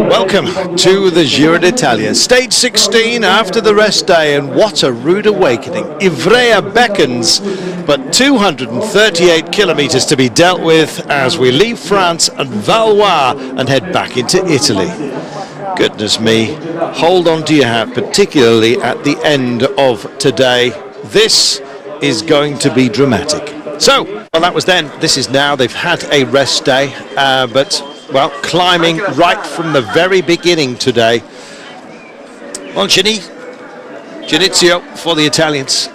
Welcome to the Giro d'Italia, stage 16 after the rest day, and what a rude awakening. Ivrea beckons, but 238 kilometers to be dealt with as we leave France and Valois and head back into Italy. Goodness me, hold on to your hat, particularly at the end of today. This is going to be dramatic. So, well, that was then. This is now. They've had a rest day, but, well, climbing right from the very beginning today. Well, Ginizio for the Italians,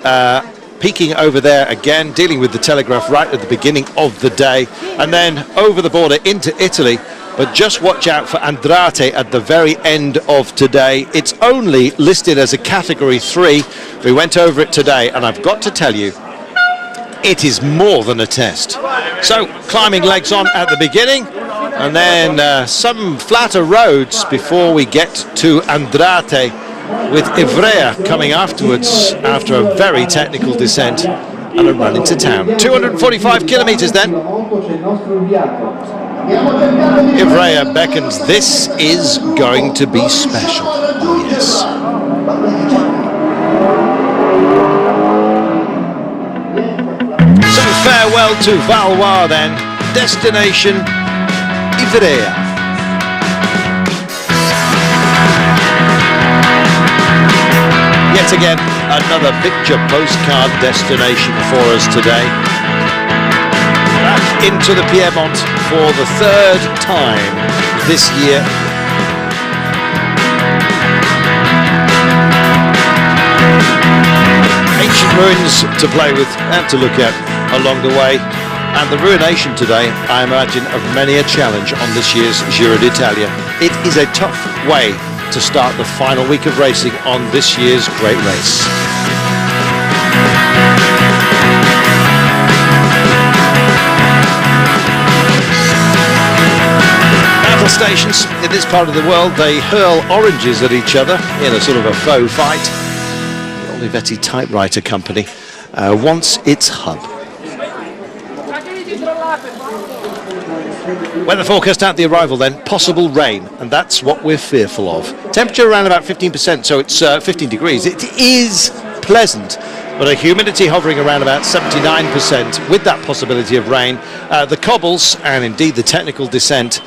peaking over there again, dealing with the telegraph right at the beginning of the day, and then over the border into Italy. But just watch out for Andrade at the very end of today. It's only listed as a category 3. We went over it today, and I've got to tell you, it is more than a test. So, climbing legs on at the beginning, and then some flatter roads before we get to Andrade, with Ivrea coming afterwards after a very technical descent and a run into town. 245 kilometers then. Ivrea beckons. This is going to be special. Oh, yes. So farewell to Valois then. Destination Ivrea. Yet again, another picture postcard destination for us today. Back into the Piedmont for the third time this year. Ancient ruins to play with and to look at along the way. And the ruination today, I imagine, of many a challenge on this year's Giro d'Italia. It is a tough way to start the final week of racing on this year's great race. Battle stations in this part of the world, they hurl oranges at each other in a sort of a faux fight. The Olivetti typewriter company wants its hub. Weather forecast at the arrival then, possible rain, and that's what we're fearful of. Temperature around about 15%, so it's 15 degrees. It is pleasant, but a humidity hovering around about 79% with that possibility of rain. The cobbles and indeed the technical descent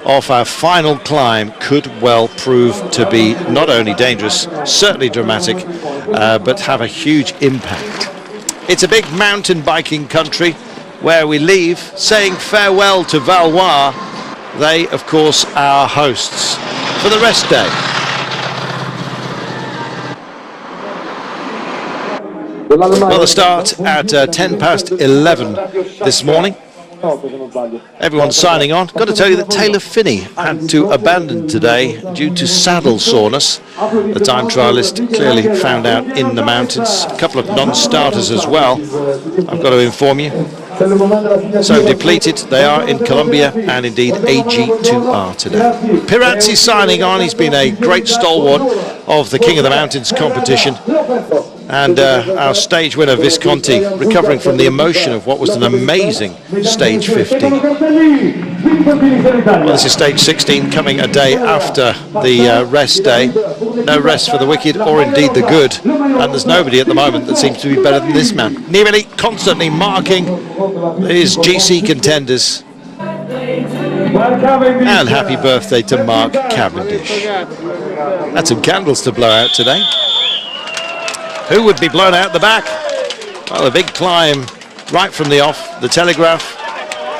of our final climb could well prove to be not only dangerous, certainly dramatic, but have a huge impact. It's a big mountain biking country where we leave, saying farewell to Valois. They, of course, are hosts for the rest day. Well, the start at 10 past 11 this morning. Everyone's signing on. Got to tell you that Taylor Finney had to abandon today due to saddle soreness. The time trialist clearly found out in the mountains. A couple of non-starters as well, I've got to inform you. So depleted they are in Colombia, and indeed AG2R today. Pirazzi signing on. He's been a great stalwart of the King of the Mountains competition. And our stage winner Visconti recovering from the emotion of what was an amazing stage 15. Well, this is stage 16 coming a day after the rest day. No rest for the wicked or indeed the good. And there's nobody at the moment that seems to be better than this man. Nibali constantly marking his GC contenders. And happy birthday to Mark Cavendish. Had some candles to blow out today. Who would be blown out the back? Well, a big climb right from the off, the telegraph,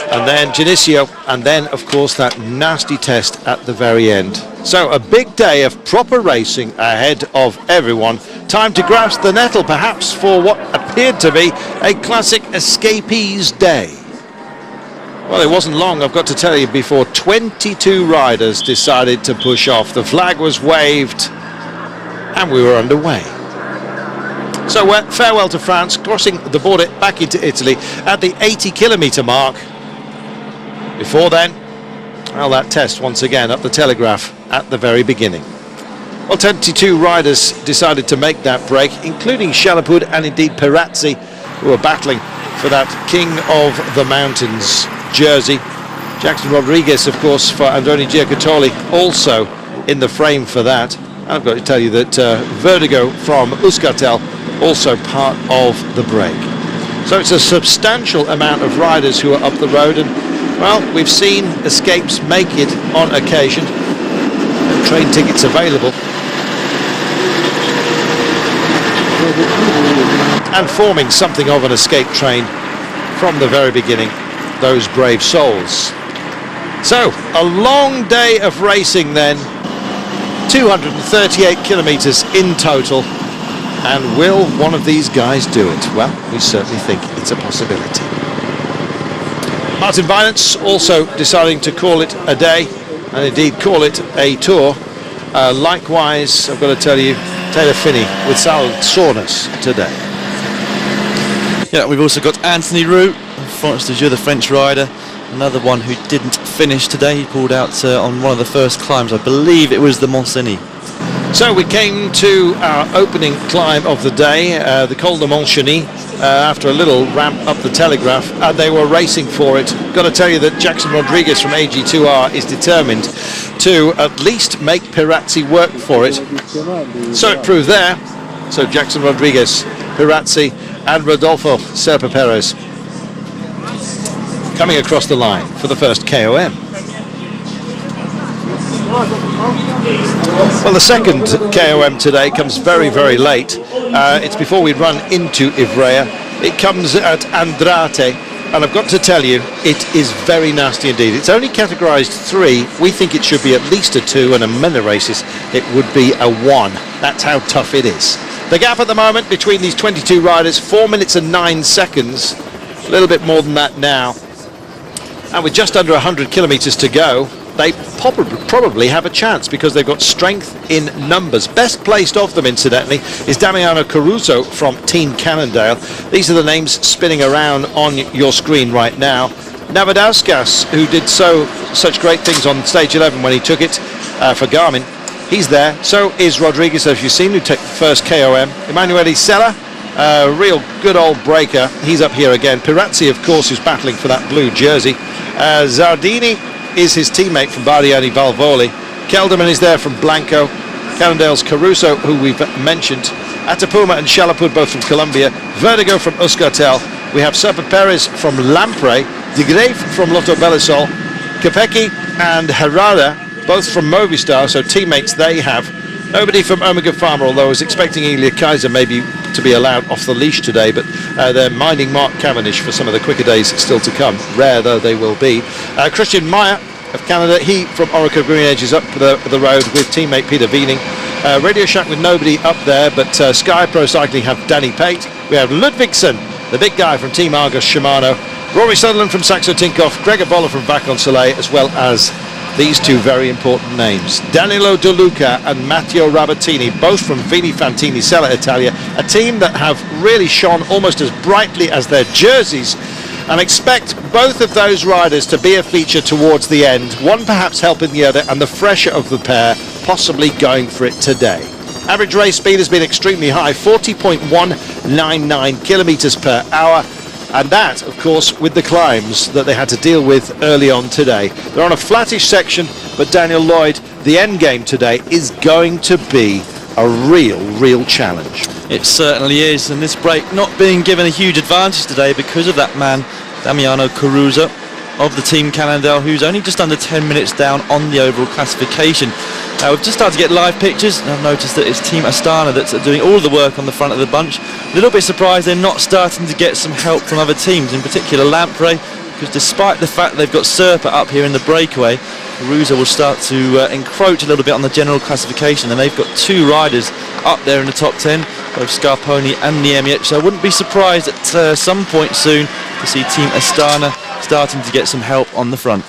and then Ginizio, and then, of course, that nasty test at the very end. So a big day of proper racing ahead of everyone. Time to grasp the nettle, perhaps, for what appeared to be a classic escapees day. Well, it wasn't long, I've got to tell you, before 22 riders decided to push off. The flag was waved, and we were underway. So farewell to France, crossing the border back into Italy at the 80-kilometre mark. Before then, well, that test once again up the telegraph at the very beginning. Well, 22 riders decided to make that break, including Chalapud and indeed Pirazzi, who were battling for that King of the Mountains jersey. Jackson Rodriguez, of course, for Andoni Giocattoli, also in the frame for that. And I've got to tell you that Vertigo from Euskaltel, also part of the break. So it's a substantial amount of riders who are up the road, and well, we've seen escapes make it on occasion. No train tickets available. And forming something of an escape train from the very beginning, those brave souls. So, a long day of racing then, 238 kilometres in total, and will one of these guys do it? Well, we certainly think it's a possibility. Martin Vinance also deciding to call it a day, and indeed call it a tour. Likewise, I've got to tell you, Taylor Phinney with solid soreness today. Yeah, we've also got Anthony Roux, France de Jure, the French rider, another one who didn't finish today. He pulled out on one of the first climbs. I believe it was the Mont Cenis. So we came to our opening climb of the day, the Col de Mont Cenis, after a little ramp up the Telegraph, and they were racing for it. Got to tell you that Jackson Rodriguez from AG2R is determined to at least make Pirazzi work for it. So it proved there. So Jackson Rodriguez, Pirazzi and Rodolfo Serpa Perez coming across the line for the first KOM. Well, the second KOM today comes very, very late. It's before we run into Ivrea. It comes at Andrate, and I've got to tell you, it is very nasty indeed. It's only categorised 3. We think it should be at least a 2, and in many races it would be a 1. That's how tough it is. The gap at the moment between these 22 riders, 4 minutes and 9 seconds. A little bit more than that now. And with just under 100 kilometres to go, they probably have a chance because they've got strength in numbers. Best placed of them, incidentally, is Damiano Caruso from Team Cannondale. These are the names spinning around on your screen right now. Navadauskas, who did such great things on stage 11 when he took it for Garmin, he's there. So is Rodriguez, as you've seen, who took the first KOM. Emanuele Sella, real good old breaker. He's up here again. Pirazzi, of course, who's battling for that blue jersey. Zardini is his teammate from Bardiani Valvoli. Kelderman is there from Blanco. Cannondale's Caruso, who we've mentioned. Atapuma and Chalapud, both from Colombia. Vertigo from Euskaltel. We have Serpa Perez from Lampre. De Greef from Lotto Belisol. Capecchi and Herrera, both from Movistar, so teammates they have. Nobody from Omega Pharma, although I was expecting Elia Kaiser maybe to be allowed off the leash today, but they're minding Mark Cavendish for some of the quicker days still to come, rare though they will be. Christian Meyer of Canada, he from Orica Green Edge is up the road with teammate Peter Wiening. Radio Shack with nobody up there, but Sky Pro Cycling have Danny Pate. We have Ludvigsen, the big guy from Team Argos Shimano. Rory Sutherland from Saxo Tinkoff, Gregor Boller from Vacon Soleil, as well as these two very important names, Danilo De Luca and Matteo Rabattini, both from Vini Fantini Sella Italia, a team that have really shone almost as brightly as their jerseys, and expect both of those riders to be a feature towards the end, one perhaps helping the other, and the fresher of the pair possibly going for it today. Average race speed has been extremely high, 40.199 kilometres per hour. And that, of course, with the climbs that they had to deal with early on today. They're on a flattish section, but Daniel Lloyd, the end game today, is going to be a real challenge. It certainly is, and this break not being given a huge advantage today because of that man, Damiano Caruso, of the Team Cannondale, who's only just under 10 minutes down on the overall classification. Now, we've just started to get live pictures, and I've noticed that it's Team Astana that's doing all of the work on the front of the bunch. A little bit surprised they're not starting to get some help from other teams, in particular Lampre, because despite the fact they've got Serpa up here in the breakaway, Caruso will start to encroach a little bit on the general classification, and they've got 2 riders up there in the top 10, both Scarponi and Niemiec, so I wouldn't be surprised at some point soon to see Team Astana starting to get some help on the front.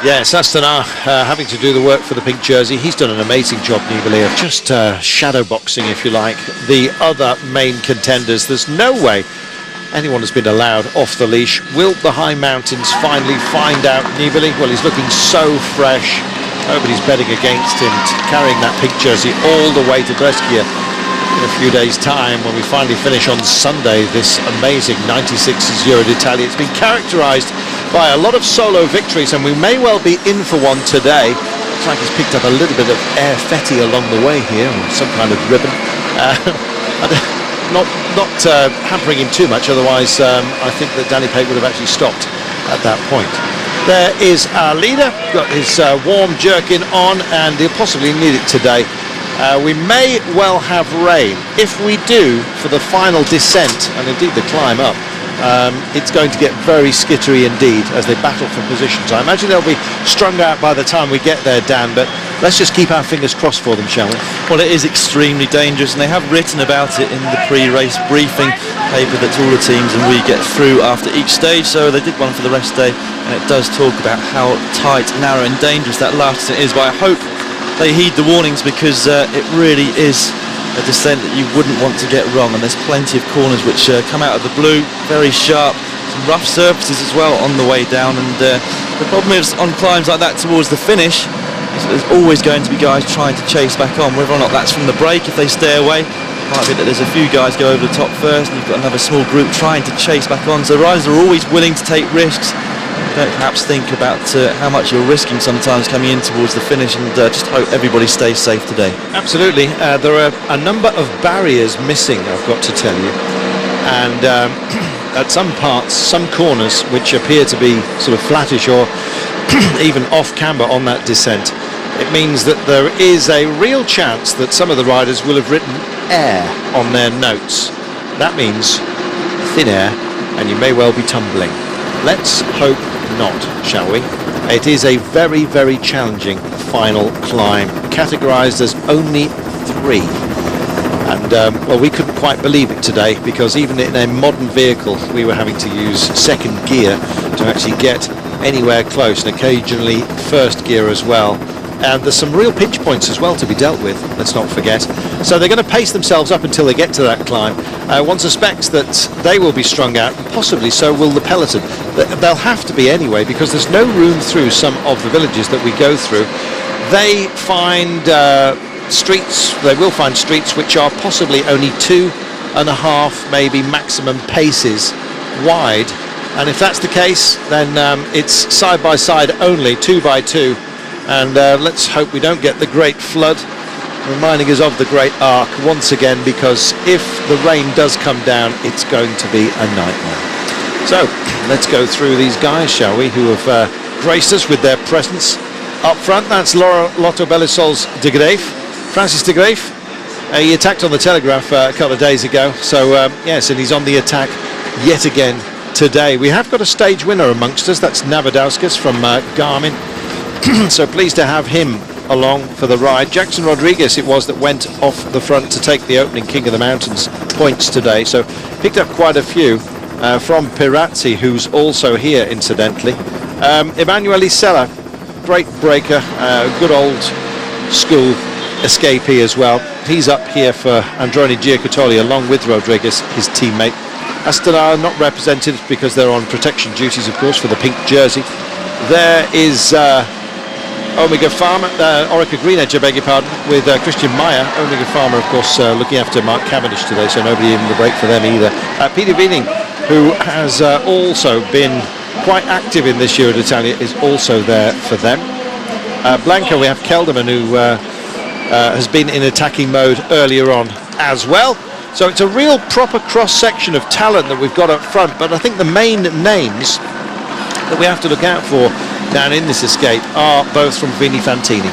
Yes, Astana having to do the work for the pink jersey. He's done an amazing job, Nibali, of just shadow boxing, if you like, the other main contenders. There's no way anyone has been allowed off the leash. Will the high mountains finally find out Nibali? Well, he's looking so fresh. Nobody's betting against him carrying that pink jersey all the way to Brescia in a few days' time when we finally finish on Sunday this amazing 96 Giro d'Italia. It's been characterised by a lot of solo victories, and we may well be in for one today. Looks like he's picked up a little bit of airfetti along the way here, or some kind of ribbon. Not hampering him too much, otherwise I think that Danny Pate would have actually stopped at that point. There is our leader, got his warm jerkin on, and he'll possibly need it today. We may well have rain. If we do, for the final descent, and indeed the climb up, it's going to get very skittery indeed as they battle for positions. I imagine they'll be strung out by the time we get there, Dan, but let's just keep our fingers crossed for them, shall we? Well, it is extremely dangerous, and they have written about it in the pre-race briefing paper that all the teams and we get through after each stage. So they did one for the rest day, and it does talk about how tight, narrow and dangerous that last descent is, but I hope they heed the warnings, because it really is a descent that you wouldn't want to get wrong, and there's plenty of corners which come out of the blue, very sharp, some rough surfaces as well on the way down, and the problem is on climbs like that towards the finish is that there's always going to be guys trying to chase back on, whether or not that's from the break. If they stay away, it might be that there's a few guys go over the top first, and you've got another small group trying to chase back on, so riders are always willing to take risks. Don't perhaps think about how much you're risking sometimes coming in towards the finish, and just hope everybody stays safe today. Absolutely. There are a number of barriers missing, I've got to tell you, and at some parts, some corners which appear to be sort of flattish or even off camber on that descent, it means that there is a real chance that some of the riders will have written air on their notes. That means thin air, and you may well be tumbling. Let's hope not, shall we? It is a very, very challenging final climb, categorized as only 3. And well, we couldn't quite believe it today, because even in a modern vehicle we were having to use second gear to actually get anywhere close, and occasionally first gear as well. And there's some real pinch points as well to be dealt with, let's not forget. So they're going to pace themselves up until they get to that climb. One suspects that they will be strung out, and possibly so will the peloton. They'll have to be anyway, because there's no room through some of the villages that we go through. They find streets, they will find streets which are possibly only 2.5 maybe maximum paces wide. And if that's the case, then it's side by side only, 2 by 2. And let's hope we don't get the great flood, reminding us of the Great Arc once again, because if the rain does come down, it's going to be a nightmare. So let's go through these guys, shall we, who have graced us with their presence. Up front, that's Lotto Belisol's De Graef, Francis De Graef. He attacked on the Telegraph a couple of days ago, so yes, and he's on the attack yet again today. We have got a stage winner amongst us, that's Navadauskas from Garmin. So pleased to have him along for the ride. Jackson Rodriguez it was that went off the front to take the opening King of the Mountains points today, so picked up quite a few from Pirazzi, who's also here incidentally. Emanuele Sella, great breaker, good old school escapee as well. He's up here for Androni Giocattoli along with Rodriguez, his teammate. Astana not represented because they're on protection duties, of course, for the pink jersey. There is Omega Pharma, Orica Green Edge, I beg your pardon, with Christian Meyer. Omega Pharma, of course, looking after Mark Cavendish today, so nobody in the break for them either. Peter Wiening, who has also been quite active in this Giro d'Italia, is also there for them. Blanco, we have Kelderman, who has been in attacking mode earlier on as well. So it's a real proper cross-section of talent that we've got up front, but I think the main names that we have to look out for down in this escape are both from Vini Fantini.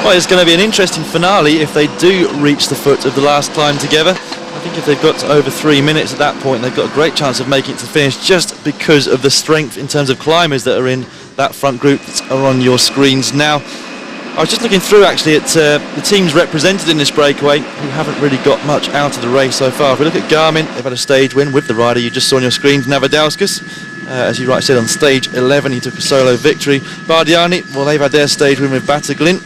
Well, it's going to be an interesting finale if they do reach the foot of the last climb together. I think if they've got to over 3 minutes at that point, they've got a great chance of making it to the finish, just because of the strength in terms of climbers that are in that front group that are on your screens now. I was just looking through actually at the teams represented in this breakaway who haven't really got much out of the race so far. If we look at Garmin, they've had a stage win with the rider you just saw on your screens, Navadauskas. As you rightly said, on stage 11 he took a solo victory. Bardiani, well, they've had their stage win with Battaglin.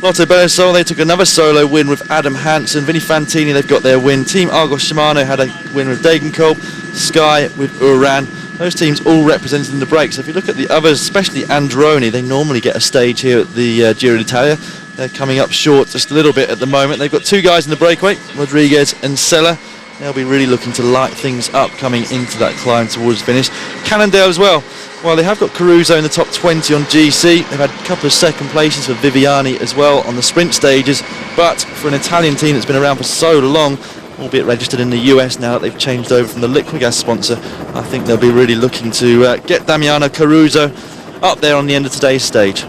Lotto Belisol, they took another solo win with Adam Hansen. Vinny Fantini, they've got their win. Team Argos Shimano had a win with Degenkolb. Sky with Uran. Those teams all represented in the break. So if you look at the others, especially Androni, they normally get a stage here at the Giro d'Italia. They're coming up short just a little bit at the moment. They've got 2 guys in the breakaway, Rodriguez and Sella. they'll be really looking to light things up coming into that climb towards the finish. Cannondale as well. Well, they have got Caruso in the top 20 on GC. They've had a couple of second places for Viviani as well on the sprint stages. But for an Italian team that's been around for so long, albeit registered in the US now that they've changed over from the Liquigas sponsor, I think they'll be really looking to get Damiano Caruso up there on the end of today's stage.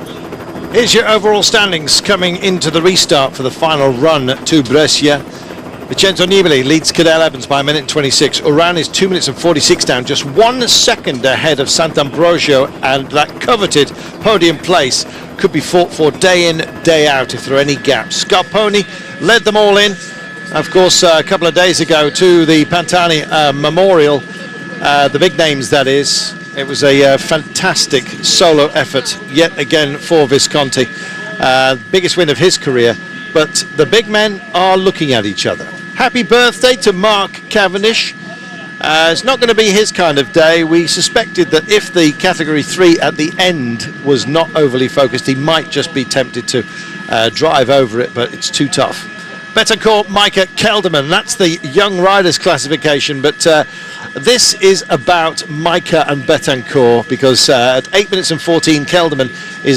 Here's your overall standings coming into the restart for the final run to Brescia. Vincenzo Nibali leads Cadel Evans by a minute and 26. Uran is 2 minutes and 46 down, just 1 second ahead of Sant'Ambrogio, and that coveted podium place could be fought for day in, day out if there are any gaps. Scarponi led them all in, of course, a couple of days ago to the Pantani Memorial, the big names that is. It was a fantastic solo effort yet again for Visconti, biggest win of his career, but the big men are looking at each other. Happy birthday to Mark Cavendish. It's not going to be his kind of day. We suspected that if the category 3 at the end was not overly focused, he might just be tempted to drive over it, but it's too tough. Betancourt, Micah, Kelderman, that's the young riders classification, but this is about Micah and Betancourt, because at 8 minutes and 14, Kelderman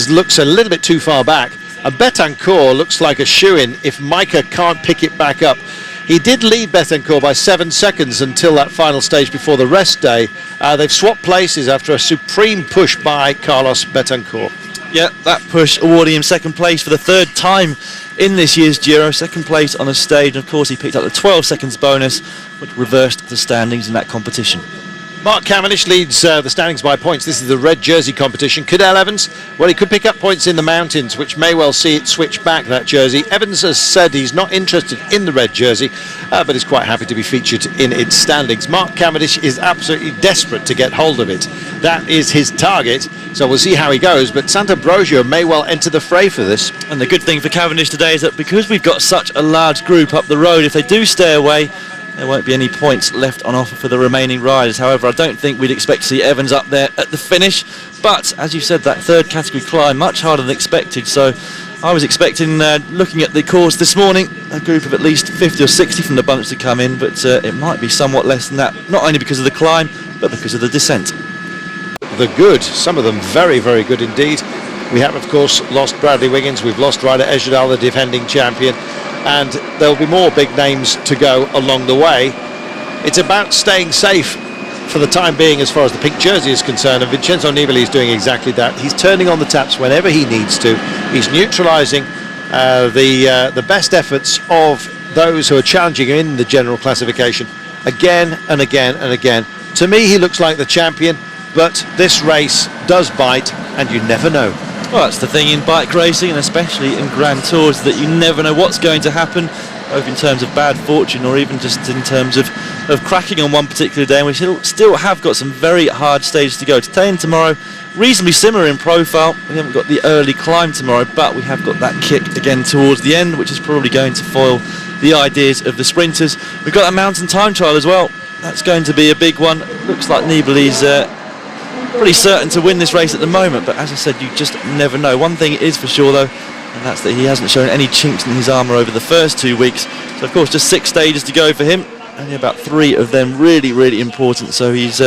looks a little bit too far back, and Betancourt looks like a shoo-in if Micah can't pick it back up. He did lead Betancourt by 7 seconds until that final stage before the rest day. They've swapped places after a supreme push by Carlos Betancourt. Yeah, that push awarding him second place for the third time in this year's Giro. Second place on the stage, and of course he picked up the 12 seconds bonus, which reversed the standings in that competition. Mark Cavendish leads the standings by points. This is the red jersey competition. Cadel Evans, well, he could pick up points in the mountains, which may well see it switch back, that jersey. Evans has said he's not interested in the red jersey, but is quite happy to be featured in its standings. Mark Cavendish is absolutely desperate to get hold of it. That is his target, so we'll see how he goes, but Sant'Ambrogio may well enter the fray for this. And the good thing for Cavendish today is that because we've got such a large group up the road, if they do stay away, there won't be any points left on offer for the remaining riders. However, I don't think we'd expect to see Evans up there at the finish. But, as you said, that third category climb, much harder than expected. So I was expecting, looking at the course this morning, a group of at least 50 or 60 from the bunch to come in. But it might be somewhat less than that, not only because of the climb, but because of the descent. The good, some of them very, very good indeed. We have, of course, lost Bradley Wiggins. We've lost Ryder Ejderdahl, the defending champion. And there'll be more big names to go along the way. It's about staying safe for the time being as far as the pink jersey is concerned, and Vincenzo Nibali is doing exactly that. He's turning on the taps whenever he needs to. He's neutralising the best efforts of those who are challenging him in the general classification again and again and again. To me, he looks like the champion, but this race does bite, and you never know. Well, that's the thing in bike racing, and especially in Grand Tours, that you never know what's going to happen, both in terms of bad fortune or even just in terms of cracking on one particular day. And we still have got some very hard stages to go. Today and tomorrow, reasonably similar in profile. We haven't got the early climb tomorrow, but we have got that kick again towards the end, which is probably going to foil the ideas of the sprinters. We've got that mountain time trial as well. That's going to be a big one. Looks like Nibali's pretty certain to win this race at the moment, but as I said, you just never know. One thing is for sure though, and that's that he hasn't shown any chinks in his armour over the first 2 weeks. So of course just 6 stages to go for him, only about 3 of them really important, so he's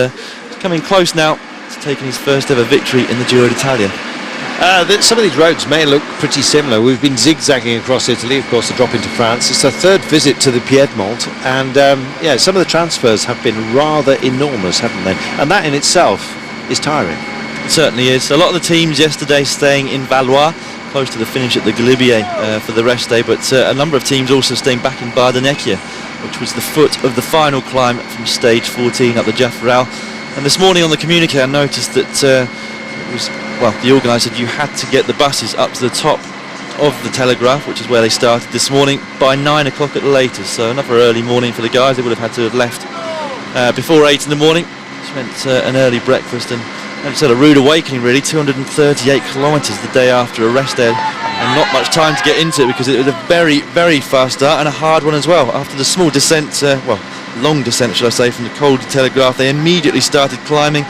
coming close now to taking his first ever victory in the Giro d'Italia. Some of these roads may look pretty similar. We've been zigzagging across Italy, of course, to drop into France. It's our third visit to the Piedmont, and yeah, some of the transfers have been rather enormous, haven't they? And that in itself is tiring. It certainly is. A lot of the teams yesterday staying in Valois, close to the finish at the Galibier for the rest day, but a number of teams also staying back in Bardonecchia, which was the foot of the final climb from stage 14 up the Jaffarel. And this morning on the communique I noticed that it was, well, the organiser said you had to get the buses up to the top of the Telegraph, which is where they started this morning, by 9 o'clock at the latest. So another early morning for the guys. They would have had to have left before 8 in the morning. Spent an early breakfast, and it's had a rude awakening really. 238 kilometres the day after a rest day, and not much time to get into it because it was a very fast start and a hard one as well. After the small descent, well, long descent should I say, from the Col du Telegraph, they immediately started climbing.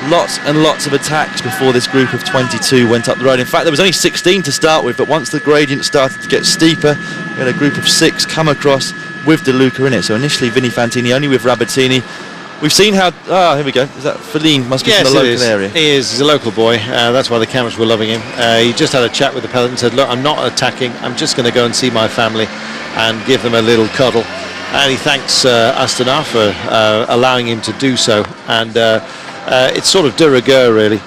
Lots and lots of attacks before this group of 22 went up the road. In fact, there was only 16 to start with, but once the gradient started to get steeper, we had a group of 6 come across with De Luca in it. So initially Vinny Fantini only with Rabatini. We've seen how, here we go, is that Feline? Must be from the local area. He is. He's a local boy. That's why the cameras were loving him. He just had a chat with the peloton and said, look, I'm not attacking. I'm just going to go and see my family and give them a little cuddle. And he thanks Astana for allowing him to do so. And it's sort of de rigueur, really.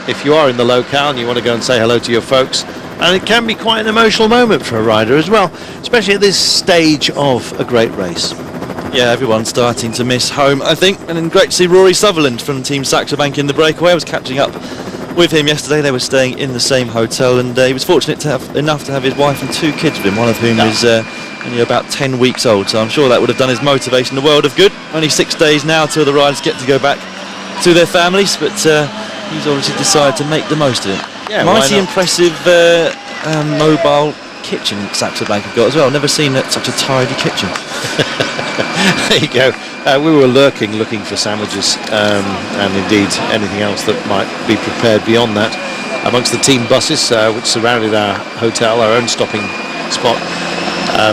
If you are in the locale and you want to go and say hello to your folks, and it can be quite an emotional moment for a rider as well, especially at this stage of a great race. Yeah, everyone's starting to miss home, I think. And then great to see Rory Sutherland from Team Saxo Bank in the breakaway. I was catching up with him yesterday. They were staying in the same hotel, and he was fortunate to have enough to have his wife and 2 kids with him, one of whom is only about 10 weeks old. So I'm sure that would have done his motivation the world of good. Only 6 days now till the riders get to go back to their families, but he's obviously decided to make the most of it. Yeah, mighty impressive mobile kitchen Saxo Bank have got as well. Never seen such a tidy kitchen. There you go. We were looking for sandwiches and indeed anything else that might be prepared beyond that amongst the team buses which surrounded our hotel, our own stopping spot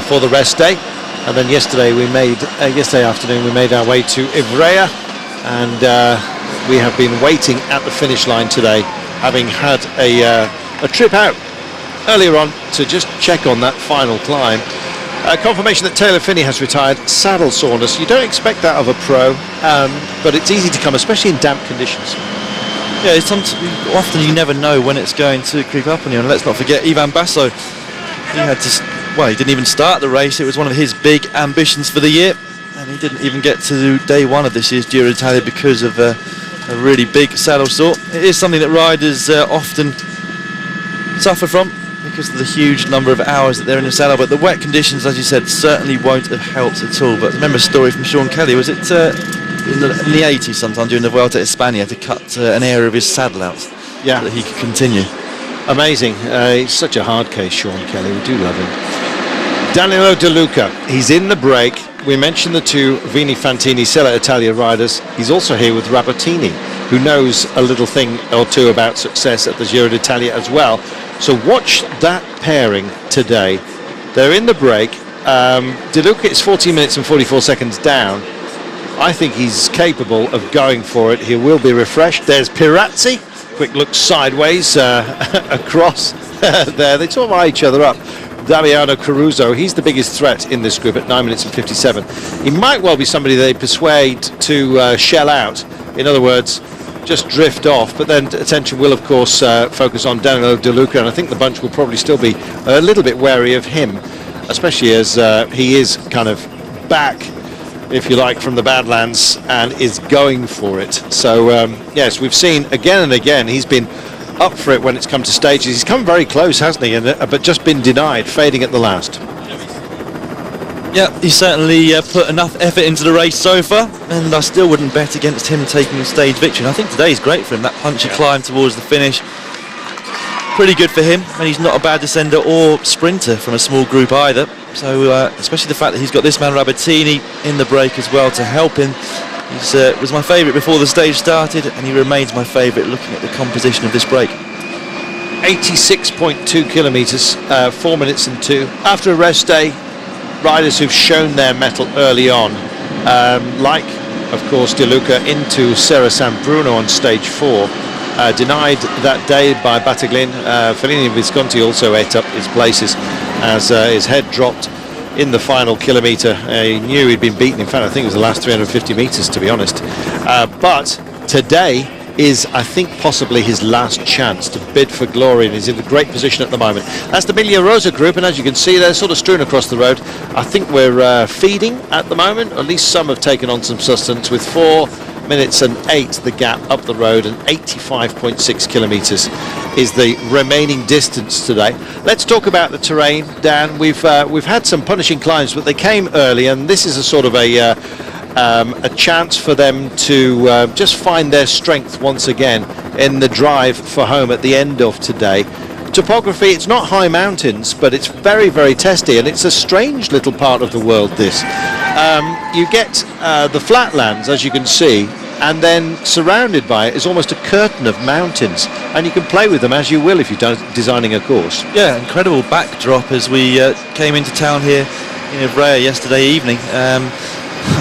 for the rest day. And then yesterday afternoon we made our way to Ivrea, and we have been waiting at the finish line today, having had a trip out earlier on to just check on that final climb. Confirmation that Taylor Phinney has retired. Saddle soreness. You don't expect that of a pro, but it's easy to come, especially in damp conditions. Yeah, often you never know when it's going to creep up on you. And let's not forget Ivan Basso. He didn't even start the race. It was one of his big ambitions for the year, and he didn't even get to day 1 of this year's Giro d'Italia because of a really big saddle sore. It is something that riders often suffer from, because of the huge number of hours that they're in the saddle, but the wet conditions, as you said, certainly won't have helped at all. But I remember a story from Sean Kelly, was it in the 80s sometime during the Vuelta a España, to cut an area of his saddle out so that he could continue. Amazing. He's such a hard case, Sean Kelly. We do love him. Danilo De Luca, he's in the break. We mentioned the 2 Vini Fantini Sella Italia riders. He's also here with Rabatini, who knows a little thing or two about success at the Giro d'Italia as well. So watch that pairing today. They're in the break. De Luca is 14 minutes and 44 seconds down. I think he's capable of going for it. He will be refreshed. There's Pirazzi. Quick look sideways across there. They sort of eye each other up. Damiano Caruso, he's the biggest threat in this group at 9 minutes and 57. He might well be somebody they persuade to shell out. In other words, just drift off, but then attention will of course focus on Danilo De Luca, and I think the bunch will probably still be a little bit wary of him, especially as he is kind of back, if you like, from the Badlands and is going for it. So yes, we've seen again and again he's been up for it when it's come to stages. He's come very close, hasn't he, but just been denied, fading at the last. Yeah, he certainly put enough effort into the race so far, and I still wouldn't bet against him taking a stage victory. And I think today's great for him, that punchy climb towards the finish. Pretty good for him, and he's not a bad descender or sprinter from a small group either. So especially the fact that he's got this man Rabatini in the break as well to help him. He was my favourite before the stage started, and he remains my favourite looking at the composition of this break. 86.2 kilometres, 4 minutes and 2. After a rest day, riders who've shown their mettle early on, like, of course, De Luca into Serra San Bruno on stage 4, denied that day by Battaglin. Fellini and Visconti also ate up his places as his head dropped in the final kilometre. He knew he'd been beaten. In fact, I think it was the last 350 metres, to be honest. But today is, I think, possibly his last chance to bid for glory, and he's in a great position at the moment. That's the Miglia Rosa group, and as you can see, they're sort of strewn across the road. I think we're feeding at the moment. At least some have taken on some sustenance, with 4 minutes and 8 the gap up the road, and 85.6 kilometres is the remaining distance today. Let's talk about the terrain, Dan. We've had some punishing climbs, but they came early, and this is a sort of a chance for them to just find their strength once again in the drive for home at the end of today. Topography, it's not high mountains, but it's very, very testy, and it's a strange little part of the world, this. You get the flatlands, as you can see, and then surrounded by it is almost a curtain of mountains, and you can play with them as you will if you're designing a course. Yeah, incredible backdrop as we came into town here in Ivrea yesterday evening. I'm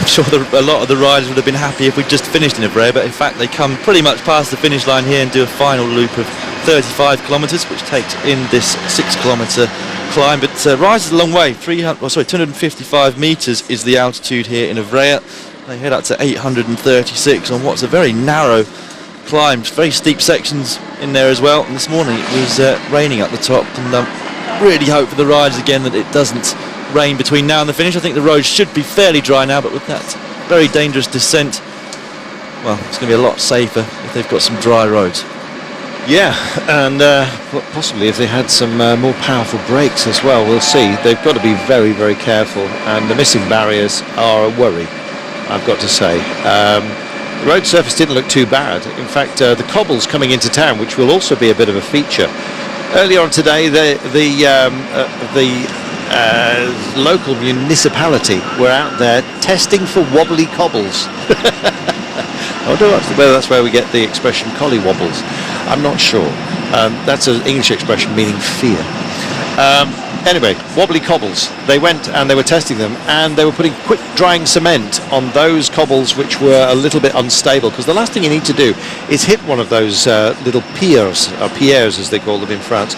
sure a lot of the riders would have been happy if we'd just finished in Ivrea, but in fact they come pretty much past the finish line here and do a final loop of 35 kilometres, which takes in this 6-kilometre climb, but rises a long way. 255 metres is the altitude here in Ivrea. They head up to 836 on what's a very narrow climb, very steep sections in there as well. And this morning it was raining at the top, and really hope for the riders again that it doesn't rain between now and the finish. I think the road should be fairly dry now, but with that very dangerous descent, well, it's going to be a lot safer if they've got some dry roads. Yeah, and possibly if they had some more powerful brakes as well. We'll see. They've got to be very, very careful, and the missing barriers are a worry, I've got to say. The road surface didn't look too bad. In fact, the cobbles coming into town, which will also be a bit of a feature. Earlier on today, the local municipality were out there testing for wobbly cobbles. I wonder whether that's where we get the expression collie wobbles. I'm not sure. That's an English expression meaning fear. Anyway, wobbly cobbles. They went and they were testing them, and they were putting quick drying cement on those cobbles which were a little bit unstable, because the last thing you need to do is hit one of those little pierres, or pierres as they call them in France.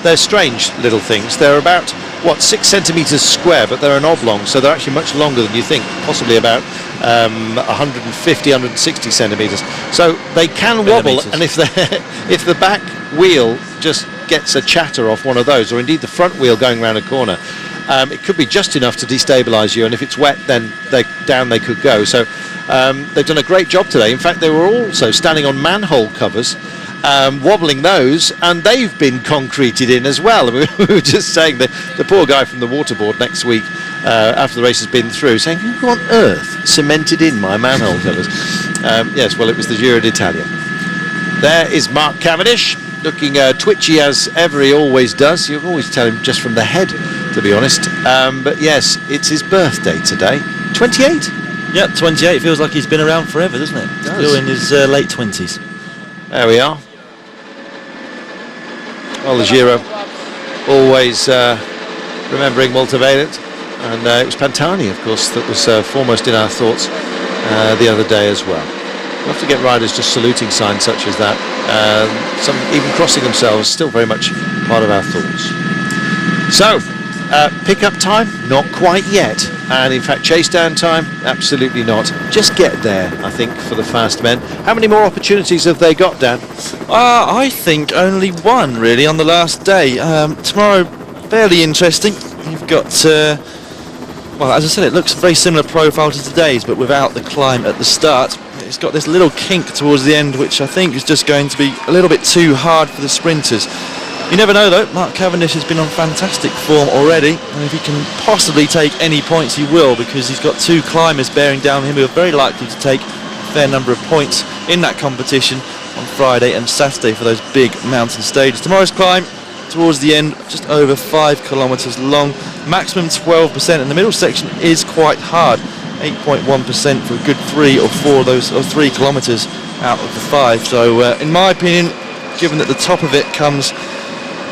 They're strange little things. They're about, 6 centimetres square, but they're an oblong, so they're actually much longer than you think, possibly about 150, 160 centimetres. So they can wobble, and if the back wheel just gets a chatter off one of those, or indeed the front wheel going around a corner, it could be just enough to destabilise you, and if it's wet, then they could go. So they've done a great job today. In fact, they were also standing on manhole covers, wobbling those, and they've been concreted in as well. We were just saying that the poor guy from the water board next week, after the race has been through, saying, who on earth cemented in my manhole covers? Yes, well, it was the Giro d'Italia. There is Mark Cavendish, looking twitchy as ever he always does. You can always tell him just from the head, to be honest. But yes, it's his birthday today. 28? Yep, 28. Feels like he's been around forever, doesn't it? Still in his late 20s. There we are. Well, the Giro, always remembering Walter Vaillant, and it was Pantani, of course, that was foremost in our thoughts the other day as well. We'll have to get riders just saluting signs such as that, some even crossing themselves, still very much part of our thoughts. So, pick-up time, not quite yet, and in fact chase down time, absolutely not. Just get there, I think, for the fast men. How many more opportunities have they got, Dan? I think only one, really, on the last day. Tomorrow, fairly interesting. You've got, well, as I said, it looks a very similar profile to today's, but without the climb at the start. It's got this little kink towards the end, which I think is just going to be a little bit too hard for the sprinters. You never know, though. Mark Cavendish has been on fantastic form already, and if he can possibly take any points, he will, because he's got 2 climbers bearing down him who are very likely to take a fair number of points in that competition on Friday and Saturday for those big mountain stages. Tomorrow's climb, towards the end, just over 5 kilometres long, maximum 12%, and the middle section is quite hard, 8.1% for a good 3 or 4 of those, or 3 kilometres out of the 5. So in my opinion, given that the top of it comes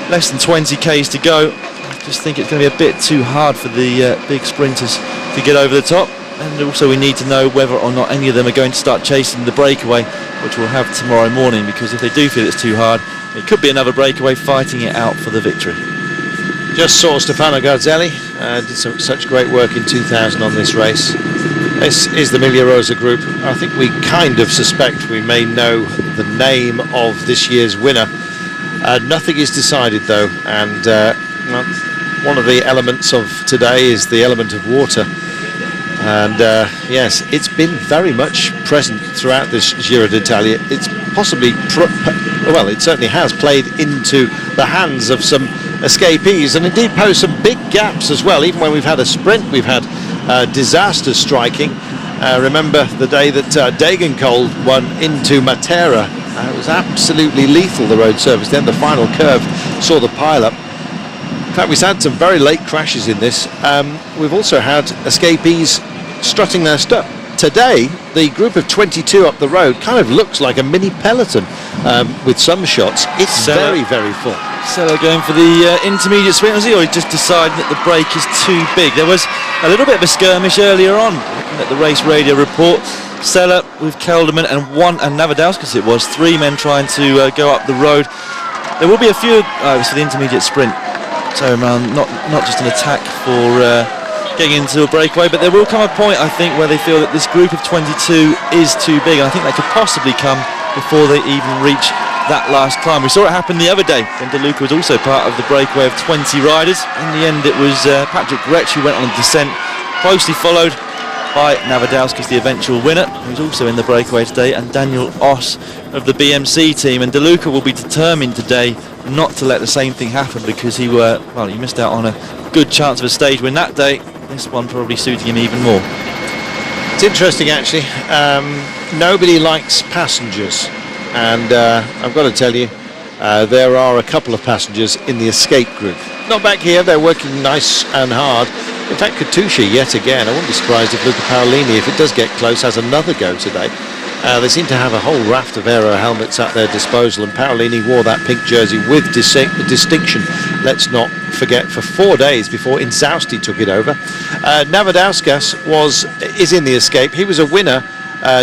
less than 20 k's to go, I just think it's going to be a bit too hard for the big sprinters to get over the top. And also we need to know whether or not any of them are going to start chasing the breakaway, which we'll have tomorrow morning, because if they do feel it's too hard, it could be another breakaway fighting it out for the victory. Just saw Stefano Garzelli, did such great work in 2000 on this race. This is the Miglia Rosa group. I think we kind of suspect we may know the name of this year's winner. Nothing is decided though, and well, one of the elements of today is the element of water. And yes, it's been very much present throughout this Giro d'Italia. It's possibly, well, it certainly has played into the hands of some escapees, and indeed posed some big gaps as well. Even when we've had a sprint, we've had disaster striking. Remember the day that Degenkolb won into Matera. It was absolutely lethal, the road surface. Then the final curve saw the pile-up. In fact, we've had some very late crashes in this. We've also had escapees strutting their stuff. today, the group of 22 up the road kind of looks like a mini peloton with some shots. It's very, very full. Sella going for the intermediate sprint, was he? Or he just decided that the break is too big? There was a little bit of a skirmish earlier on. Looking at the race radio report, Sella with Kelderman and Navadauskas, it was 3 men trying to go up the road. There will be a few. It was for the intermediate sprint. So not just an attack for getting into a breakaway, but there will come a point, I think, where they feel that this group of 22 is too big, and I think that could possibly come before they even reach that last climb. We saw it happen the other day when De Luca was also part of the breakaway of 20 riders. In the end, it was Patrick Gretsch who went on a descent, closely followed by Navadauskas, the eventual winner, who's also in the breakaway today, and Daniel Oss of the BMC team. And De Luca will be determined today not to let the same thing happen, because he missed out on a good chance of a stage win that day. This one probably suiting him even more. It's interesting, actually. Nobody likes passengers, and I've got to tell you, there are a couple of passengers in the escape group. Not back here, they're working nice and hard. In fact, Katusha, yet again, I wouldn't be surprised if Luca Paolini, if it does get close, has another go today. They seem to have a whole raft of aero helmets at their disposal, and Paolini wore that pink jersey with distinction. Let's not forget, for 4 days before Inzausti took it over. Navadauskas is in the escape. He was a winner,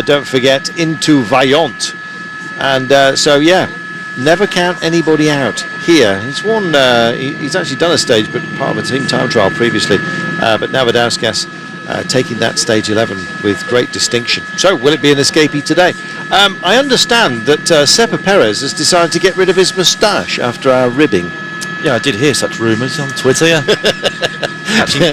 don't forget, into Vaillant. And so, yeah, never count anybody out here. He's won, he's actually done a stage, but part of a team time trial previously. But Navadauskas taking that stage 11 with great distinction. So will it be an escapee today? I understand that Sepa Perez has decided to get rid of his moustache after our ribbing. Yeah, I did hear such rumours on Twitter, yeah.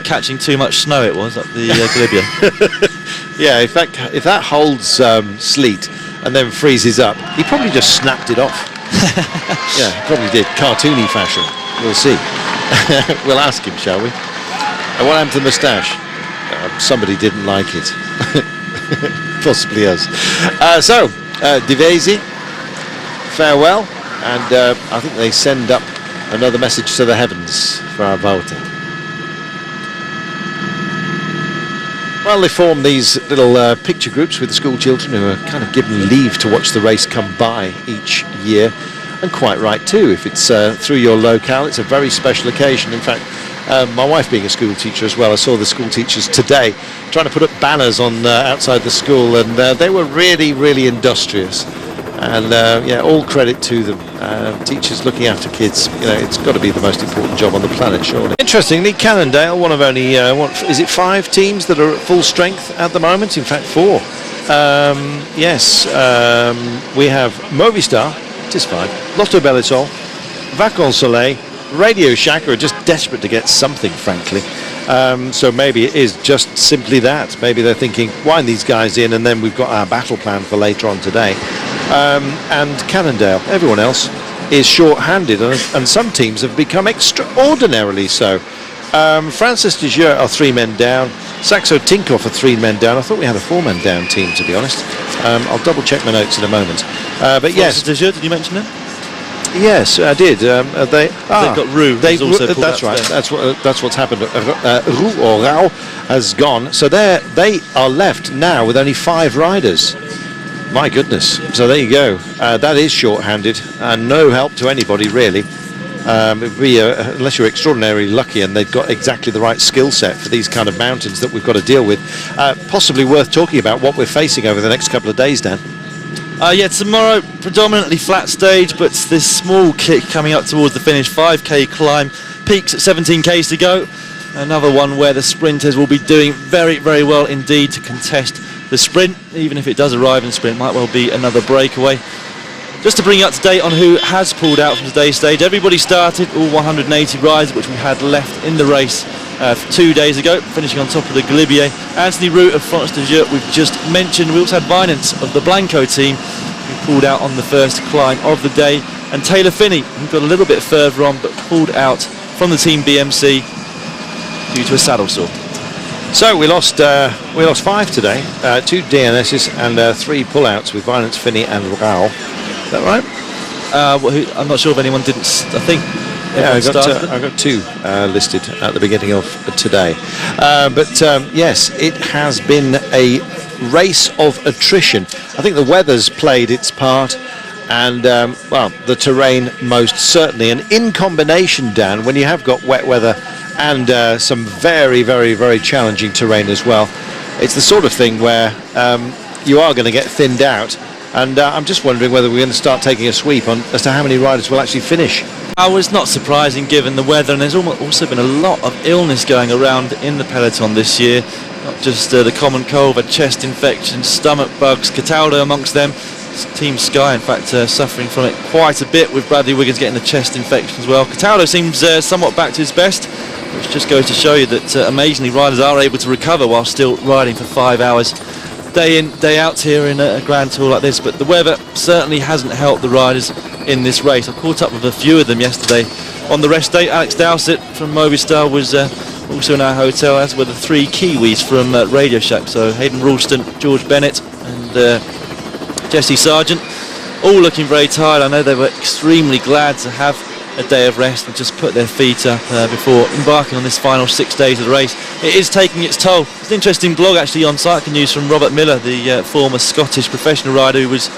catching too much snow it was up the Galibier. Yeah, in fact, if that holds sleet and then freezes up, he probably just snapped it off. Yeah, he probably did, cartoony fashion. We'll see. We'll ask him, shall we? And what happened to the moustache? Somebody didn't like it. Possibly us. So, Divesi, farewell, and I think they send up another message to the heavens for our voting. Well, they form these little picture groups with the school children who are kind of given leave to watch the race come by each year, and quite right too. If it's through your locale, it's a very special occasion. In fact, my wife being a school teacher as well, I saw the school teachers today trying to put up banners on outside the school, and they were really, really industrious. And yeah, all credit to them. Teachers looking after kids, you know, it's got to be the most important job on the planet, surely. Interestingly, Cannondale, one of only, is it 5 teams that are at full strength at the moment? In fact, 4. Yes, we have Movistar, it is 5, Lotto Belisol, Vacances Soleil, Radio Shack are just desperate to get something, frankly. So maybe it is just simply that. Maybe they're thinking, wind these guys in, and then we've got our battle plan for later on today. And Cannondale, everyone else is short-handed, and some teams have become extraordinarily so. Francis de Jure are 3 men down. Saxo Tinkoff are 3 men down. I thought we had a 4-man down team, to be honest. I'll double check my notes in a moment. But yes, de Jure, did you mention them? Yes, I did. They've got Roux. That's right. That's what's happened. Roux or Rao has gone. So they are left now with only 5 riders. My goodness. So there you go. That is short-handed and no help to anybody really. It would be unless you're extraordinarily lucky and they've got exactly the right skill set for these kind of mountains that we've got to deal with. Possibly worth talking about what we're facing over the next couple of days, Dan. Yeah, tomorrow predominantly flat stage, but this small kick coming up towards the finish, 5k climb, peaks at 17k's to go. Another one where the sprinters will be doing very, very well indeed to contest the sprint. Even if it does arrive in sprint, might well be another breakaway. Just to bring you up to date on who has pulled out from today's stage, everybody started, all 180 riders which we had left in the race 2 days ago, finishing on top of the Galibier. Anthony Roux of France de Jure we've just mentioned. We also had Vinance of the Blanco team who pulled out on the first climb of the day, and Taylor Finney who got a little bit further on but pulled out from the team BMC due to a saddle sore. So we lost 5 today, 2 DNSs and 3 pullouts with Vinance, Finney and Rao. Is that right? I'm not sure if anyone didn't. I think. Yeah, I got 2 listed at the beginning of today. But yes, it has been a race of attrition. I think the weather's played its part, and well, the terrain most certainly. And in combination, Dan, when you have got wet weather and some very, very, very challenging terrain as well, it's the sort of thing where you are going to get thinned out. And I'm just wondering whether we're going to start taking a sweep on as to how many riders will actually finish. It's not surprising given the weather, and there's also been a lot of illness going around in the peloton this year. Not just the common cold, but chest infections, stomach bugs, Cataldo amongst them. Team Sky, in fact, suffering from it quite a bit, with Bradley Wiggins getting the chest infection as well. Cataldo seems somewhat back to his best, which just goes to show you that amazingly riders are able to recover while still riding for 5 hours. Day in, day out here in a Grand Tour like this, but the weather certainly hasn't helped the riders in this race. I caught up with a few of them yesterday on the rest day. Alex Dowsett from Movistar was also in our hotel, as were the 3 Kiwis from Radio Shack, so Hayden Ralston, George Bennett and Jesse Sargent, all looking very tired. I know they were extremely glad to have a day of rest and just put their feet up before embarking on this final 6 days of the race. It is taking its toll. It's an interesting blog actually on Cycling News from Robert Miller, the former Scottish professional rider who was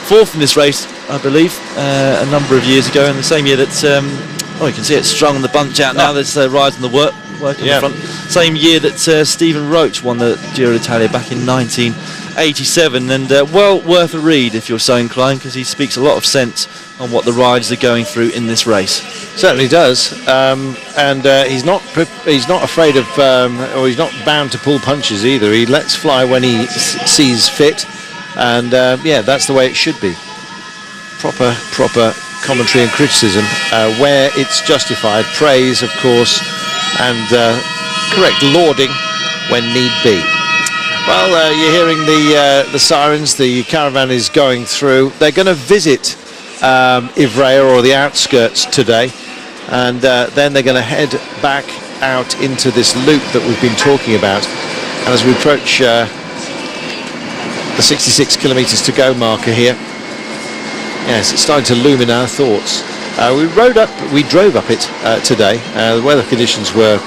4th in this race, I believe, a number of years ago, in the same year that you can see it strung on the bunch out now. There's rides on the work in the front. Same year that Stephen Roach won the Giro d'Italia back in 1987, and well worth a read if you're so inclined, because he speaks a lot of sense on what the riders are going through in this race. Certainly does, and he's not afraid of, or he's not bound to pull punches either. He lets fly when he sees fit, and yeah, that's the way it should be. Proper commentary and criticism where it's justified, praise of course, and correct lauding when need be. Well, you're hearing the sirens. The caravan is going through. They're going to visit Ivrea, or the outskirts, today, and then they're going to head back out into this loop that we've been talking about. And as we approach the 66 kilometres to go marker here, yes, it's starting to loom in our thoughts. We drove up it today. The weather conditions were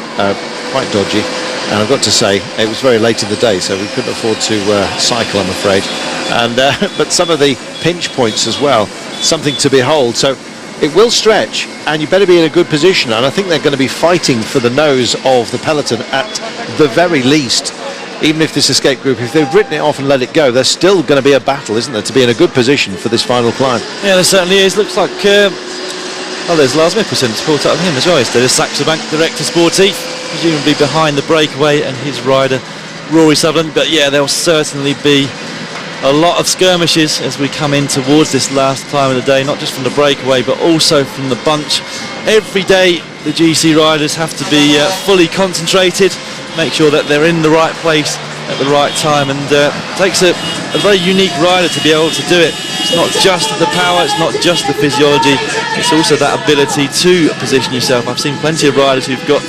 quite dodgy, and I've got to say it was very late in the day, so we couldn't afford to cycle, I'm afraid. And but some of the pinch points as well, something to behold. So it will stretch, and you better be in a good position. And I think they're going to be fighting for the nose of the peloton at the very least. Even if this escape group, if they've written it off and let it go, there's still going to be a battle, isn't there, to be in a good position for this final climb. Yeah, there certainly is. Looks like there's Lars Mikkelsen, caught up with him as well yesterday. There's Saxo Bank Director Sportif, presumably behind the breakaway, and his rider Rory Sutherland. But yeah, there'll certainly be a lot of skirmishes as we come in towards this last climb of the day, not just from the breakaway but also from the bunch. Every day the GC riders have to be fully concentrated, make sure that they're in the right place at the right time, and it takes a very unique rider to be able to do it. It's not just the power, it's not just the physiology, it's also that ability to position yourself. I've seen plenty of riders who've got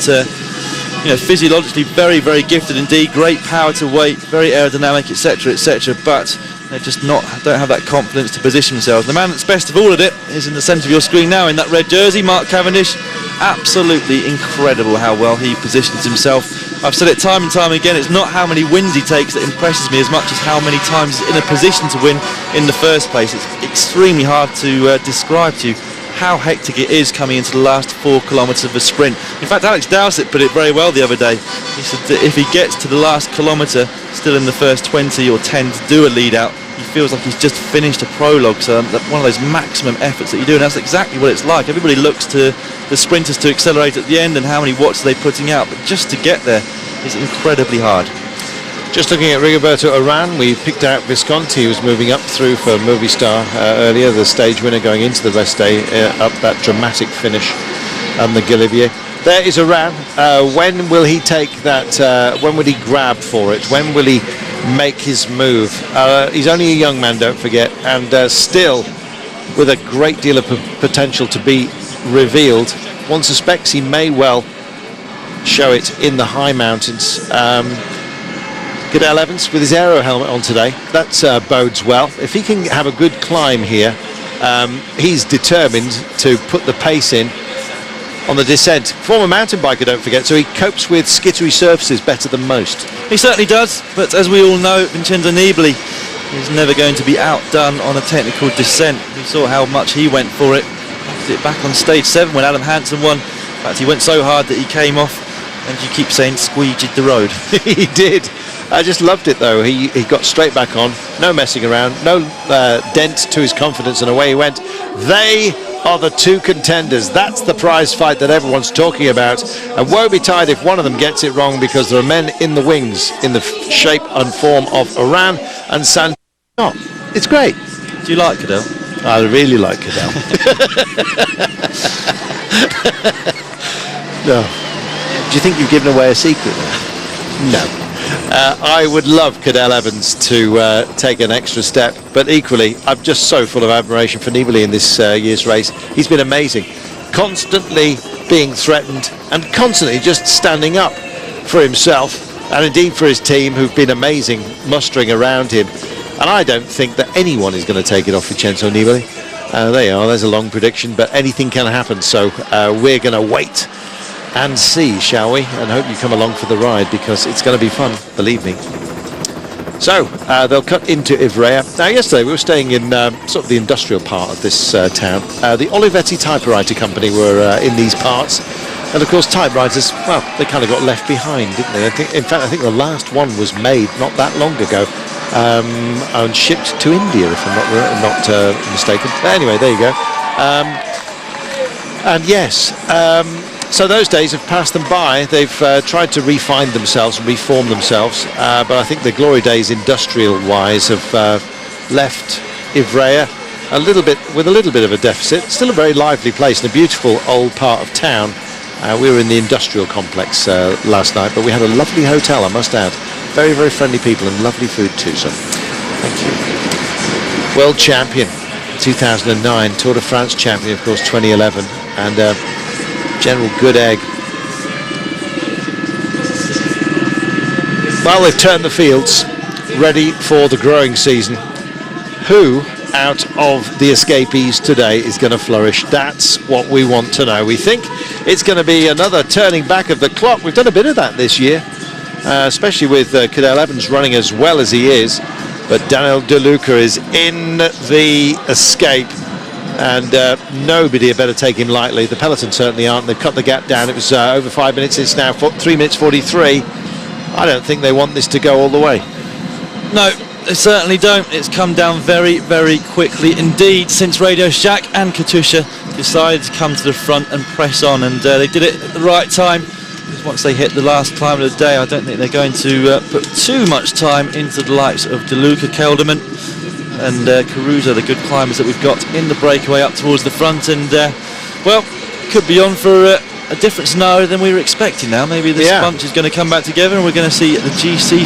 physiologically very, very gifted indeed, great power to weight, very aerodynamic, etc., etc., but they just don't have that confidence to position themselves. The man that's best of all at it is in the centre of your screen now in that red jersey, Mark Cavendish. Absolutely incredible how well he positions himself. I've said it time and time again, it's not how many wins he takes that impresses me as much as how many times he's in a position to win in the first place. It's extremely hard to describe to you how hectic it is coming into the last 4 kilometres of a sprint. In fact, Alex Dowsett put it very well the other day. He said that if he gets to the last kilometre still in the first 20 or 10 to do a lead out, he feels like he's just finished a prologue. So one of those maximum efforts that you do, and that's exactly what it's like. Everybody looks to the sprinters to accelerate at the end and how many watts are they putting out, but just to get there is incredibly hard. Just looking at Rigoberto Urán, we picked out Visconti, who was moving up through for Movistar earlier, the stage winner going into the rest day, up that dramatic finish on the Galibier. There is Urán. When will he take that, when will he grab for it? When will he make his move? He's only a young man, don't forget, and still with a great deal of potential to be revealed. One suspects he may well show it in the high mountains. Cadel Evans with his aero helmet on today, that bodes well. If he can have a good climb here, he's determined to put the pace in on the descent. Former mountain biker, don't forget, so he copes with skittery surfaces better than most. He certainly does, but as we all know, Vincenzo Nibali is never going to be outdone on a technical descent. We saw how much he went for it. It back on stage 7 when Adam Hansen won. In fact, he went so hard that he came off, and you keep saying squeegeed the road. He did. I just loved it though. He got straight back on, no messing around, no dent to his confidence, and away he went. They are the two contenders. That's the prize fight that everyone's talking about, and woe betide if one of them gets it wrong, because there are men in the wings in the shape and form of Iran and San. Oh, it's great. Do you like Cadell? I really like Cadell. No. Do you think you've given away a secret there? No. I would love Cadell Evans to take an extra step, but equally, I'm just so full of admiration for Nibali in this year's race. He's been amazing, constantly being threatened and constantly just standing up for himself and indeed for his team, who've been amazing mustering around him. And I don't think that anyone is going to take it off Vincenzo Nibali. There you are, there's a long prediction, but anything can happen, so we're going to wait and see, shall we, and hope you come along for the ride, because it's going to be fun, believe me. So they'll cut into Ivrea. Now yesterday we were staying in sort of the industrial part of this town. The Olivetti typewriter company were in these parts, and of course typewriters, well, they kind of got left behind, didn't they? In fact I think the last one was made not that long ago and shipped to India, if I'm not mistaken. But anyway, there you go. And yes, so those days have passed them by. They've tried to refine themselves and reform themselves, but I think the glory days industrial-wise have left Ivrea with a little bit of a deficit. Still a very lively place and a beautiful old part of town. We were in the industrial complex last night, but we had a lovely hotel, I must add. Very, very friendly people and lovely food too, so thank you. World champion 2009, Tour de France champion, of course, 2011, and General Good Egg. Well, they've turned the fields, ready for the growing season. Who out of the escapees today is going to flourish? That's what we want to know. We think it's going to be another turning back of the clock. We've done a bit of that this year, especially with Cadell Evans running as well as he is. But Daniel De Luca is in the escape, and nobody had better take him lightly. The peloton certainly aren't. They've cut the gap down. It was over 5 minutes. It's now 3 minutes 43. I don't think they want this to go all the way. No, they certainly don't. It's come down very, very quickly indeed since Radio Shack and Katusha decided to come to the front and press on, and they did it at the right time. Once they hit the last climb of the day, I don't think they're going to put too much time into the likes of De Luca, Kelderman and Caruso, the good climbers that we've got in the breakaway up towards the front, and well, could be on for a different scenario than we were expecting now. Maybe this bunch is going to come back together and we're going to see the GC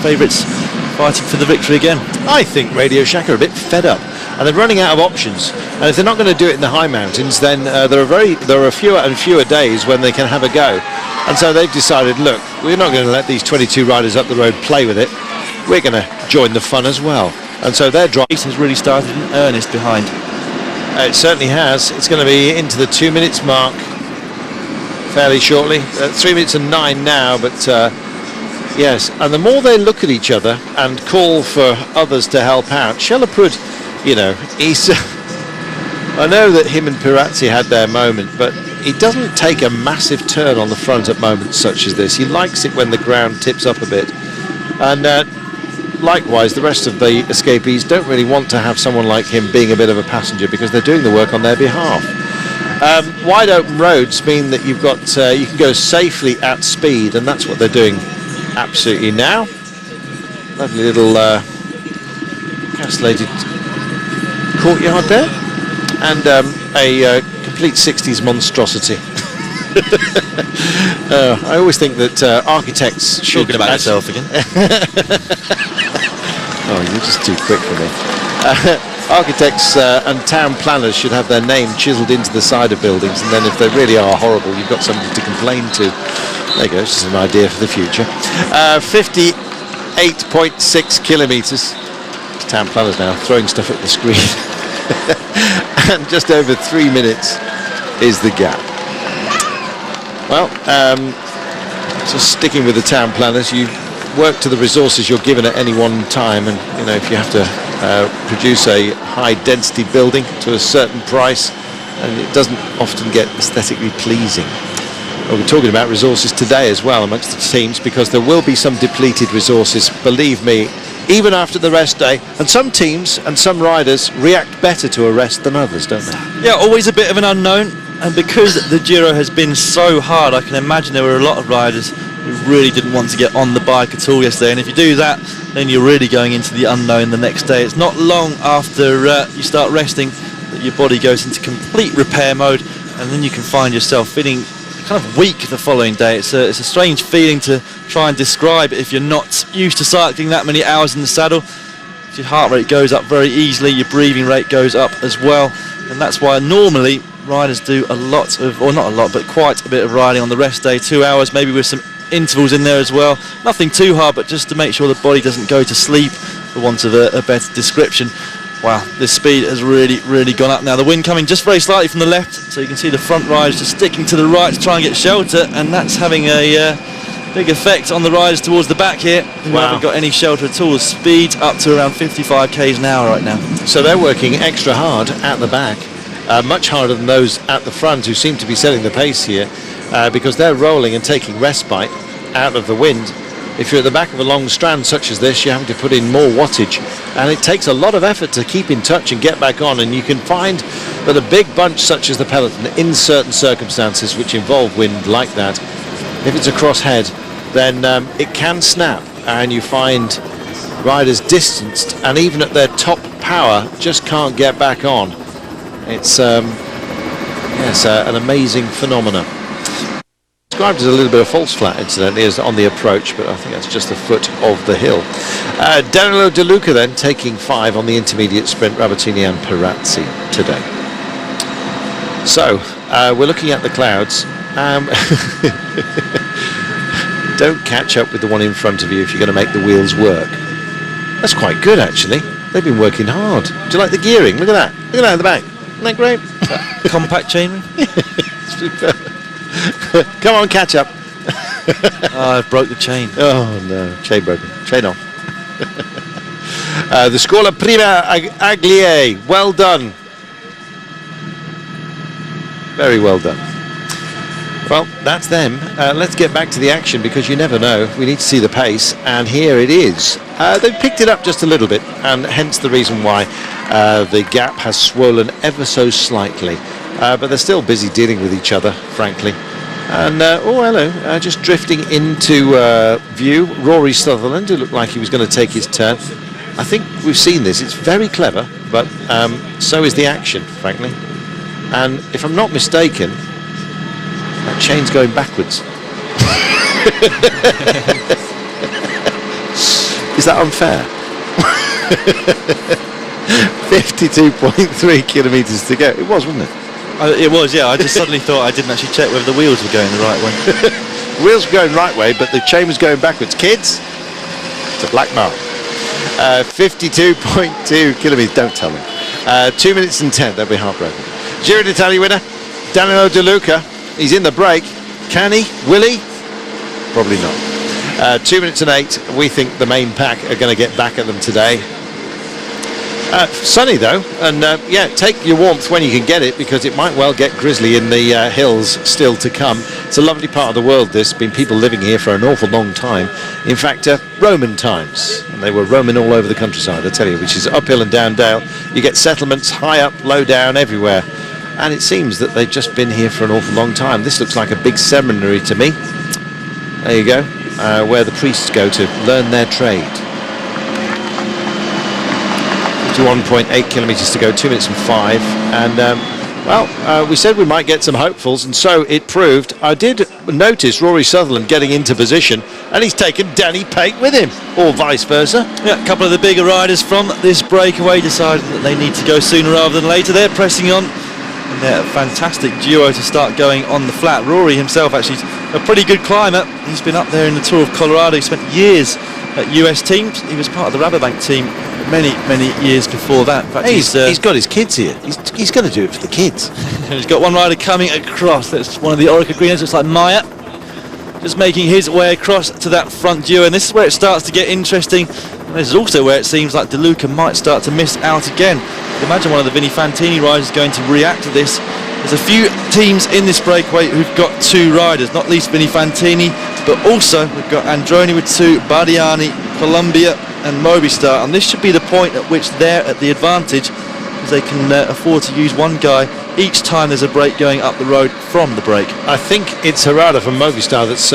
favourites fighting for the victory again. I think Radio Shack are a bit fed up, and they're running out of options, and if they're not going to do it in the high mountains, then there are fewer and fewer days when they can have a go, and so they've decided, look, we're not going to let these 22 riders up the road play with it, we're going to join the fun as well, and so their drive has really started in earnest behind. It certainly has. It's going to be into the 2 minutes mark fairly shortly. 3 minutes and 9 now, but yes, and the more they look at each other and call for others to help out, Shellerprud, you know, he's I know that him and Pirazzi had their moment, but he doesn't take a massive turn on the front at moments such as this. He likes it when the ground tips up a bit, and likewise the rest of the escapees don't really want to have someone like him being a bit of a passenger, because they're doing the work on their behalf. Wide open roads mean that you've got you can go safely at speed, and that's what they're doing absolutely now. Lovely little castellated courtyard there, and a complete 60s monstrosity. I always think that architects should... Talking about yourself again. Oh, you're just too quick for me. Architects and town planners should have their name chiseled into the side of buildings, and then if they really are horrible, you've got something to complain to. There you go, it's just an idea for the future. 58.6 kilometres. Town planners now throwing stuff at the screen. And just over 3 minutes is the gap. Well, just sticking with the town planners, you work to the resources you're given at any one time, and you know, if you have to produce a high density building to a certain price, and it doesn't often get aesthetically pleasing. Well, we're talking about resources today as well amongst the teams, because there will be some depleted resources, believe me, even after the rest day, and some teams and some riders react better to a rest than others, don't they? Yeah, always a bit of an unknown, and because the Giro has been so hard, I can imagine there were a lot of riders who really didn't want to get on the bike at all yesterday, and if you do that, then you're really going into the unknown the next day. It's not long after you start resting that your body goes into complete repair mode, and then you can find yourself feeling kind of weak the following day. It's a strange feeling to try and describe if you're not used to cycling that many hours in the saddle. Your heart rate goes up very easily, your breathing rate goes up as well, and that's why normally riders do a lot of, or not a lot, but quite a bit of riding on the rest day, 2 hours, maybe with some intervals in there as well. Nothing too hard, but just to make sure the body doesn't go to sleep, for want of a better description. Wow, this speed has really gone up now. The wind coming just very slightly from the left, so you can see the front riders just sticking to the right to try and get shelter, and that's having a big effect on the riders towards the back here, who haven't got any shelter at all. The speed's up to around 55 k's an hour right now. So they're working extra hard at the back, much harder than those at the front, who seem to be setting the pace here, because they're rolling and taking respite out of the wind. If you're at the back of a long strand such as this, you're having to put in more wattage, and it takes a lot of effort to keep in touch and get back on. And you can find that a big bunch such as the peloton, in certain circumstances which involve wind like that, if it's a crosshead, then it can snap, and you find riders distanced, and even at their top power just can't get back on. It's yes, an amazing phenomenon. Described as a little bit of false flat, incidentally, as on the approach, but I think that's just the foot of the hill. Danilo De Luca then taking 5 on the intermediate sprint, Rabatini and Perazzi today. So we're looking at the clouds. Don't catch up with the one in front of you if you're going to make the wheels work. That's quite good, actually. They've been working hard. Do you like the gearing? Look at that. Look at that at the back. Isn't that great? Compact chainring? Come on, catch up. Oh, I broke the chain. Oh no, chain broken. Chain off. The Scuola Prima Aglier. Well done. Very well done. Well, that's them. Let's get back to the action, because you never know. We need to see the pace, and here it is. They've picked it up just a little bit, and hence the reason why the gap has swollen ever so slightly. But they're still busy dealing with each other, frankly. And, oh, hello, just drifting into view, Rory Sutherland, who looked like he was going to take his turn. I think we've seen this. It's very clever, but so is the action, frankly. And if I'm not mistaken, that chain's going backwards. Is that unfair? 52.3 kilometres to go. It was, wasn't it? It was, yeah. I just suddenly thought I didn't actually check whether the wheels were going the right way. The wheels were going the right way, but the chain was going backwards. Kids, it's a black mark. 52.2 kilometres. Don't tell them. 2 minutes and 10. They'll be heartbroken. Giro d'Italia winner, Danilo De Luca. He's in the break. Can he? Will he? Probably not. 2 minutes and 8. We think the main pack are going to get back at them today. Sunny though, and yeah, take your warmth when you can get it, because it might well get grizzly in the hills still to come. It's a lovely part of the world, this. Been people living here for an awful long time. In fact, Roman times, and they were roaming all over the countryside, I tell you, which is uphill and down dale. You get settlements high up, low down, everywhere. And it seems that they've just been here for an awful long time. This looks like a big seminary to me. There you go, where the priests go to learn their trade. 51.8 kilometres to go, 2 minutes and 5. And, well, we said we might get some hopefuls, and so it proved. I did notice Rory Sutherland getting into position, and he's taken Danny Pate with him, or vice versa. Yeah, A couple of the bigger riders from this breakaway decided that they need to go sooner rather than later. They're pressing on. And they're a fantastic duo to start going on the flat. Rory himself actually a pretty good climber. He's been up there in the Tour of Colorado. He spent years at US teams. He was part of the Rabobank team many years before that. In fact, He's got his kids here. He's going to do it for the kids. He's got one rider coming across. That's one of the Orica Greeners. Looks like Maya, just making his way across to that front duo, and this is where it starts to get interesting. And this is also where it seems like De Luca might start to miss out again. Imagine one of the Vinnie Fantini riders going to react to this. There's a few teams in this breakaway who've got 2 riders, not least Vinnie Fantini, but also we've got Androni with 2, Bardiani, Columbia and Movistar, and this should be the point at which they're at the advantage, because they can afford to use one guy each time there's a break going up the road from the break. I think it's Harada from Movistar that's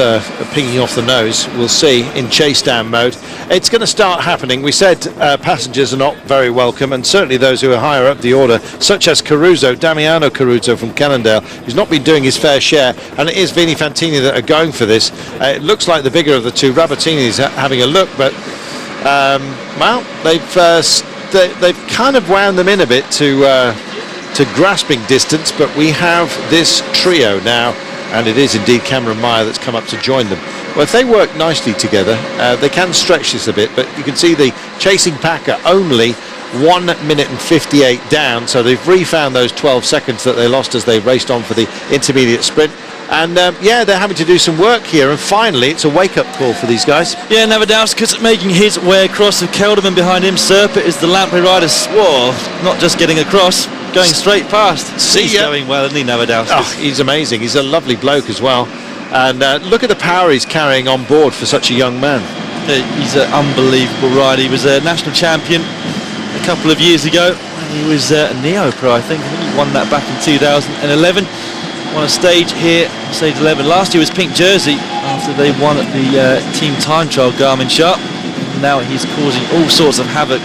pinging off the nose. We'll see in chase down mode. It's going to start happening. We said passengers are not very welcome, and certainly those who are higher up the order, such as Caruso, Damiano Caruso from Cannondale, who's not been doing his fair share, and it is Vinnie Fantini that are going for this. It looks like the bigger of the two. Rabatini is having a look, but well, they've kind of wound them in a bit to grasping distance, but we have this trio now, and it is indeed Cameron Meyer that's come up to join them. Well, if they work nicely together, they can stretch this a bit, but you can see the chasing pack are only 1 minute and 58 down, so they've refound those 12 seconds that they lost as they raced on for the intermediate sprint. And yeah, they're having to do some work here, and finally it's a wake-up call for these guys. Yeah, Navadauskas making his way across with Kelderman behind him. Serpent is the Lamprey rider. Swore, not just getting across, going straight past. He's going well, isn't he, Navadauskas? Oh, he's amazing. He's a lovely bloke as well. And look at the power he's carrying on board for such a young man. He's an unbelievable rider. He was a national champion a couple of years ago. He was a Neo-Pro, I think. He won that back in 2011. Won a stage here, stage 11. Last year was pink jersey after they won at the team time trial Garmin Sharp. Now he's causing all sorts of havoc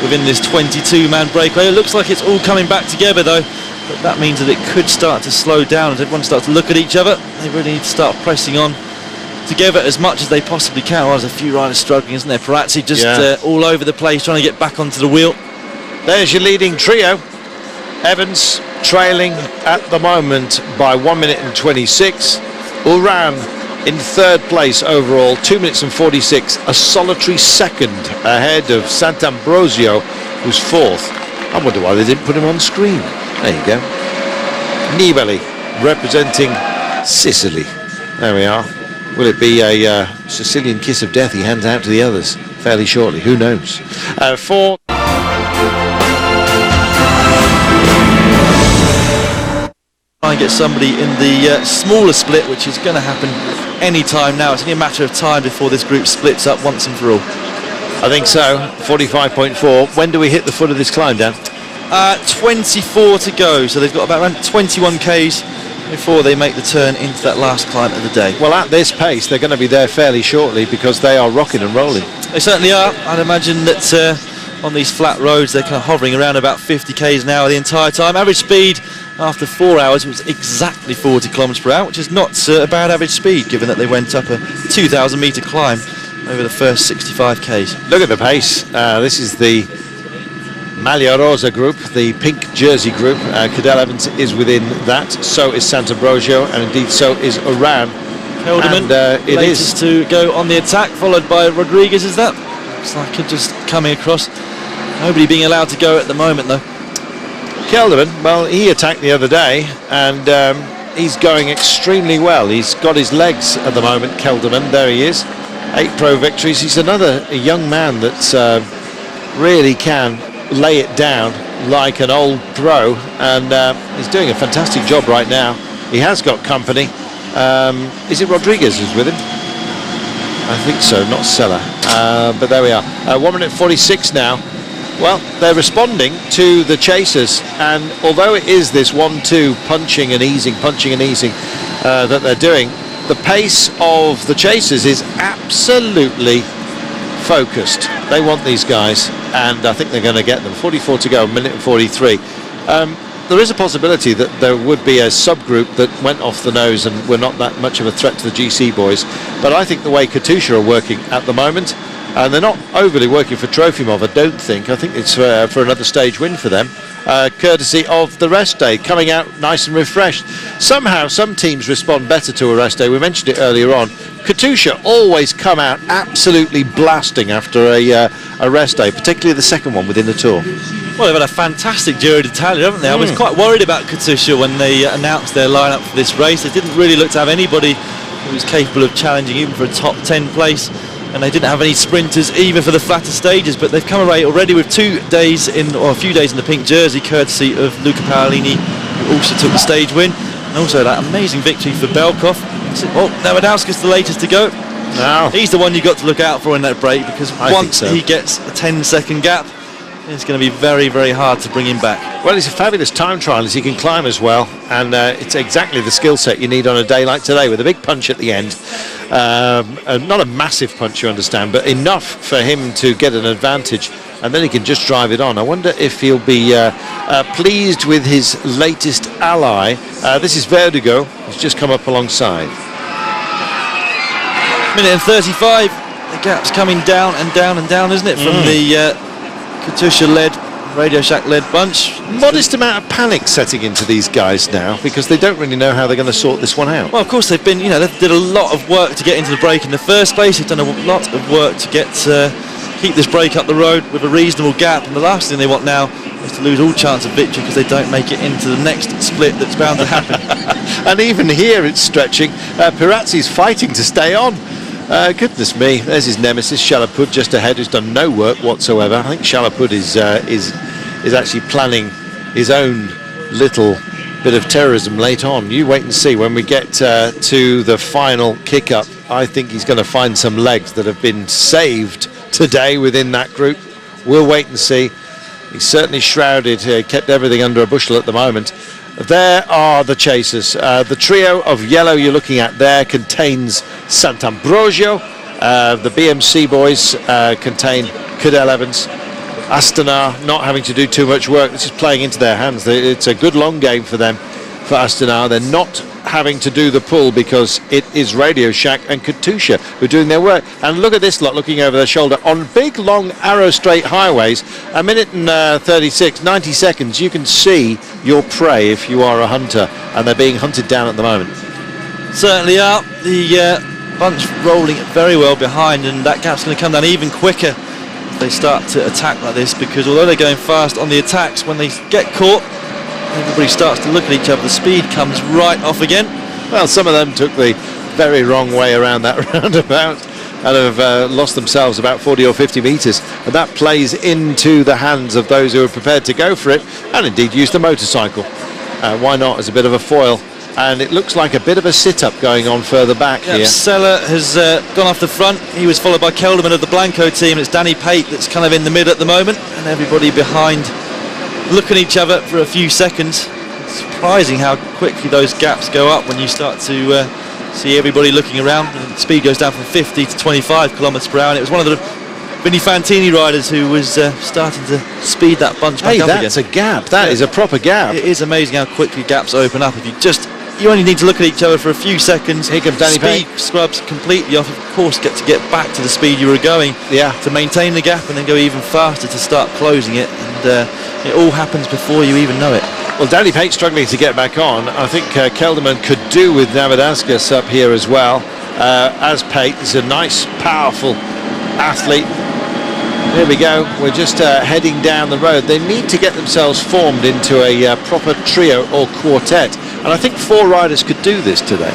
within this 22-man breakaway. It looks like it's all coming back together though, but that means that it could start to slow down as everyone starts to look at each other. They really need to start pressing on together as much as they possibly can. Well, there's a few riders struggling, isn't there? Perazzi just all over the place trying to get back onto the wheel. There's your leading trio. Evans trailing at the moment by 1 minute and 26. Uran in 3rd place overall, 2 minutes and 46, a solitary second ahead of Sant'Ambrosio, who's 4th. I wonder why they didn't put him on screen. There you go. Nibali representing Sicily. There we are. Will it be a Sicilian kiss of death he hands out to the others fairly shortly? Who knows? For try and get somebody in the smaller split, which is going to happen any time now. It's only a matter of time before this group splits up once and for all. I think so. 45.4. When do we hit the foot of this climb, Dan? 24 to go, so they've got about around 21 k's before they make the turn into that last climb of the day. Well, at this pace they're going to be there fairly shortly, because they are rocking and rolling. They certainly are. I'd imagine that on these flat roads they're kind of hovering around about 50 k's an hour the entire time. Average speed after 4 hours was exactly 40 kilometers per hour, which is not a bad average speed given that they went up a 2,000 metre climb over the first 65 k's. Look at the pace. This is the Maglia Rosa group, the pink jersey group. Cadel Evans is within that, so is Sant'Ambrosio, and indeed so is Uran. Kelderman, it is to go on the attack, followed by Rodriguez. Is that? Looks like it just coming across. Nobody being allowed to go at the moment though. Kelderman, well, he attacked the other day, and he's going extremely well. He's got his legs at the moment, Kelderman. There he is. 8 pro victories. He's another young man that really can lay it down like an old pro, and he's doing a fantastic job right now. He has got company. Is it Rodriguez who's with him? I think so, not Sella. But there we are. 1 minute 46 now. Well, they're responding to the chasers, and although it is this 1-2 punching and easing that they're doing, the pace of the chasers is absolutely focused. They want these guys, and I think they're going to get them. 44 to go, 1 minute and 43. There is a possibility that there would be a subgroup that went off the nose and were not that much of a threat to the GC boys, but I think the way Katusha are working at the moment, and they're not overly working for Trofimov, I don't think. I think it's for another stage win for them. courtesy of the rest day, coming out nice and refreshed. Somehow some teams respond better to a rest day. We mentioned it earlier on. Katusha always come out absolutely blasting after a rest day, particularly the second one within the Tour. Well, they've had a fantastic Giro d'Italia, haven't they? I was quite worried about Katusha when they announced their lineup for this race. They didn't really look to have anybody who was capable of challenging even for a top 10 place, and they didn't have any sprinters even for the flatter stages, but they've come away already with 2 days in, or a few days in the pink jersey, courtesy of Luca Paolini, who also took the stage win, and also that amazing victory for Belkov. Oh, Navadauskas the latest to go. Now he's the one you've got to look out for in that break, because once he gets a 10-second gap, it's going to be very, very hard to bring him back. Well, he's a fabulous time trialist. He can climb as well, and it's exactly the skill set you need on a day like today, with a big punch at the end. Not a massive punch, you understand, but enough for him to get an advantage, and then he can just drive it on. I wonder if he'll be pleased with his latest ally. This is Verdugo, who's just come up alongside. Minute and 35. The gap's coming down and down and down, isn't it, from the Katusha-led, Radio Shack-led bunch. Modest amount of panic setting into these guys now, because they don't really know how they're going to sort this one out. Well, of course, they've been, they did a lot of work to get into the break in the first place. They've done a lot of work to get keep this break up the road with a reasonable gap, and the last thing they want now is to lose all chance of victory because they don't make it into the next split that's bound to happen. And even here it's stretching. Pirazzi's fighting to stay on. Goodness me, there's his nemesis Chalapud just ahead, who's done no work whatsoever. I think Chalapud is actually planning his own little bit of terrorism late on. You wait and see when we get to the final kick up. I think he's going to find some legs that have been saved today within that group. We'll wait and see. He's certainly shrouded, kept everything under a bushel at the moment. There are the chasers. The trio of yellow you're looking at there contains Sant'Ambrogio. The BMC boys contain Cadel Evans. Astana not having to do too much work. This is playing into their hands. It's a good long game for them, for Astana. They're not having to do the pull because it is Radio Shack and Katusha who are doing their work. And look at this lot looking over their shoulder on big, long, arrow straight highways. A minute and 36, 90 seconds. You can see your prey if you are a hunter, and they're being hunted down at the moment. Certainly are. The bunch rolling very well behind, and that gap's going to come down even quicker if they start to attack like this, because although they're going fast on the attacks, when they get caught, everybody starts to look at each other. The speed comes right off again. Well, some of them took the very wrong way around that roundabout and have lost themselves about 40 or 50 metres. And that plays into the hands of those who are prepared to go for it, and indeed use the motorcycle. Why not, as a bit of a foil? And it looks like a bit of a sit-up going on further back here. Sella has gone off the front. He was followed by Kelderman of the Blanco team. It's Danny Pate that's kind of in the mid at the moment, and everybody behind look at each other for a few seconds. It's surprising how quickly those gaps go up when you start to see everybody looking around. And the speed goes down from 50 to 25 kilometres per hour. And it was one of the Vinny Fantini riders who was starting to speed that bunch back up again. Hey, that's a gap. That is a proper gap. It is amazing how quickly gaps open up. If you only need to look at each other for a few seconds. Here comes Danny Pate. Speed scrubs completely off. Of course, get back to the speed you were going. Yeah. To maintain the gap and then go even faster to start closing it. And it all happens before you even know it. Well, Danny Pate struggling to get back on. I think Kelderman could do with Navadauskas up here as well. As Pate is a nice, powerful athlete. Here we go. We're just heading down the road. They need to get themselves formed into a proper trio or quartet. And I think 4 riders could do this today.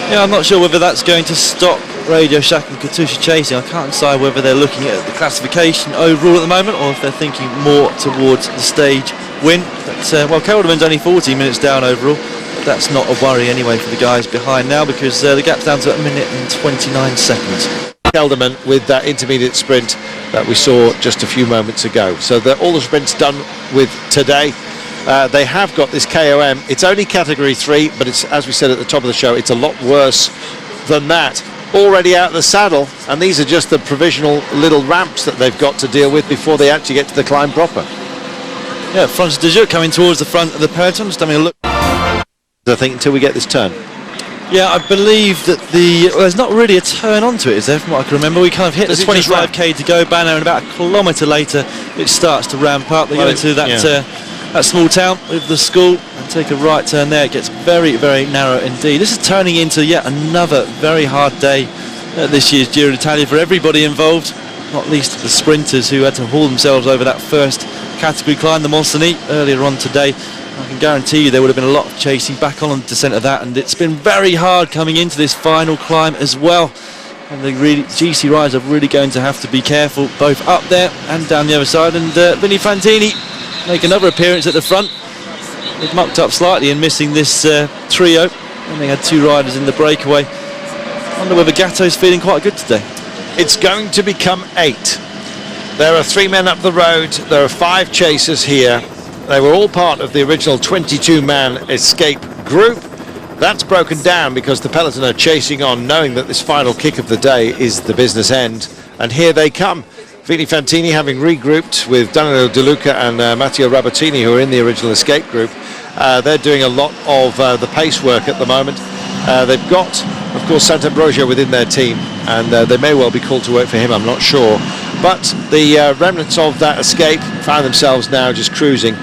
Yeah, I'm not sure whether that's going to stop Radio Shack and Katusha chasing. I can't decide whether they're looking at the classification overall at the moment or if they're thinking more towards the stage win. But, well, Kelderman's only 14 minutes down overall. But that's not a worry anyway for the guys behind now, because the gap's down to a minute and 29 seconds. Kelderman with that intermediate sprint that we saw just a few moments ago. So all the sprints done with today. They have got this KOM. It's only category 3, but it's, as we said at the top of the show, it's a lot worse than that. Already out of the saddle, and these are just the provisional little ramps that they've got to deal with before they actually get to the climb proper. Yeah, Francis de Joux coming towards the front of the peloton, just having a look. I think until we get this turn. Yeah, I believe that there's not really a turn onto it, is there, from what I can remember? We kind of hit the 25k to go banner, and about a kilometre later it starts to ramp up. They go into that small town with the school and take a right turn there. It gets very, very narrow indeed. This is turning into yet another very hard day at this year's Giro d'Italia for everybody involved, not least the sprinters who had to haul themselves over that first category climb, the Mont Cenis, earlier on today. I can guarantee you there would have been a lot of chasing back on the descent of that, and it's been very hard coming into this final climb as well. And the GC riders are really going to have to be careful both up there and down the other side. And Vinny Fantini make another appearance at the front. They've mucked up slightly in missing this trio, and they had 2 riders in the breakaway. I wonder whether Gatto's feeling quite good today. It's going to become 8. There are 3 men up the road. There are 5 chasers here. They were all part of the original 22-man escape group. That's broken down because the peloton are chasing on, knowing that this final kick of the day is the business end. And here they come. Vini Fantini having regrouped with Danilo De Luca and Matteo Rabottini, who are in the original escape group. They're doing a lot of the pace work at the moment. They've got, of course, Sant'Ambrogio within their team, and they may well be called to work for him, I'm not sure. But the remnants of that escape find themselves now just cruising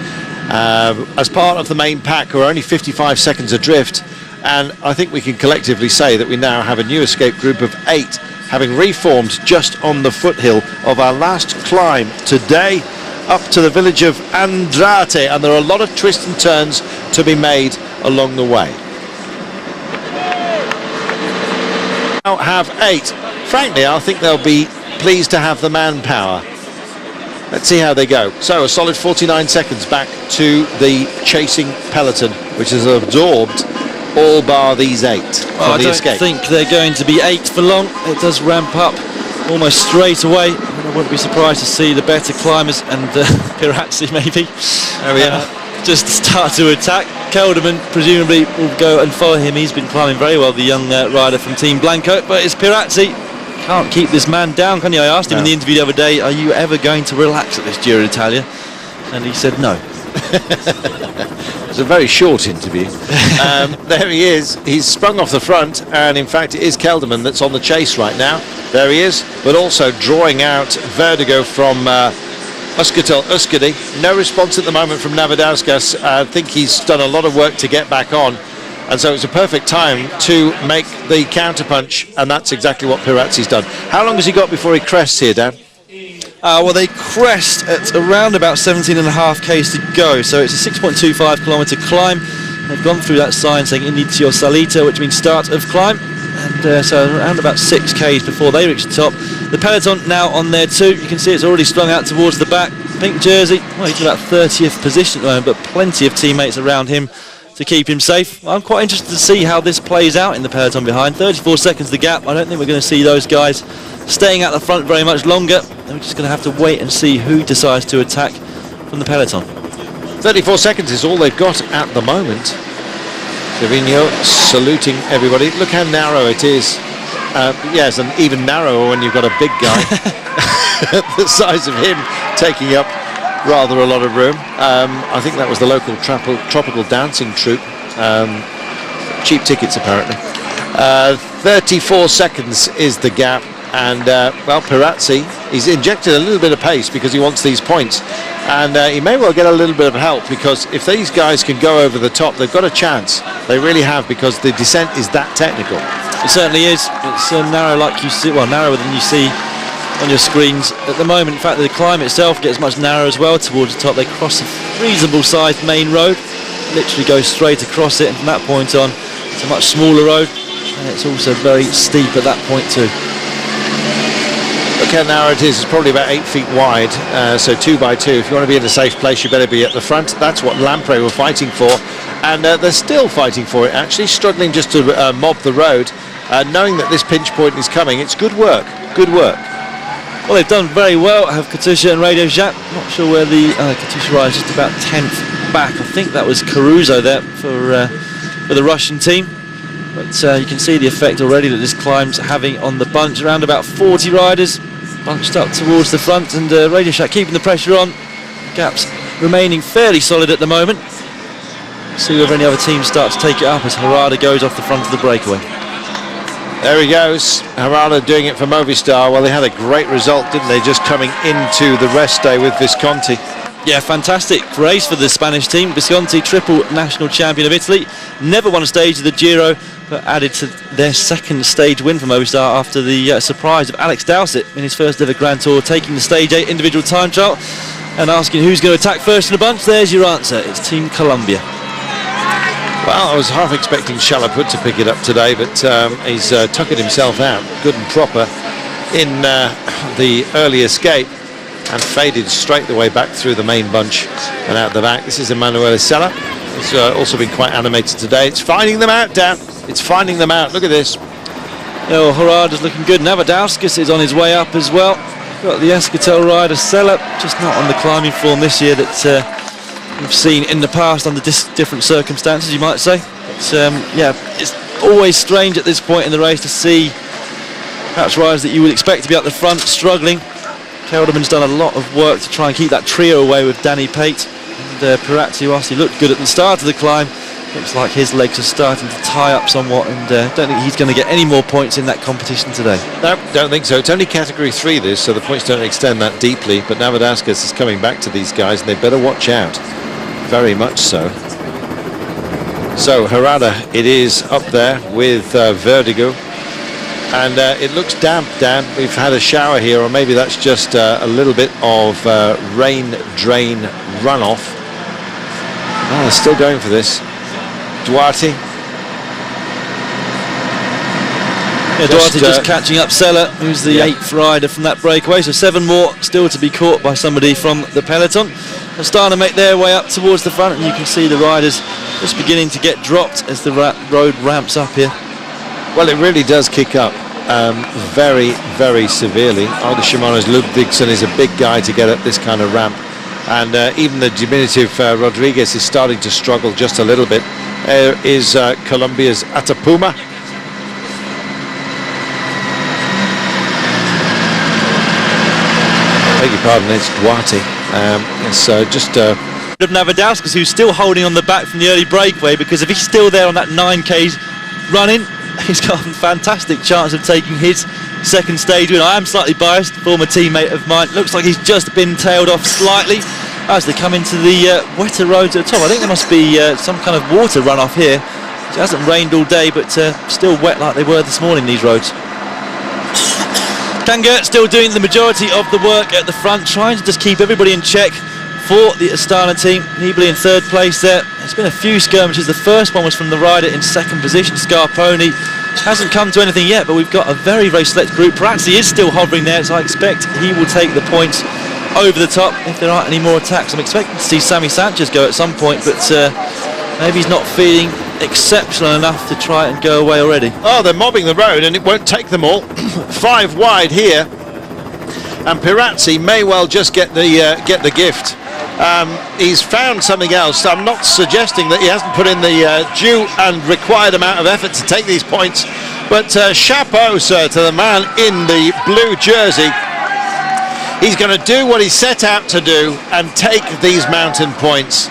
as part of the main pack, who are only 55 seconds adrift. And I think we can collectively say that we now have a new escape group of 8, having reformed just on the foothill of our last climb today up to the village of Andrate, and there are a lot of twists and turns to be made along the way. Now have 8. Frankly, I think they'll be pleased to have the manpower. Let's see how they go. So a solid 49 seconds back to the chasing peloton, which has absorbed all bar these 8 well, for the escape. I don't think they're going to be 8 for long. It does ramp up almost straight away. I wouldn't be surprised to see the better climbers and Pirazzi maybe There we are. just start to attack. Kelderman presumably will go and follow him. He's been climbing very well, the young rider from Team Blanco, but it's Pirazzi. Can't keep this man down, can you? I asked him in the interview the other day, are you ever going to relax at this Giro d'Italia? And he said no. It was a very short interview. There he is. He's sprung off the front, and in fact it is Kelderman that's on the chase right now. There he is, but also drawing out Vertigo from Uskadi. No response at the moment from Navadauskas. I think he's done a lot of work to get back on, and so it's a perfect time to make the counterpunch, and that's exactly what Pirazzi's done. How long has he got before he crests here, Dan? Well, they crest at around about 17.5 k's to go, so it's a 6.25 kilometre climb. They've gone through that sign saying Inizio Salita, which means start of climb, and so around about 6 k's before they reach the top. The peloton now on there too. You can see it's already strung out towards the back. Pink jersey, well, he's in about 30th position at the moment, but plenty of teammates around him to keep him safe. I'm quite interested to see how this plays out in the peloton behind. 34 seconds the gap. I don't think we're going to see those guys staying at the front very much longer. We're just going to have to wait and see who decides to attack from the peloton. 34 seconds is all they've got at the moment. Savigno saluting everybody. Look how narrow it is. Yes, and even narrower when you've got a big guy the size of him taking up rather a lot of room. I think that was the local tropical dancing troupe. Cheap tickets apparently. 34 seconds is the gap, and well, Pirazzi, he's injected a little bit of pace because he wants these points, and he may well get a little bit of help, because if these guys can go over the top, they've got a chance. They really have, because the descent is that technical. It certainly is. It's narrow, like you see, well, narrower than you see on your screens at the moment. In fact, the climb itself gets much narrower as well towards the top. They cross a reasonable sized main road, literally go straight across it, and from that point on it's a much smaller road, and it's also very steep at that point too. Look how narrow it is. It's probably about 8 feet wide, so 2 by 2. If you want to be in a safe place, you better be at the front. That's what Lampre were fighting for, and they're still fighting for it, actually, struggling just to mob the road, knowing that this pinch point is coming. It's good work, good work. Well, they've done very well, have Katusha and Radio Jacques. Not sure where the Katusha ride is, just about 10th back. I think that was Caruso there for the Russian team. But you can see the effect already that this climb's having on the bunch. Around about 40 riders bunched up towards the front, and Radio Shack keeping the pressure on. Gaps remaining fairly solid at the moment. See whether any other teams start to take it up as Harada goes off the front of the breakaway. There he goes, Harada doing it for Movistar. Well, they had a great result, didn't they, just coming into the rest day with Visconti. Yeah, fantastic race for the Spanish team. Visconti, triple national champion of Italy, never won a stage of the Giro, but added to their second stage win for Movistar after the surprise of Alex Dowsett in his first ever Grand Tour, taking the stage 8 individual time trial and asking who's going to attack first in the bunch. There's your answer, it's Team Colombia. Well, I was half expecting Chalaput to pick it up today, but he's tuckered himself out good and proper in the early escape and faded straight the way back through the main bunch and out the back. This is Emanuele Sella. It's also been quite animated today. It's finding them out, Dan. It's finding them out. Look at this. Oh, Harada's looking good. Navadauskas is on his way up as well. Got the Escatel rider Sella, just not on the climbing form this year that we've seen in the past under different circumstances, you might say. But, yeah, it's always strange at this point in the race to see perhaps riders that you would expect to be at the front struggling. Kelderman's done a lot of work to try and keep that trio away with Danny Pate. And Pirazzi, whilst he looked good at the start of the climb, looks like his legs are starting to tie up somewhat, and don't think he's going to get any more points in that competition today. No, don't think so. It's only category 3 this, so the points don't extend that deeply, but Navadauskas is coming back to these guys and they better watch out. Very much so. So Harada, it is up there with Vertigo, and it looks damp, Dan. We've had a shower here, or maybe that's just a little bit of rain drain runoff. Oh, they're still going for this. Duarte. Yeah, Duarte just catching up Sella, who's the 8th rider from that breakaway, so 7 more still to be caught by somebody from the peloton. They're starting to make their way up towards the front, and you can see the riders just beginning to get dropped as the road ramps up here. Well, it really does kick up very, very severely. Olga Shimano's Ludvigsen is a big guy to get up this kind of ramp, and even the diminutive Rodriguez is starting to struggle just a little bit. There is Colombia's Atapuma. Beg your pardon, it's Duarte. It's just of Navadauskas, who's still holding on the back from the early breakaway, because if he's still there on that 9Ks running, he's got a fantastic chance of taking his second stage win. I am slightly biased, former teammate of mine. Looks like he's just been tailed off slightly as they come into the wetter roads at the top. I think there must be some kind of water runoff here. It hasn't rained all day, but still wet like they were this morning, these roads. Kangert still doing the majority of the work at the front, trying to just keep everybody in check for the Astana team. Nibali in 3rd place there. There's been a few skirmishes. The first one was from the rider in 2nd position, Scarponi. Hasn't come to anything yet, but we've got a very, very select group. Pirazzi is still hovering there, so I expect he will take the points over the top if there aren't any more attacks. I'm expecting to see Sammy Sanchez go at some point, but maybe he's not feeling exceptional enough to try and go away already. Oh, they're mobbing the road and it won't take them all. 5 wide here, and Pirazzi may well just get the gift. He's found something else. I'm not suggesting that he hasn't put in the due and required amount of effort to take these points, but chapeau, sir, to the man in the blue jersey. He's going to do what he set out to do and take these mountain points.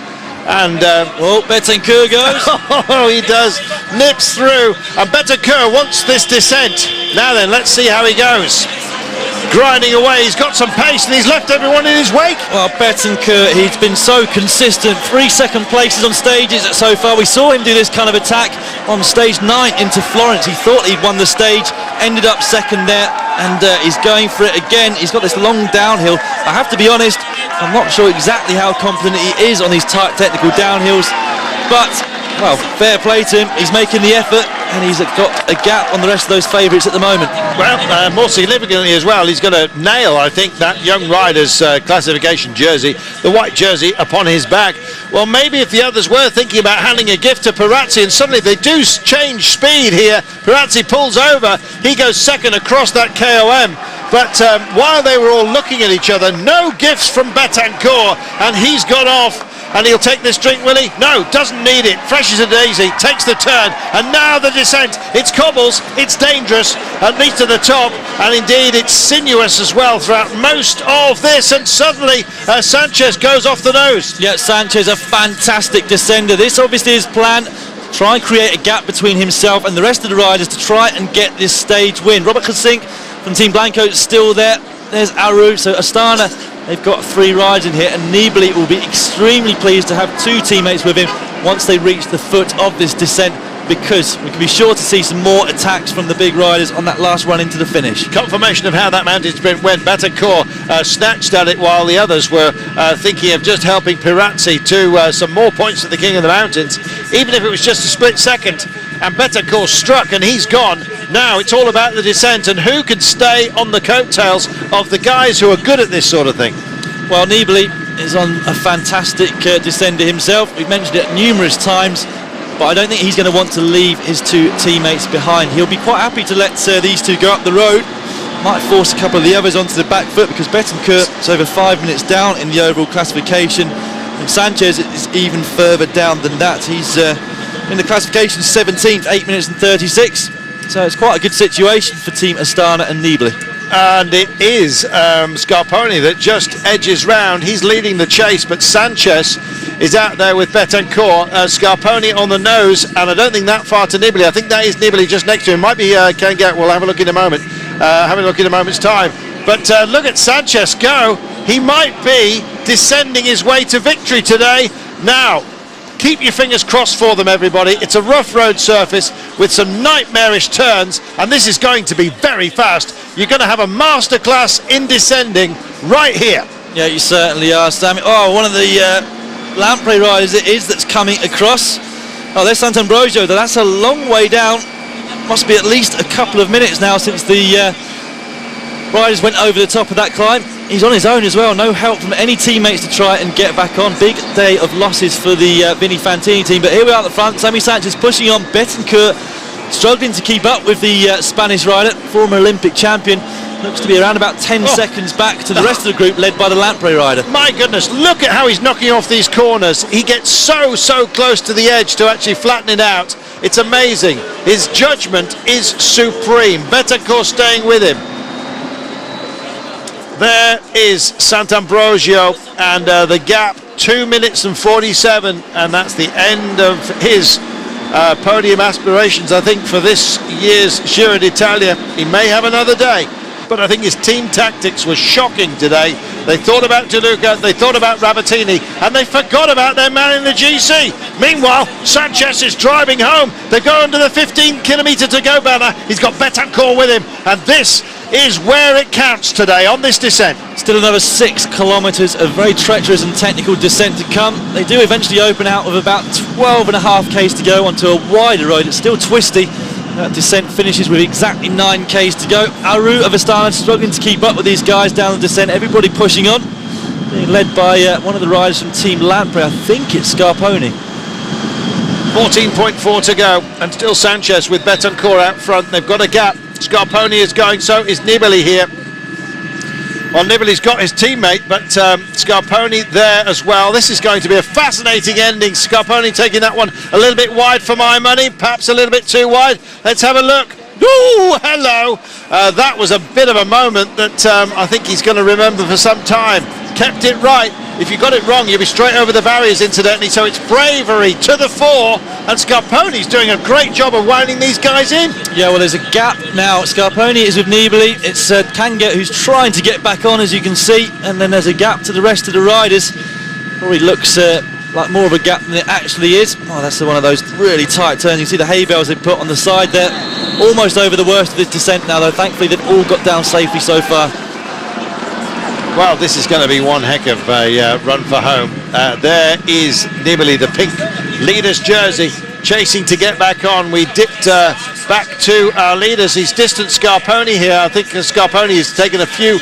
And Betancourt goes. Oh, he does. Nips through, and Betancourt wants this descent. Now then, let's see how he goes. Grinding away, he's got some pace and he's left everyone in his wake. Well, Betancourt, he's been so consistent. 3 second places on stages so far. We saw him do this kind of attack on stage 9 into Florence. He thought he'd won the stage, ended up 2nd there, and he's going for it again. He's got this long downhill. I have to be honest, I'm not sure exactly how confident he is on these tight technical downhills, but, well, fair play to him. He's making the effort, and he's got a gap on the rest of those favourites at the moment. Well, more significantly as well, he's going to nail, I think, that young rider's classification jersey, the white jersey upon his back. Well, maybe if the others were thinking about handing a gift to Pirazzi, and suddenly they do change speed here. Pirazzi pulls over, he goes 2nd across that KOM. But while they were all looking at each other, no gifts from Betancourt, and he's got off and he'll take this drink, will he? No, doesn't need it. Fresh as a daisy, takes the turn, and now the descent. It's cobbles, it's dangerous, at least at the top, and indeed it's sinuous as well throughout most of this, and suddenly Sanchez goes off the nose. Yeah, Sanchez, a fantastic descender. This obviously is planned. Try and create a gap between himself and the rest of the riders to try and get this stage win. Robert Kasink from Team Blanco is still there. There's Aru, so Astana, they've got 3 rides in here, and Nibali will be extremely pleased to have 2 teammates with him once they reach the foot of this descent, because we can be sure to see some more attacks from the big riders on that last run into the finish. Confirmation of how that mountain sprint went. Betancourt snatched at it while the others were thinking of just helping Pirazzi to some more points at the King of the Mountains, even if it was just a split second. And Betancourt struck and he's gone. Now it's all about the descent and who can stay on the coattails of the guys who are good at this sort of thing. Well, Nibali is on a fantastic descender himself. We've mentioned it numerous times, but I don't think he's going to want to leave his 2 teammates behind. He'll be quite happy to let these 2 go up the road. Might force a couple of the others onto the back foot, because Betancourt is over 5 minutes down in the overall classification, and Sanchez is even further down than that. He's in the classification 17th, 8 minutes and 36. So it's quite a good situation for Team Astana and Nibali. And it is Scarponi that just edges round. He's leading the chase, but Sanchez is out there with Betancourt. Scarponi on the nose, and I don't think that far to Nibali. I think that is Nibali just next to him. Might be Ken Get. We'll have a look in a moment. Have a look in a moment's time. But look at Sanchez go. He might be descending his way to victory today. Now, keep your fingers crossed for them, everybody. It's a rough road surface with some nightmarish turns, and this is going to be very fast. You're going to have a masterclass in descending right here. Yeah, you certainly are, Sammy. Oh, one of the Lamprey riders it is that's coming across. Oh, there's Sant'Ambrogio. That's a long way down. Must be at least a couple of minutes now since the riders went over the top of that climb. He's on his own as well, no help from any teammates to try and get back on. Big day of losses for the Vinny Fantini team, but here we are at the front. Sammy Sanchez pushing on. Betancourt struggling to keep up with the Spanish rider, former Olympic champion. Looks to be around about 10 seconds back to the rest of the group, led by the Lamprey rider. My goodness, look at how he's knocking off these corners. He gets so close to the edge to actually flatten it out. It's amazing. His judgment is supreme. Betancourt staying with him. There is Sant'Ambrogio, and the gap 2 minutes and 47, and that's the end of his podium aspirations, I think, for this year's Giro d'Italia. He may have another day, but I think his team tactics were shocking today. They thought about De Luca, they thought about Rabatini, and they forgot about their man in the GC. Meanwhile, Sanchez is driving home. They go under the 15-kilometre to go banner. He's got Betancourt with him, and this is where it counts today on this descent. Still another 6 kilometres of very treacherous and technical descent to come. They do eventually open out with about 12.5 k's to go onto a wider road. It's still twisty. That descent finishes with exactly 9 k's to go. Aru of Astana struggling to keep up with these guys down the descent. Everybody pushing on, being led by one of the riders from Team Lamprey. I think it's Scarponi. 14.4 to go, and still Sanchez with Betancourt out front. They've got a gap. Scarponi is going, so is Nibali here. Well, Nibali's got his teammate, but Scarponi there as well. This is going to be a fascinating ending. Scarponi taking that one a little bit wide for my money, perhaps a little bit too wide. Let's have a look. Ooh, hello. That was a bit of a moment that I think he's going to remember for some time. Kept it right. If you got it wrong, you'll be straight over the barriers, incidentally. So it's bravery to the fore, and Scarponi's doing a great job of winding these guys in. Yeah, well, there's a gap now. Scarponi is with Nibali. It's Kanget who's trying to get back on, as you can see, and then there's a gap to the rest of the riders. Probably looks like more of a gap than it actually is. Oh, that's one of those really tight turns. You can see the hay bales they put on the side there. Almost over the worst of this descent now, though. Thankfully, they've all got down safely so far. Well, this is going to be one heck of a run for home. There is Nibali, the pink leader's jersey, chasing to get back on. We dipped back to our leaders. He's distanced Scarponi here. I think Scarponi has taken a few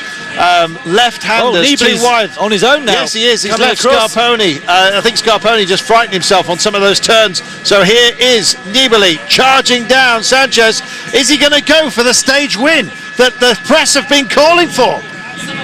left-handers too wide. On his own now. Yes, he is. He's left Scarponi. I think Scarponi just frightened himself on some of those turns. So here is Nibali charging down Sanchez. Is he going to go for the stage win that the press have been calling for?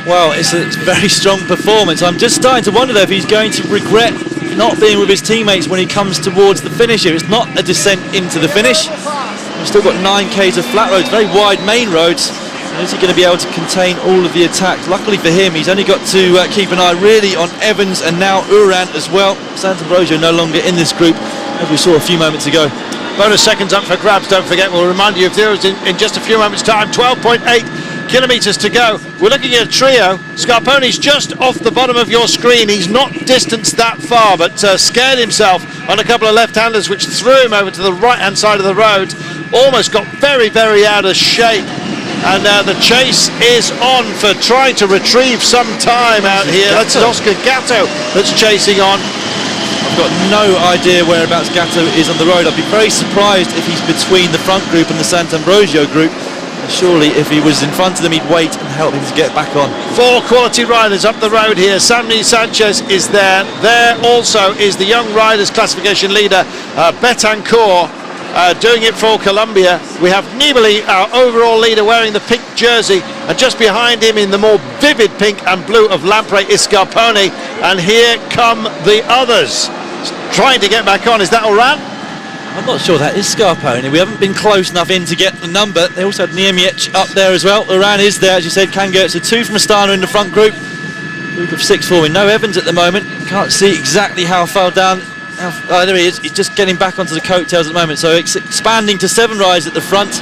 Well, it's a very strong performance. I'm just starting to wonder though if he's going to regret not being with his teammates when he comes towards the finish here. It's not a descent into the finish. We've still got 9Ks of flat roads, very wide main roads. And is he going to be able to contain all of the attacks? Luckily for him, he's only got to keep an eye really on Evans and now Uran as well. Sant'Ambrogio no longer in this group, as we saw a few moments ago. Bonus seconds up for grabs, don't forget. We'll remind you of those in just a few moments' time. 12.8 kilometres to go. We're looking at a trio. Scarpone's just off the bottom of your screen. He's not distanced that far, but scared himself on a couple of left-handers, which threw him over to the right-hand side of the road. Almost got very, very out of shape. And the chase is on for trying to retrieve some time out here. That's Oscar Gatto that's chasing on. I've got no idea whereabouts Gatto is on the road. I'd be very surprised if he's between the front group and the Sant'Ambrogio group. Surely if he was in front of them, he'd wait and help him to get back on. 4 quality riders up the road here. Sammy Sanchez is there. There also is the young riders classification leader, Betancourt, doing it for Colombia. We have Nibali, our overall leader, wearing the pink jersey, and just behind him in the more vivid pink and blue of Lampre is Scarpone. And here come the others trying to get back on. Is that Oran? I'm not sure that is Scarpone. We haven't been close enough in to get the number. They also had Niemiec up there as well. Oran is there, as you said. Can go. It's a 2 from Astana in the front group. Group of 6 forming. No Evans at the moment. Can't see exactly how far down. There he is. He's just getting back onto the coattails at the moment. So it's expanding to 7 riders at the front.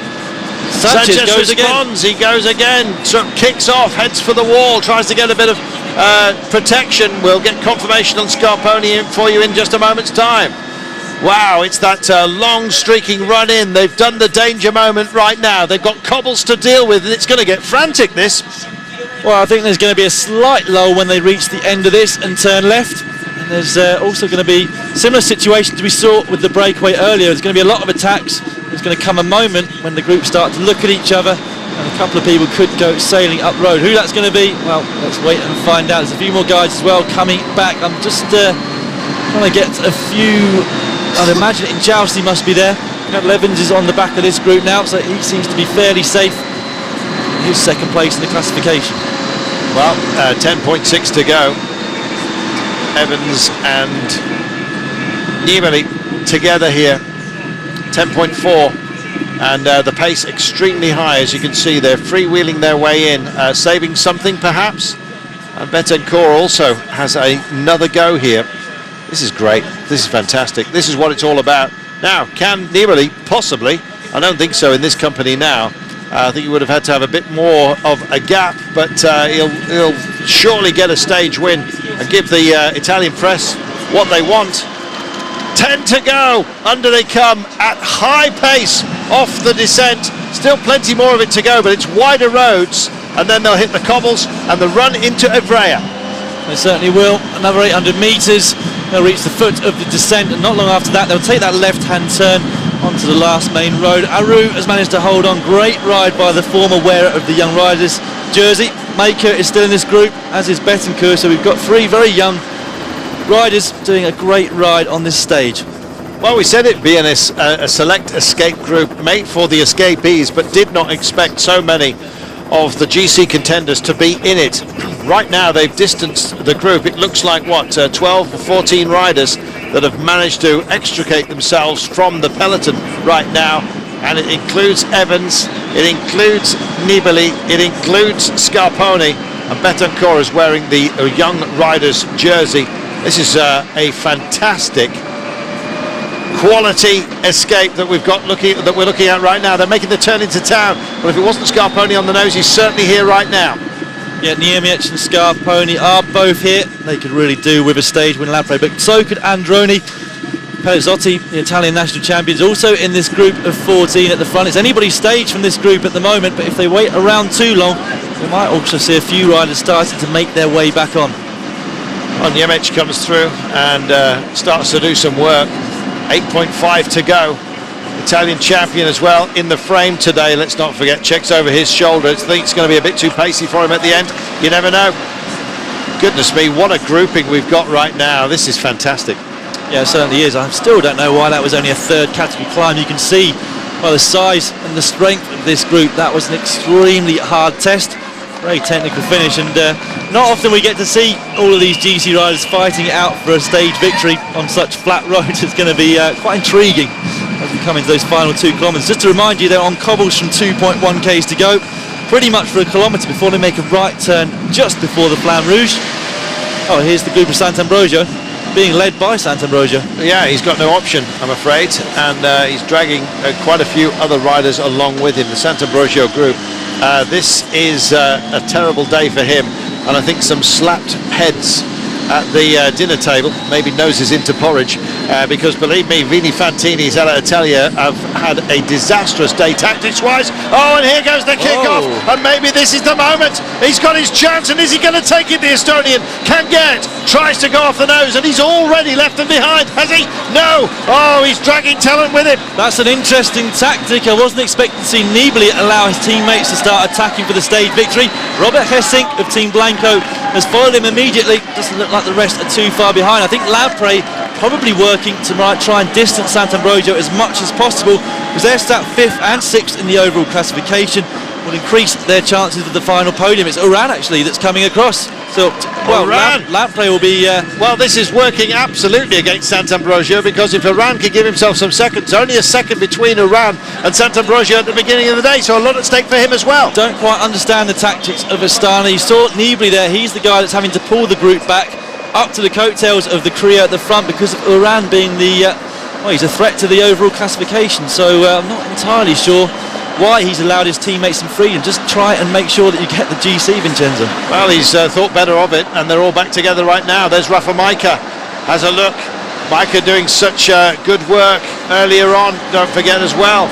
Sanchez goes responds. Again. He goes again. So kicks off, heads for the wall, tries to get a bit of protection. We'll get confirmation on Scarpone for you in just a moment's time. Wow, it's that long streaking run in. They've done the danger moment right now. They've got cobbles to deal with, and it's going to get frantic, this. Well, I think there's going to be a slight lull when they reach the end of this and turn left. And there's also going to be similar situations we saw with the breakaway earlier. There's going to be a lot of attacks. There's going to come a moment when the groups start to look at each other, and a couple of people could go sailing up road. Who that's going to be, well, let's wait and find out. There's a few more guys as well coming back. I'm just trying to get a few. I'd imagine Injausti must be there. Evans is on the back of this group now, so he seems to be fairly safe. He's second place in the classification. Well, 10.6 to go. Evans and Nibali together here. 10.4, and the pace extremely high, as you can see. They're freewheeling their way in, saving something perhaps. And Betancourt also has another go here. This is great. This is fantastic. This is what it's all about. Now, can Nibali possibly? I don't think so in this company now. I think he would have had to have a bit more of a gap, but he'll surely get a stage win and give the Italian press what they want. 10 to go. Under they come at high pace off the descent. Still plenty more of it to go, but it's wider roads, and then they'll hit the cobbles and the run into Ivrea. They certainly will. Another 800 metres. They'll reach the foot of the descent, and not long after that they'll take that left-hand turn onto the last main road. Aru has managed to hold on. Great ride by the former wearer of the Young Riders jersey. Maker is still in this group, as is Betancourt. So we've got 3 very young riders doing a great ride on this stage. Well, we said it being a select escape group made for the escapees, but did not expect so many of the GC contenders to be in it. Right now they've distanced the group. It looks like 12 or 14 riders that have managed to extricate themselves from the peloton right now, and it includes Evans, it includes Nibali, it includes Scarpone, and Betancourt is wearing the Young Riders jersey. This is a fantastic quality escape that we're looking at right now. They're making the turn into town, but if it wasn't Scarpone on the nose, he's certainly here right now. Yeah, Niemiec and Scarpone are both here. They could really do with a stage win Lampre, but so could Androni. Pelizzotti, the Italian national champion, is also in this group of 14 at the front. It's anybody's stage from this group at the moment, but if they wait around too long, we might also see a few riders starting to make their way back on. Well, Niemiec comes through and starts to do some work. 8.5 to go. Italian champion as well in the frame today. Let's not forget, checks over his shoulder. I think it's going to be a bit too pacey for him at the end. You never know. Goodness me, what a grouping we've got right now. This is fantastic. Yeah, it certainly is. I still don't know why that was only a 3rd category climb. You can see by the size and the strength of this group, that was an extremely hard test. Very technical finish, and not often we get to see all of these GC riders fighting it out for a stage victory on such flat roads. It's going to be quite intriguing as we come into those final 2 kilometres. Just to remind you, they're on cobbles from 2.1 k's to go, pretty much for a kilometre before they make a right turn just before the Flamme Rouge. Oh, here's the group of Sant'Ambrogio, being led by Sant'Ambrogio. Yeah, he's got no option, I'm afraid, and he's dragging quite a few other riders along with him, the Sant'Ambrogio group. This is a terrible day for him, and I think some slapped heads at the dinner table, maybe noses into porridge, because believe me, Vini Fantini's dItalia have had a disastrous day tactics-wise. Oh, and here goes the kick-off, and maybe this is the moment. He's got his chance, and is he going to take it? The Estonian can get, tries to go off the nose, and he's already left him behind, has he? No! Oh, he's dragging talent with him. That's an interesting tactic. I wasn't expecting to see Nibali allow his teammates to start attacking for the stage victory. Robert Hessink of Team Blanco has followed him immediately. Doesn't look like the rest are too far behind. I think Lampre probably working to try and distance Sant'Ambrogio as much as possible, because they're sat 5th and 6th in the overall classification. Will increase their chances of the final podium. It's Oran actually that's coming across. So, well, Lampre will be... Well, this is working absolutely against Sant'Ambrogio, because if Oran can give himself some seconds, only a second between Oran and Sant'Ambrogio at the beginning of the day, so a lot at stake for him as well. Don't quite understand the tactics of Astana. You saw Nibali there. He's the guy that's having to pull the group back up to the coattails of the Creo at the front, because of Oran being the... well, he's a threat to the overall classification, so I'm not entirely sure why he's allowed his teammates some freedom. Just try and make sure that you get the GC, Vincenzo. Well, he's thought better of it, and they're all back together right now. There's Rafa Majka, has a look. Majka doing such good work earlier on, don't forget as well.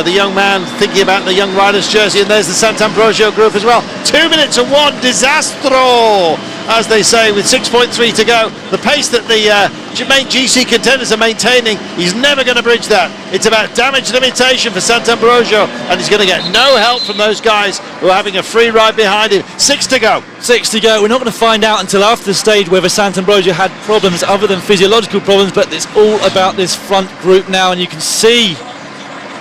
The young man thinking about the young riders jersey, and there's the Sant'Ambrogio group as well. 2 minutes and 1 disastro, as they say, with 6.3 to go. The pace that the main GC contenders are maintaining, he's never going to bridge that. It's about damage limitation for Sant'Ambrogio, and he's going to get no help from those guys who are having a free ride behind him. 6 to go. 6 to go. We're not going to find out until after the stage whether Sant'Ambrogio had problems other than physiological problems, but it's all about this front group now, and you can see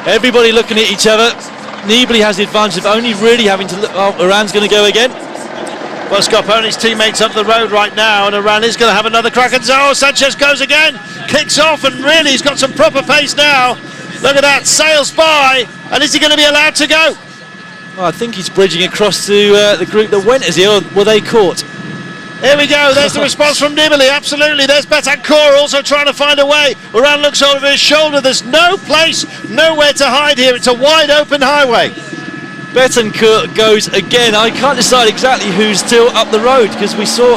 everybody looking at each other. Nibali has the advantage of only really having to look. Oh, Oran's going to go again. Well, Scarponi's teammates up the road right now, and Oran is going to have another crack. And oh, Sanchez goes again, kicks off, and really he's got some proper pace now. Look at that, sails by, and is he going to be allowed to go? Well, I think he's bridging across to the group that went as he, or were they caught? Here we go, there's the response from Nibali, absolutely. There's Betancourt also trying to find a way. Oran looks over his shoulder, there's no place, nowhere to hide here. It's a wide open highway. Betancourt goes again. I can't decide exactly who's still up the road, because we saw...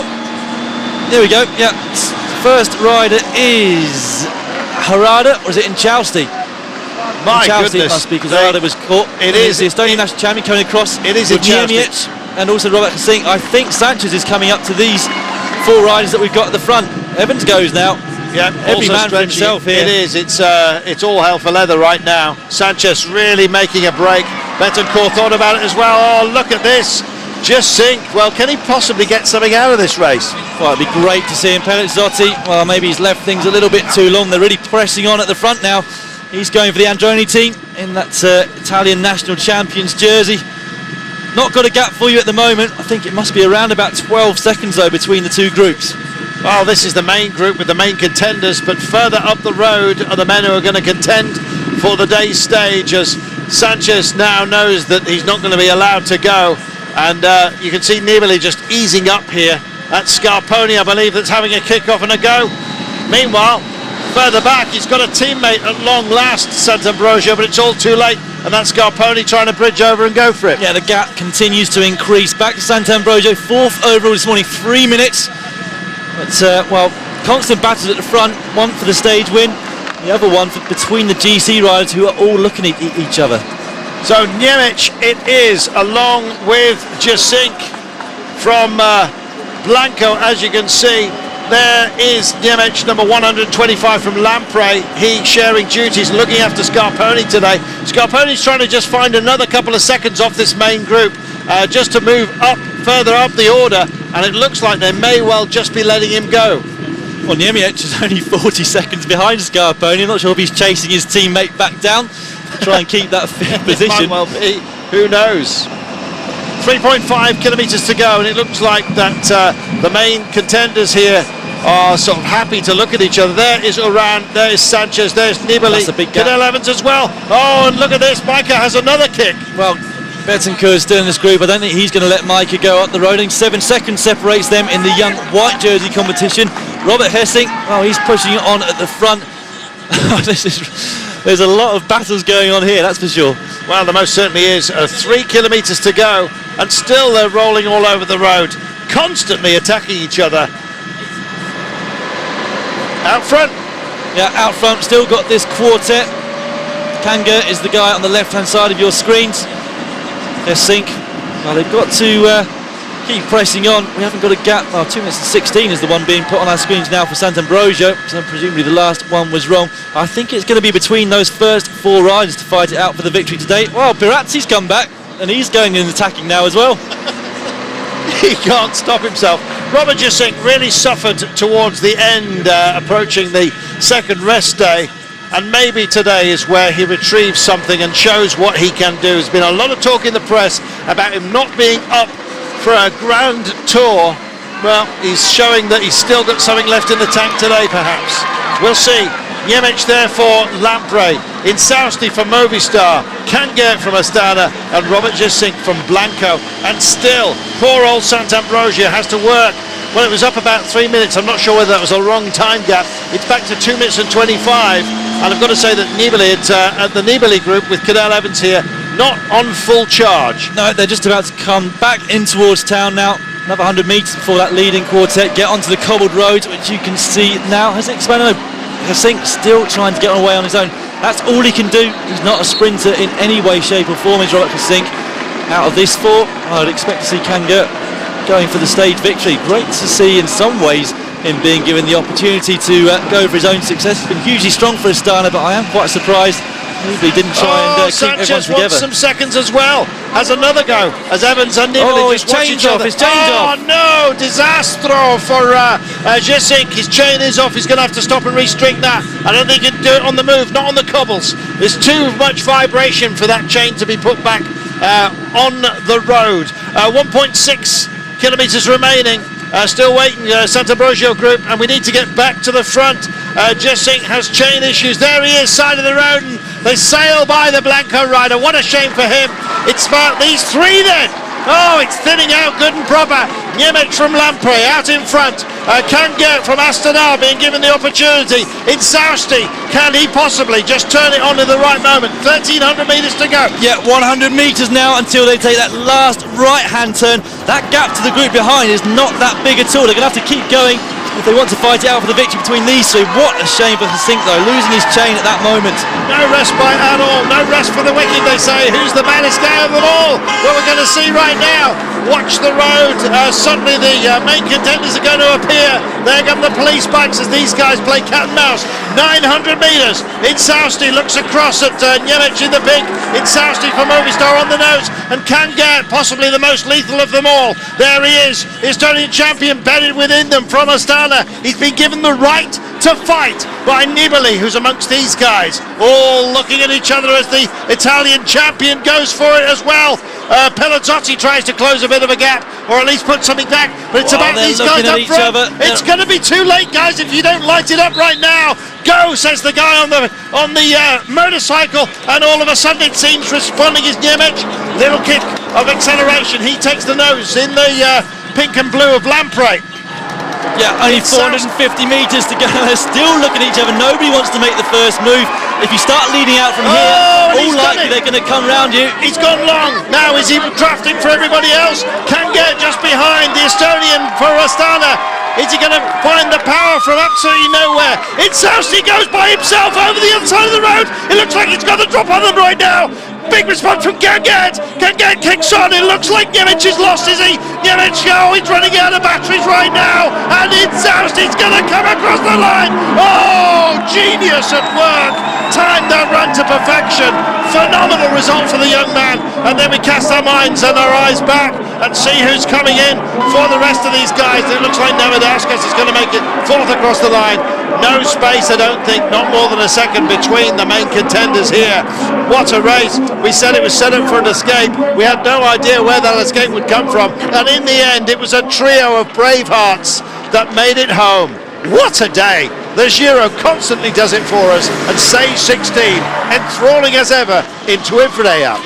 There we go, yeah. First rider is Harada, or is it Inchausti? My goodness. It must be, because Harada was caught. It is. The Estonian national champion coming across. It is Inchausti. And also Robert Hessink. I think Sanchez is coming up to these 4 riders that we've got at the front. Evans goes now. Yeah, every man for himself here. It is. It's all hell for leather right now. Sanchez really making a break. Betancourt thought about it as well. Oh, look at this. Just sink. Well, can he possibly get something out of this race? Well, it'd be great to see him. Pelizzotti, well, maybe he's left things a little bit too long. They're really pressing on at the front now. He's going for the Androni team in that Italian national champions jersey. Not got a gap for you at the moment. I think it must be around about 12 seconds though between the 2 groups. Well, this is the main group with the main contenders, but further up the road are the men who are going to contend for the day's stage, as Sanchez now knows that he's not going to be allowed to go. And you can see Nibali just easing up here. That's Scarponi, I believe, that's having a kick-off and a go. Meanwhile, further back, he's got a teammate at long last, Sant'Ambrogio, but it's all too late. And that's Scarponi trying to bridge over and go for it. Yeah, the gap continues to increase. Back to Sant'Ambrogio, 4th overall this morning, 3 minutes. But, well, constant battles at the front. One for the stage win, the other one between the GC riders who are all looking at each other. So Niemic it is, along with Jasink from Blanco, as you can see. There is Niemic, number 125 from Lampre. He sharing duties, looking after Scarponi today. Scarponi's trying to just find another couple of seconds off this main group, just to move up, further up the order, and it looks like they may well just be letting him go. Well, Niemic is only 40 seconds behind Scarponi. I'm not sure if he's chasing his teammate back down to try and keep that fifth position. It might well be. Who knows? 3.5 kilometres to go, and it looks like that the main contenders here are sort of happy to look at each other. There is Oran, there is Sanchez, there's Nibali, Cadel Evans as well. Oh, and look at this, Micah has another kick. Well, Betancourt is still in this group. I don't think he's going to let Micah go up the road. I think 7 seconds separates them in the young white jersey competition. Robert Hessing, oh, he's pushing it on at the front. There's a lot of battles going on here, that's for sure. Well, there most certainly is. 3 kilometres to go, and still they're rolling all over the road, constantly attacking each other. Out front. Yeah, out front, still got this quartet. Kanga is the guy on the left-hand side of your screens. Sink. Well, they've got to keep pressing on. We haven't got a gap. Well, 2 minutes and 16 is the one being put on our screens now for Sant'Ambrogio. So presumably the last one was wrong. I think it's going to be between those first 4 riders to fight it out for the victory today. Well, Pirazzi's come back, and he's going in attacking now as well. He can't stop himself. Robert Jasink really suffered towards the end, approaching the second rest day. And maybe today is where he retrieves something and shows what he can do. There's been a lot of talk in the press about him not being up for a grand tour. Well, he's showing that he's still got something left in the tank today, perhaps. We'll see. Němec there for Lampre, Insausti for Movistar, Kanga from Astana, and Robert Jasink from Blanco. And still, poor old Sant'Ambrogio has to work. Well, it was up about 3 minutes. I'm not sure whether that was a wrong time gap. It's back to 2 minutes and 25. And I've got to say that Nibali, at the Nibali group with Cadel Evans here, not on full charge. No, they're just about to come back in towards town now. Another 100 metres before that leading quartet get onto the cobbled roads, which you can see now. Hessink still trying to get away on his own. That's all he can do. He's not a sprinter in any way, shape or form, is Robert Hessink. Out of this 4, I'd expect to see Kanga going for the stage victory. Great to see in some ways him being given the opportunity to go for his own success. He's been hugely strong for Astana, but I am quite surprised he didn't try and keep everyone Sanchez together. wants some seconds as well. Has another go as Evans and Nibali just watch each other. His chain's off. Oh no, disastro for Jasink. His chain is off. He's going to have to stop and restring that. I don't think he can do it on the move, not on the cobbles. There's too much vibration for that chain to be put back on the road. 1.6 kilometres remaining. Still waiting, Sant'Ambrogio group, and we need to get back to the front. Jasink has chain issues. There he is, side of the road, and they sail by the Blanco rider. What a shame for him. It's about these 3 then. Oh, it's thinning out good and proper. Němec from Lampre out in front. Kanga from Astana being given the opportunity. Insausti, can he possibly just turn it on in the right moment? 1,300 metres to go. Yeah, 100 metres now until they take that last right-hand turn. That gap to the group behind is not that big at all. They're going to have to keep going if they want to fight it out for the victory between these 3. What a shame for Hessink though, losing his chain at that moment. No respite at all, no rest for the wicked, they say. Who's the baddest guy of them all? Well, we're going to see right now. Watch the road. Suddenly the main contenders are going to appear. There come the police bikes as these guys play cat and mouse. 900 metres. Insausti looks across at Němec in the pink. Insausti from Movistar on the nose. And Kanga, possibly the most lethal of them all. There he is. Estonian champion bedded within them from Astana. He's been given the right to fight by Nibali, who's amongst these guys. All looking at each other as the Italian champion goes for it as well. Pelazzotti tries to close a bit of a gap, or at least put something back, but it's about these guys up front. It's going to be too late, guys, if you don't light it up right now. Go, says the guy on the motorcycle, and all of a sudden it seems responding is Němec. Little kick of acceleration. He takes the nose in the pink and blue of Lampre. Yeah, only 450 metres to go. They're still looking at each other. Nobody wants to make the first move. If you start leading out from here, all likely they're going to come round you. He's gone long. Now is he drafting for everybody else? Kanga just behind the Estonian for Astana. Is he going to find the power from absolutely nowhere? Insausti goes by himself over the other side of the road. It looks like he's got the drop on them right now. Big response from Kanga. Kanga kicks on. It looks like Němec is lost, is he? Němec, oh, he's running out of batteries right now. And Insausti's going to come across the line. Oh, genius at work. Timed that run to perfection. Phenomenal result for the young man. And then we cast our minds and our eyes back and see who's coming in for the rest of these guys. It looks like Nevedauskas is going to make it 4th across the line. No space, I don't think, not more than a second between the main contenders here. What a race. We said it was set up for an escape. We had no idea where that escape would come from. And in the end, it was a trio of brave hearts that made it home. What a day. The Giro constantly does it for us, and stage 16 enthralling as ever into Ivrea.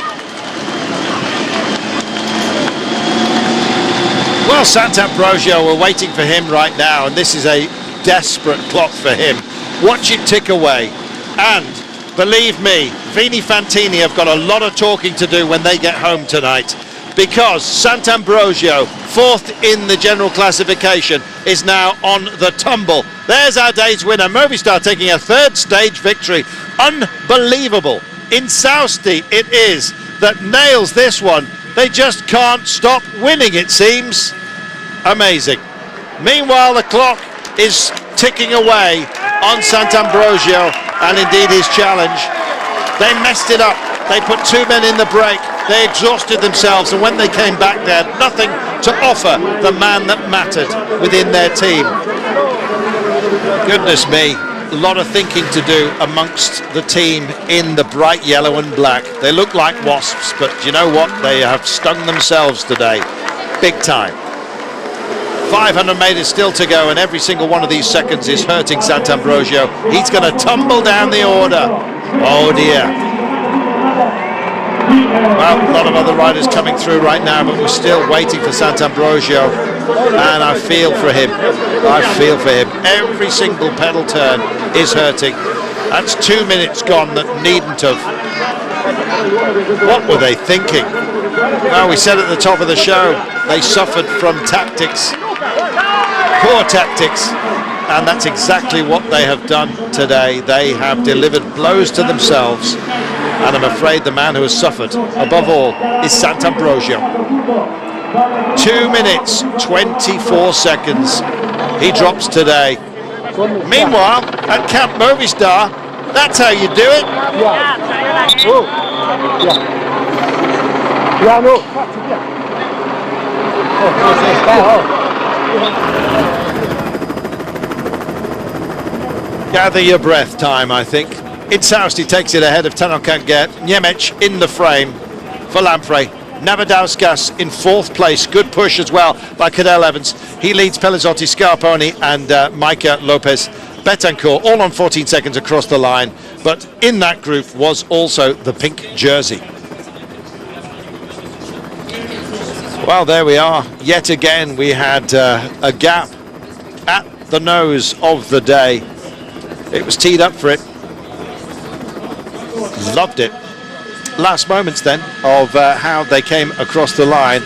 Well, Sant'Ambrogio, we're waiting for him right now, and this is a desperate clock for him. Watch it tick away. And believe me, Vini Fantini have got a lot of talking to do when they get home tonight, because Sant'Ambrogio, fourth in the general classification, is now on the tumble. There's our day's winner, Movistar, taking a third stage victory. Unbelievable. Insausti it is that nails this one. They just can't stop winning, it seems. Amazing. Meanwhile, the clock is ticking away on Sant'Ambrogio and indeed his challenge. They messed it up. They put two men in the break. They exhausted themselves, and when they came back, they had nothing to offer the man that mattered within their team. Goodness me, a lot of thinking to do amongst the team in the bright yellow and black. They look like wasps, but you know what? They have stung themselves today, big time. 500 metres still to go, and every single one of these seconds is hurting Sant'Ambrogio. He's going to tumble down the order. Oh dear. Well, a lot of other riders coming through right now, but we're still waiting for Sant'Ambrogio, and I feel for him. I feel for him. Every single pedal turn is hurting. That's 2 minutes gone that needn't have. What were they thinking? Well, we said at the top of the show, they suffered from tactics, poor tactics, and that's exactly what they have done today. They have delivered blows to themselves, and I'm afraid the man who has suffered above all is Sant'Ambrogio. 2 minutes 24 seconds he drops today. Meanwhile, at Camp Movistar, that's how you do it. Gather your breath time, I think. Insausti takes it ahead of Tadej Kanget. Němec in the frame for Lampre. Navadauskas in fourth place. Good push as well by Cadel Evans. He leads Pellizotti, Scarponi and Micah Lopez Betancourt, all on 14 seconds across the line. But in that group was also the pink jersey. Well, there we are. Yet again, we had a gap at the nose of the day. It was teed up for it. Loved it. Last moments then of how they came across the line.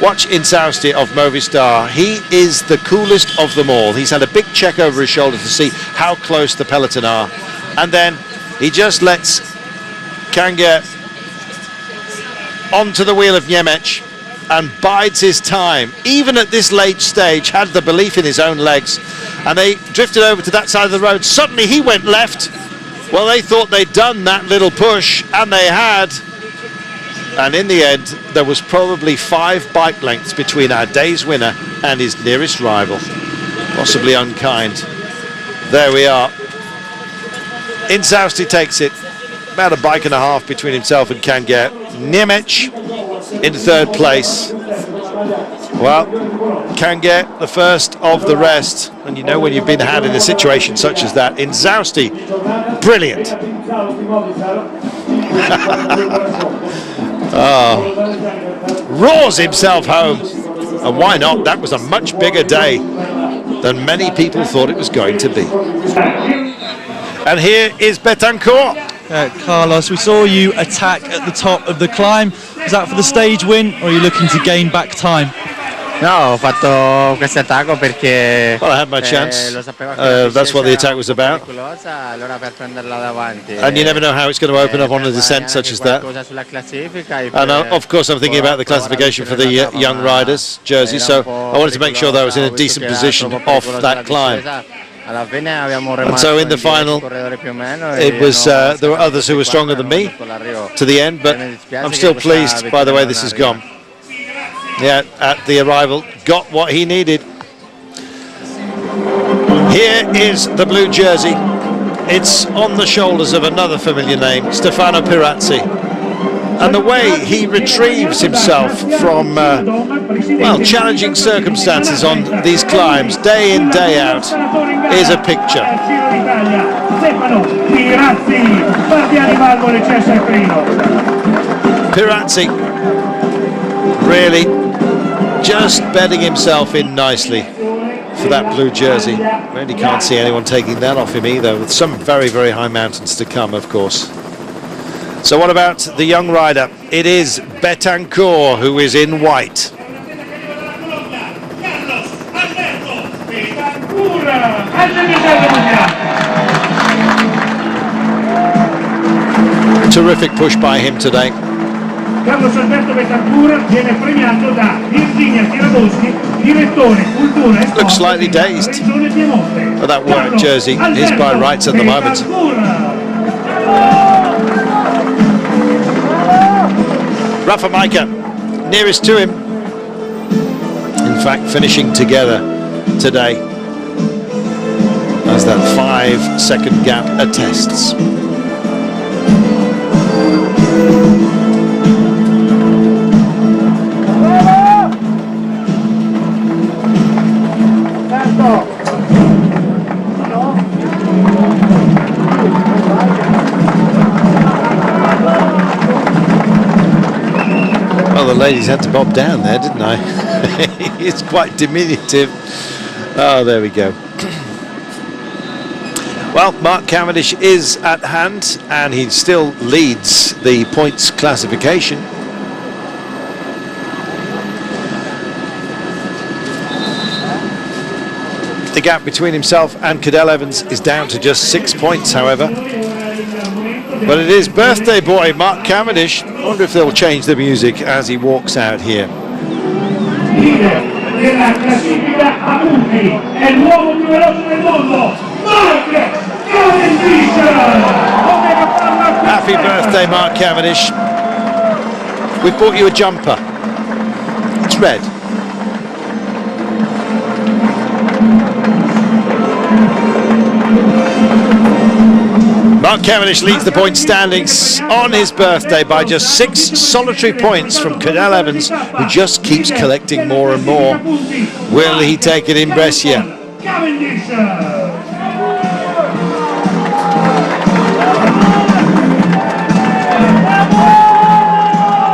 Watch Insausti of Movistar. He is the coolest of them all. He's had a big check over his shoulder to see how close the peloton are. And then he just lets Kanget onto the wheel of Němec and bides his time. Even at this late stage, had the belief in his own legs. And they drifted over to that side of the road. Suddenly he went left. Well, they thought they'd done that little push, and they had. And in the end, there was probably 5 bike lengths between our day's winner and his nearest rival. Possibly unkind. There we are. Insausti takes it. About a bike and a half between himself and Kanget. Němec in third place. Well, Kanget, the first of the rest. And you know when you've been had in a situation such as that. Insausti, brilliant. Roars himself home. And why not? That was a much bigger day than many people thought it was going to be. And here is Betancourt. Carlos, we saw you attack at the top of the climb. Was that for the stage win, or are you looking to gain back time? No, ho fatto questo attacco perché well, I had my chance. That's what the attack was about. And you never know how it's going to open up on a descent such as that. And of course I'm thinking about the classification for the young riders jersey, so I wanted to make sure that I was in a decent position off that climb. And so in the final, it was there were others who were stronger than me to the end, but I'm still pleased by the way this has gone. Yeah, at the arrival, got what he needed. Here is the blue jersey. It's on the shoulders of another familiar name, Stefano Pirazzi. And the way he retrieves himself from, well, challenging circumstances on these climbs, day in, day out, is a picture. Pirazzi really just bedding himself in nicely for that blue jersey. Really can't see anyone taking that off him either, with some very, very high mountains to come, of course. So what about the young rider? It is Betancourt who is in white. Terrific push by him today. Carlos Alberto Betancourt viene premiato da Virginia Tiradoschi, direttore cultura e sport. Looks slightly dazed. But that white jersey is by rights at the moment. Rafa Majka, nearest to him. In fact, finishing together today, as that 5-second gap attests. Well, the ladies had to bob down there, didn't I? It's quite diminutive. Oh, there we go. Well, Mark Cavendish is at hand, and he still leads the points classification. The gap between himself and Cadel Evans is down to just 6 points, however. But it is birthday boy Mark Cavendish. I wonder if they'll change the music as he walks out here. Happy birthday, Mark Cavendish. We've bought you a jumper. It's red. Mark Cavendish leads the point standings on his birthday by just 6 solitary points from Cadel Evans, who just keeps collecting more and more. Will he take it in Brescia?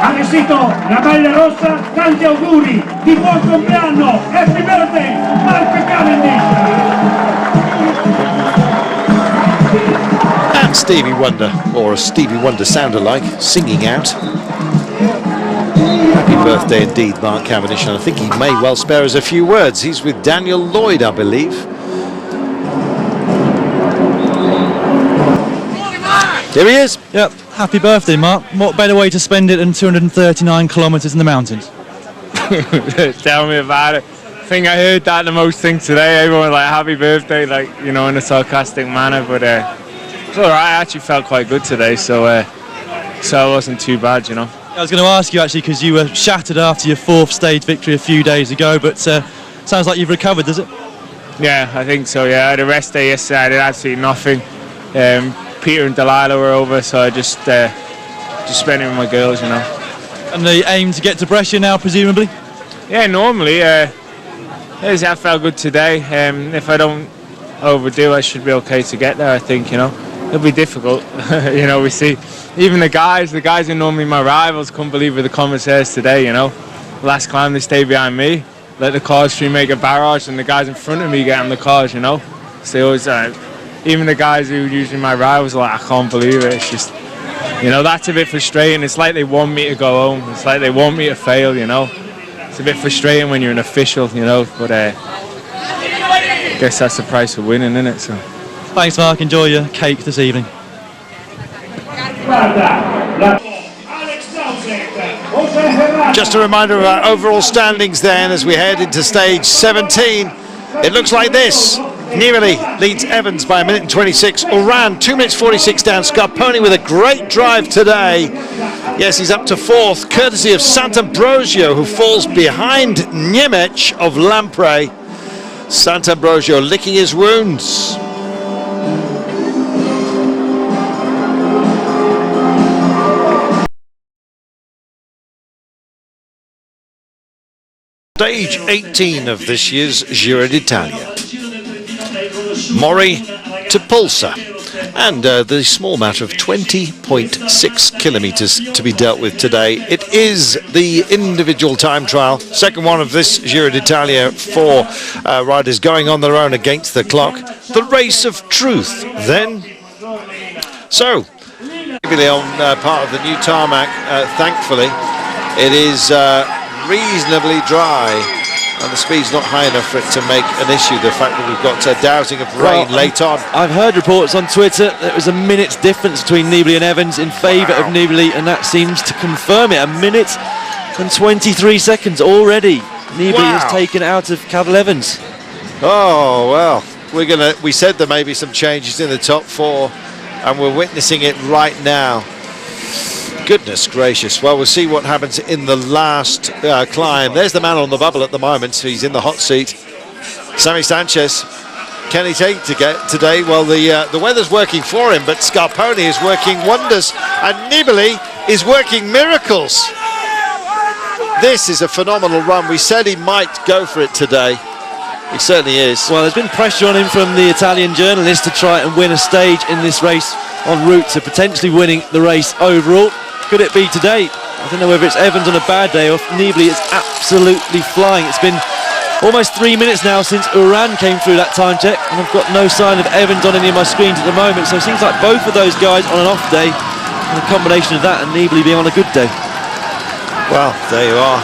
Ha vestito la maglia rossa, tanti auguri di buon compleanno, happy birthday Mark Cavendish. And Stevie Wonder, or a Stevie Wonder sound-alike, singing out. Happy birthday indeed, Mark Cavendish, and I think he may well spare us a few words. He's with Daniel Lloyd, I believe. Here he is. Yep, happy birthday, Mark. What better way to spend it than 239 kilometres in the mountains? Tell me about it. I think I heard that the most thing today. Everyone like happy birthday, like, you know, in a sarcastic manner, but it's all right. I actually felt quite good today, so it wasn't too bad, you know. I was going to ask you actually, because you were shattered after your 4th stage victory a few days ago, but sounds like you've recovered, does it? Yeah, I think so. Yeah, I had a rest day yesterday. I did absolutely nothing. Peter and Delilah were over, so I just spent it with my girls, you know. And the aim to get to Brescia now, presumably? Yeah, normally. I felt good today. If I don't overdo, I should be okay to get there, I think, you know. It'll be difficult. You know, we see even the guys who are normally my rivals couldn't believe with the commissaires today, you know. Last climb they stayed behind me, let the cars through make a barrage, and the guys in front of me get on the cars, you know. So they always, even the guys who are usually my rivals are like, I can't believe it. It's just, you know, that's a bit frustrating. It's like they want me to go home. It's like they want me to fail, you know. It's a bit frustrating when you're an official, you know, but I guess that's the price of winning, isn't it? So. Thanks, Mark. Enjoy your cake this evening. Just a reminder of our overall standings then as we head into stage 17. It looks like this. Nibali leads Evans by 1 minute and 26. Oran 2 minutes 46 down. Scarponi with a great drive today. Yes, he's up to 4th, courtesy of Sant'Ambrosio, who falls behind Niemiec of Lampre. Sant'Ambrogio licking his wounds. Stage 18 of this year's Giro d'Italia. Mori to Pulsa, and the small matter of 20.6 kilometres to be dealt with today. It is the individual time trial, second one of this Giro d'Italia, 4 riders going on their own against the clock. The race of truth then. So, on part of the new tarmac, thankfully, it is reasonably dry, and the speed's not high enough for it to make an issue. The fact that we've got dousing of rain late on. I've heard reports on Twitter that it was a minute's difference between Nibali and Evans in favour of Nibali, and that seems to confirm it. 1 minute and 23 seconds already. Nibali has taken out of Cadel Evans. Oh well, we said there may be some changes in the top 4, and we're witnessing it right now. Goodness gracious. Well, we'll see what happens in the last climb. There's the man on the bubble at the moment. He's in the hot seat. Sammy Sanchez. Can he take to get today? Well, the weather's working for him, but Scarponi is working wonders, and Nibali is working miracles. This is a phenomenal run. We said he might go for it today. He certainly is. Well, there's been pressure on him from the Italian journalists to try and win a stage in this race en route to potentially winning the race overall. Could it be today? I don't know whether it's Evans on a bad day or Nibali is absolutely flying. It's been almost 3 minutes now since Uran came through that time check, and I've got no sign of Evans on any of my screens at the moment, so it seems like both of those guys on an off day, and a combination of that and Nibali being on a good day. Well, there you are.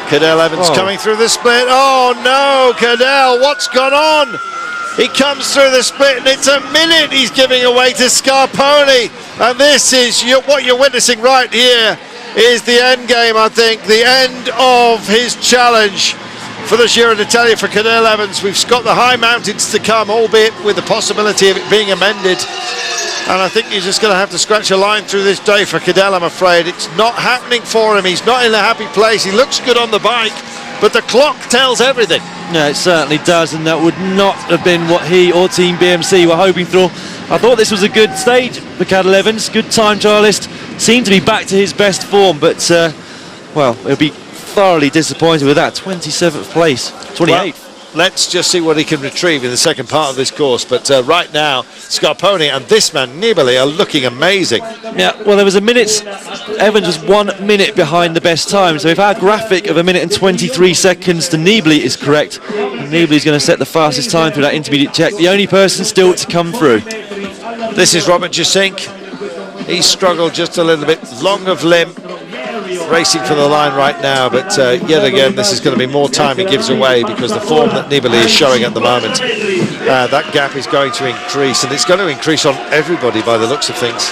Cadel Evans coming through the split. Oh no, Cadel, what's gone on? He comes through the split, and it's a minute he's giving away to Scarponi. And this is what you're witnessing right here is the end game, I think, the end of his challenge for the Giro d'Italia for Cadel Evans. We've got the high mountains to come, albeit with the possibility of it being amended. And I think he's just going to have to scratch a line through this day for Cadel, I'm afraid. It's not happening for him. He's not in a happy place. He looks good on the bike, but the clock tells everything. Yeah, it certainly does, and that would not have been what he or Team BMC were hoping for. I thought this was a good stage for Cadel Evans, good time trialist, seemed to be back to his best form, but, well, he'll be thoroughly disappointed with that, 27th place, 28th. Well, let's just see what he can retrieve in the second part of this course, but right now, Scarponi and this man, Nibali, are looking amazing. Yeah, well, there was a minute, Evans was 1 minute behind the best time, so if our graphic of 1 minute and 23 seconds to Nibali is correct, Nibali's going to set the fastest time through that intermediate check, the only person still to come through. This is Robert Jasink. He's struggled just a little bit, long of limb, racing for the line right now, but yet again this is going to be more time he gives away because the form that Nibali is showing at the moment, that gap is going to increase, and it's going to increase on everybody by the looks of things.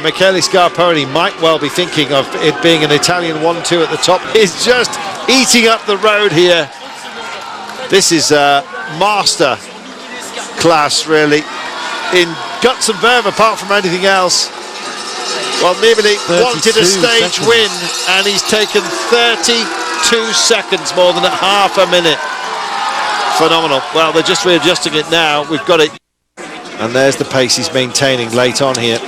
Michele Scarponi might well be thinking of it being an Italian 1-2 at the top. He's just eating up the road here. This is master class really in guts and verve apart from anything else. Well, Nibali wanted a stage win, and he's taken 32 seconds more than half a minute. Phenomenal. Well, they're just readjusting it now. We've got it. And there's the pace he's maintaining late on here.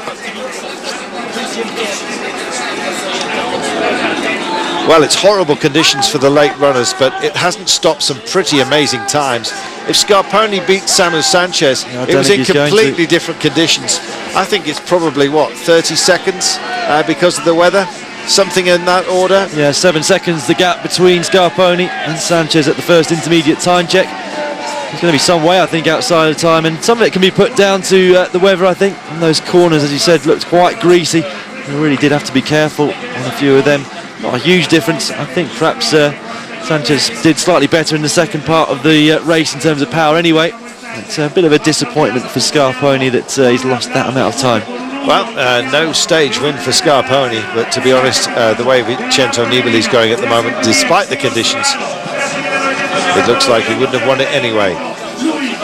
Well, it's horrible conditions for the late runners, but it hasn't stopped some pretty amazing times. If Scarponi beat Samu Sanchez, it was in completely different conditions. I think it's probably, what, 30 seconds because of the weather? Something in that order? Yeah, 7 seconds the gap between Scarponi and Sanchez at the first intermediate time check. There's going to be some way, I think, outside of time, and some of it can be put down to the weather, I think. And those corners, as you said, looked quite greasy. We really did have to be careful on a few of them. Not a huge difference. I think perhaps Sanchez did slightly better in the second part of the race in terms of power anyway. It's a bit of a disappointment for Scarponi that he's lost that amount of time. Well, no stage win for Scarponi, but to be honest, the way Vincenzo Nibali's going at the moment, despite the conditions, it looks like he wouldn't have won it anyway.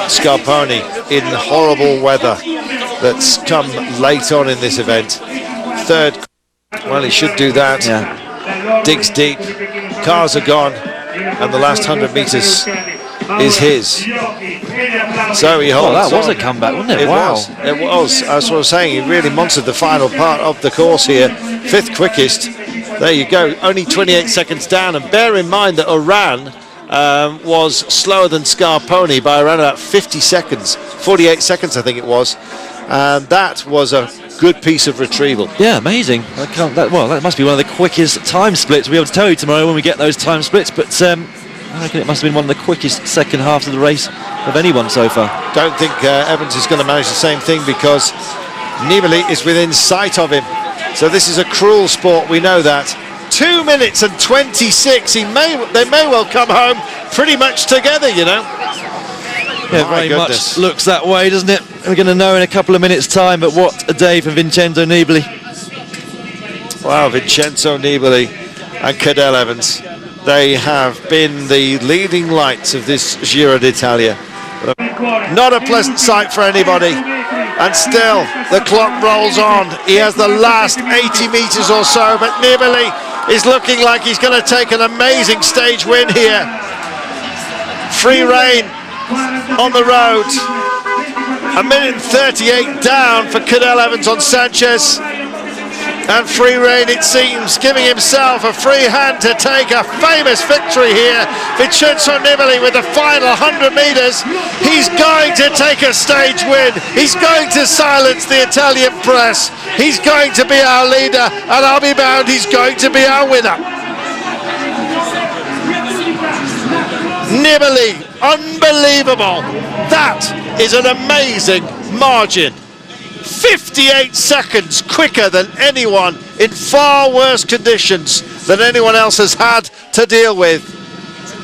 Scarponi in horrible weather that's come late on in this event. Third, well, he should do that. Yeah. Digs deep, cars are gone, and the last 100 metres is his. So he holds that was on. a comeback, wasn't it? It Wow. was. It was. As I was saying, he really monstered the final part of the course here. 5th quickest. There you go. Only 28 seconds down. And bear in mind that Oran was slower than Scarponi by around about 50 seconds. 48 seconds, I think it was. And that was a good piece of retrieval. Yeah, amazing. That must be one of the quickest time splits. We'll be able to tell you tomorrow when we get those time splits, but I reckon it must have been one of the quickest second halves of the race of anyone so far. Don't think Evans is going to manage the same thing, because Nibali is within sight of him. So this is a cruel sport, we know that. 2 minutes and 26. They may well come home pretty much together, you know. Yeah, very much looks that way, doesn't it? We're going to know in a couple of minutes' time, but what a day for Vincenzo Nibali. Wow, Vincenzo Nibali and Cadel Evans. They have been the leading lights of this Giro d'Italia. Not a pleasant sight for anybody. And still, the clock rolls on. He has the last 80 metres or so, but Nibali is looking like he's going to take an amazing stage win here. Free rein on the road. 1 minute and 38 down for Cadel Evans on Sanchez. And free rein, it seems, giving himself a free hand to take a famous victory here. Vincenzo Nibali with the final 100 metres. He's going to take a stage win. He's going to silence the Italian press. He's going to be our leader, and I'll be bound he's going to be our winner. Nibali, unbelievable. That is an amazing margin. 58 seconds quicker than anyone, in far worse conditions than anyone else has had to deal with.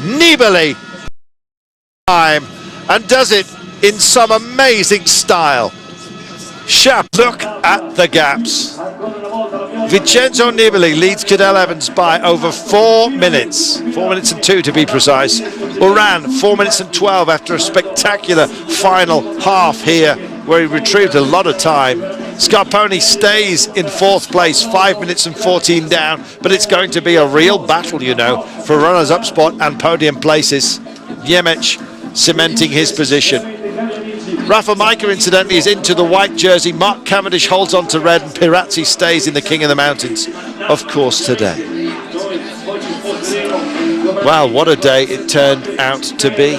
Nibali time, and does it in some amazing style. Sharp look at the gaps. Vincenzo Nibali leads Cadel Evans by over 4 minutes. 4 minutes and 2 to be precise. Oran 4 minutes and 12 after a spectacular final half here, where he retrieved a lot of time. Scarponi stays in 4th place, 5 minutes and 14 down, but it's going to be a real battle, you know, for runners-up spot and podium places. Niemiec cementing his position. Rafa Majka, incidentally, is into the white jersey. Mark Cavendish holds on to red, and Pirazzi stays in the King of the Mountains, of course, today. Wow, what a day it turned out to be.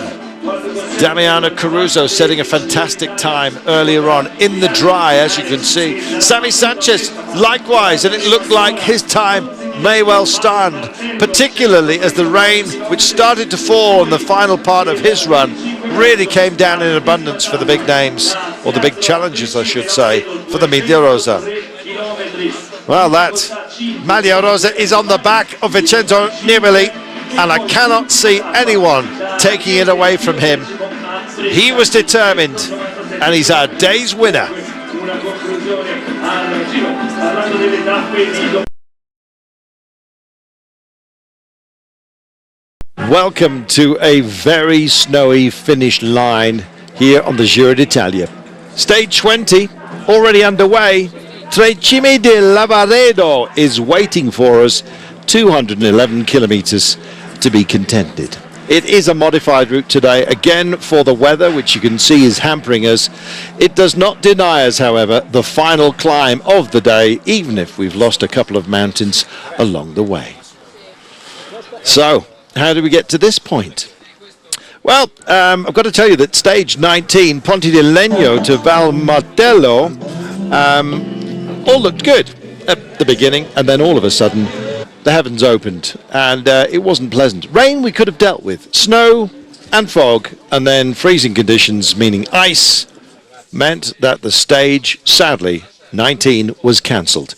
Damiano Caruso setting a fantastic time earlier on in the dry, as you can see. Sammy Sanchez likewise, and it looked like his time may well stand, particularly as the rain, which started to fall in the final part of his run, really came down in abundance for the big names, or the big challenges, I should say, for the Maglia Rosa. Well, that Maglia Rosa is on the back of Vincenzo Nibali, and I cannot see anyone taking it away from him. He was determined, and he's our day's winner. Welcome to a very snowy finish line here on the Giro d'Italia. Stage 20 already underway. Trecime di Lavaredo is waiting for us. 211 kilometers to be contended. It is a modified route today, again for the weather, which you can see is hampering us. It does not deny us, however, the final climb of the day, even if we've lost a couple of mountains along the way. So, how do we get to this point? Well, I've got to tell you that stage 19, Ponte di Legno to Val Martello, all looked good at the beginning, and then all of a sudden the heavens opened, and it wasn't pleasant. Rain we could have dealt with. Snow and fog, and then freezing conditions, meaning ice, meant that the stage, sadly, 19 was cancelled.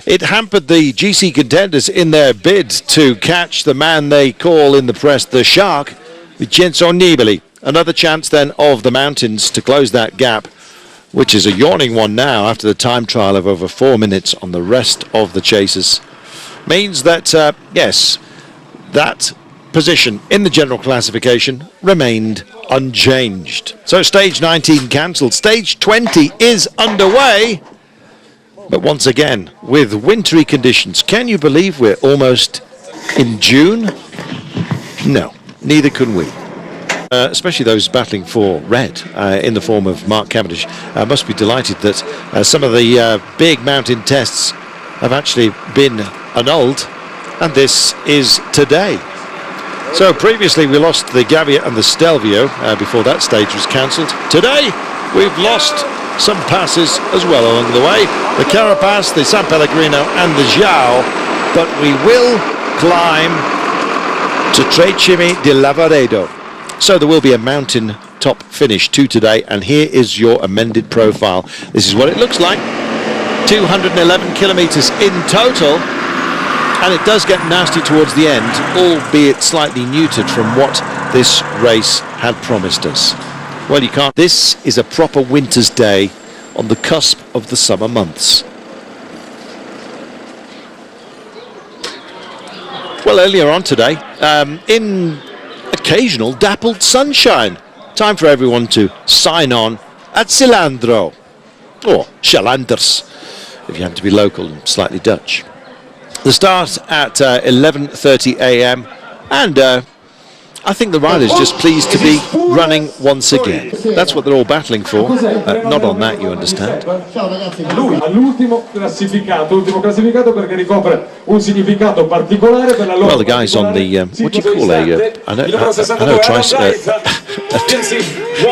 It hampered the GC contenders in their bid to catch the man they call in the press the Shark, Vincenzo Nibali. Another chance then of the mountains to close that gap, which is a yawning one now after the time trial of over 4 minutes on the rest of the chasers. Means that, yes, that position in the general classification remained unchanged. So stage 19 cancelled. Stage 20 is underway, but once again with wintry conditions. Can you believe we're almost in June? No, neither can we. especially those battling for red in the form of Mark Cavendish, must be delighted that some of the big mountain tests have actually been annulled, and this is today. So previously we lost the Gavia and the Stelvio before that stage was cancelled. Today we've lost some passes as well along the way, the Carapaz, the San Pellegrino and the João, but we will climb to Tre Cime di Lavaredo. So there will be a mountain top finish to today, and here is your amended profile. This is what it looks like. 211 kilometres in total, and it does get nasty towards the end, albeit slightly neutered from what this race had promised us. Well, you can't. This is a proper winter's day on the cusp of the summer months. Well, earlier on today, in occasional dappled sunshine, time for everyone to sign on at Cilandro, or Chalanders, if you happen to be local and slightly Dutch. The start at 11:30 a.m. and I think the riders just pleased to be running once again. That's what they're all battling for. Not on that, you understand. L'ultimo classificato perché ricopre un significato particolare per la loro. Well, the guys on the what do you call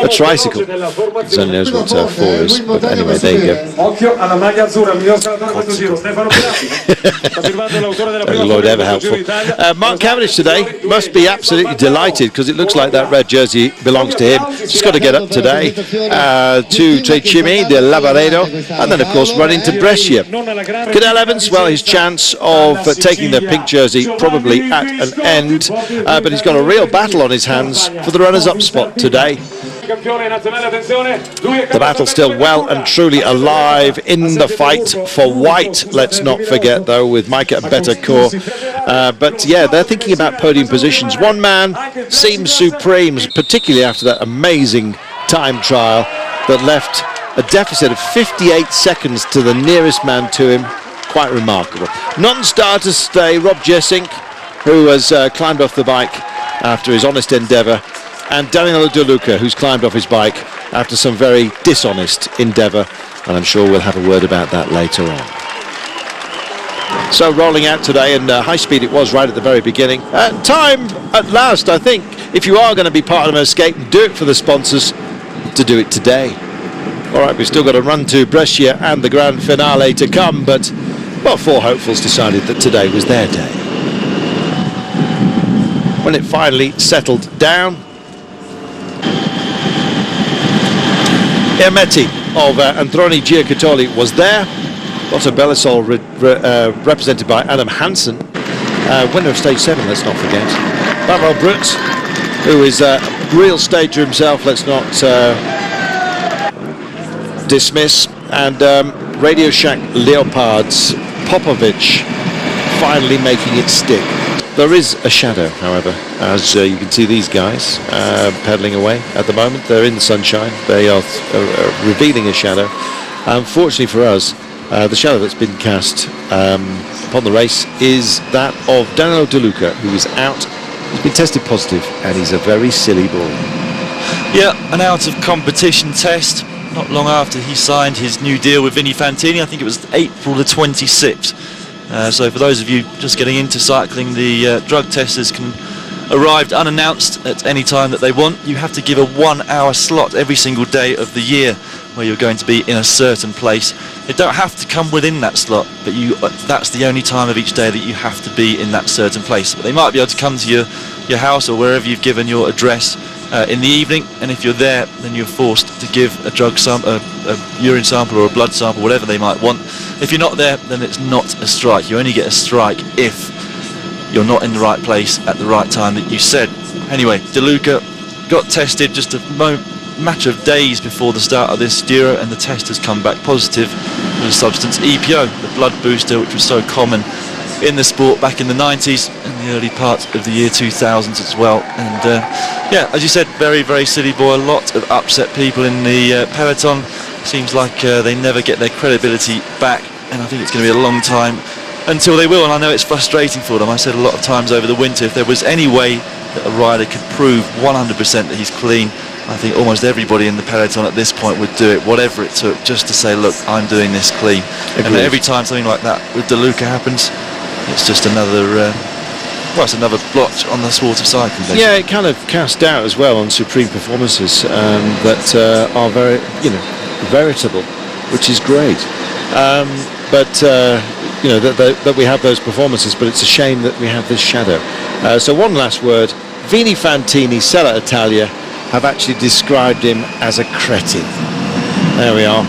a tricycle. Only knows what 4 is, but anyway, there you go. Occhio alla maglia azzurra, il miglior scalatore di questo giro, Stefano Pirati. Lord ever helpful. Mark Cavendish today must be absolutely delighted, because it looks like that red jersey belongs to him. He's got to get up today to Tre Cime di Lavaredo, and then of course run into Brescia. Cadel Evans, well, his chance of taking the pink jersey probably at an end, but he's got a real battle on his hands for the runners-up spot today. The battle still well and truly alive in the fight for white, let's not forget, though, with Micah and Betancourt. But yeah, they're thinking about podium positions. One man seems supreme, particularly after that amazing time trial that left a deficit of 58 seconds to the nearest man to him. Quite remarkable. Non-starters today, Rob Jessink, who has climbed off the bike after his honest endeavour, and Danilo De Luca, who's climbed off his bike after some very dishonest endeavour, and I'm sure we'll have a word about that later on. So rolling out today, and high speed it was right at the very beginning. Time at last, I think, if you are going to be part of an escape and do it for the sponsors, to do it today. All right, we've still got to run to Brescia and the grand finale to come, but well, 4 hopefuls decided that today was their day. When it finally settled down, Ermetti of Androni Giocattoli was there. Lotto Belisol represented by Adam Hansen, winner of stage 7, let's not forget. Pavel Brut, who is a real stager himself, let's not dismiss. And Radio Shack Leopards, Popovic finally making it stick. There is a shadow, however, as you can see these guys pedalling away at the moment. They're in the sunshine. They are revealing a shadow. Unfortunately for us, the shadow that's been cast upon the race is that of Danilo De Luca, who is out. He's been tested positive, and he's a very silly boy. Yeah, an out of competition test. Not long after he signed his new deal with Vinny Fantini, I think it was April the 26th. So for those of you just getting into cycling, the drug testers can arrive unannounced at any time that they want. You have to give a 1-hour slot every single day of the year where you're going to be in a certain place. They don't have to come within that slot, but that's the only time of each day that you have to be in that certain place. But they might be able to come to your house or wherever you've given your address in the evening, and if you're there, then you're forced to give a drug sample, a urine sample or a blood sample, whatever they might want. If you're not there, then it's not a strike. You only get a strike if you're not in the right place at the right time that you said. Anyway, De Luca got tested just a matter of days before the start of this Giro, and the test has come back positive for the substance EPO, the blood booster, which was so common in the sport back in the 90s and the early part of the year 2000s as well. And yeah, as you said, very, very silly boy. A lot of upset people in the peloton. Seems like they never get their credibility back, and I think it's going to be a long time until they will, and I know it's frustrating for them. I said a lot of times over the winter, if there was any way that a rider could prove 100% that he's clean, I think almost everybody in the peloton at this point would do it, whatever it took, just to say, look, I'm doing this clean. Agreed. And every time something like that with De Luca happens, it's just another, well, it's another blotch on the sport of cycling. Basically. Yeah, it kind of cast doubt as well on supreme performances that are very, veritable, which is great. That we have those performances, but it's a shame that we have this shadow. So one last word. Vini Fantini, Sella Italia, have actually described him as a cretin. There we are.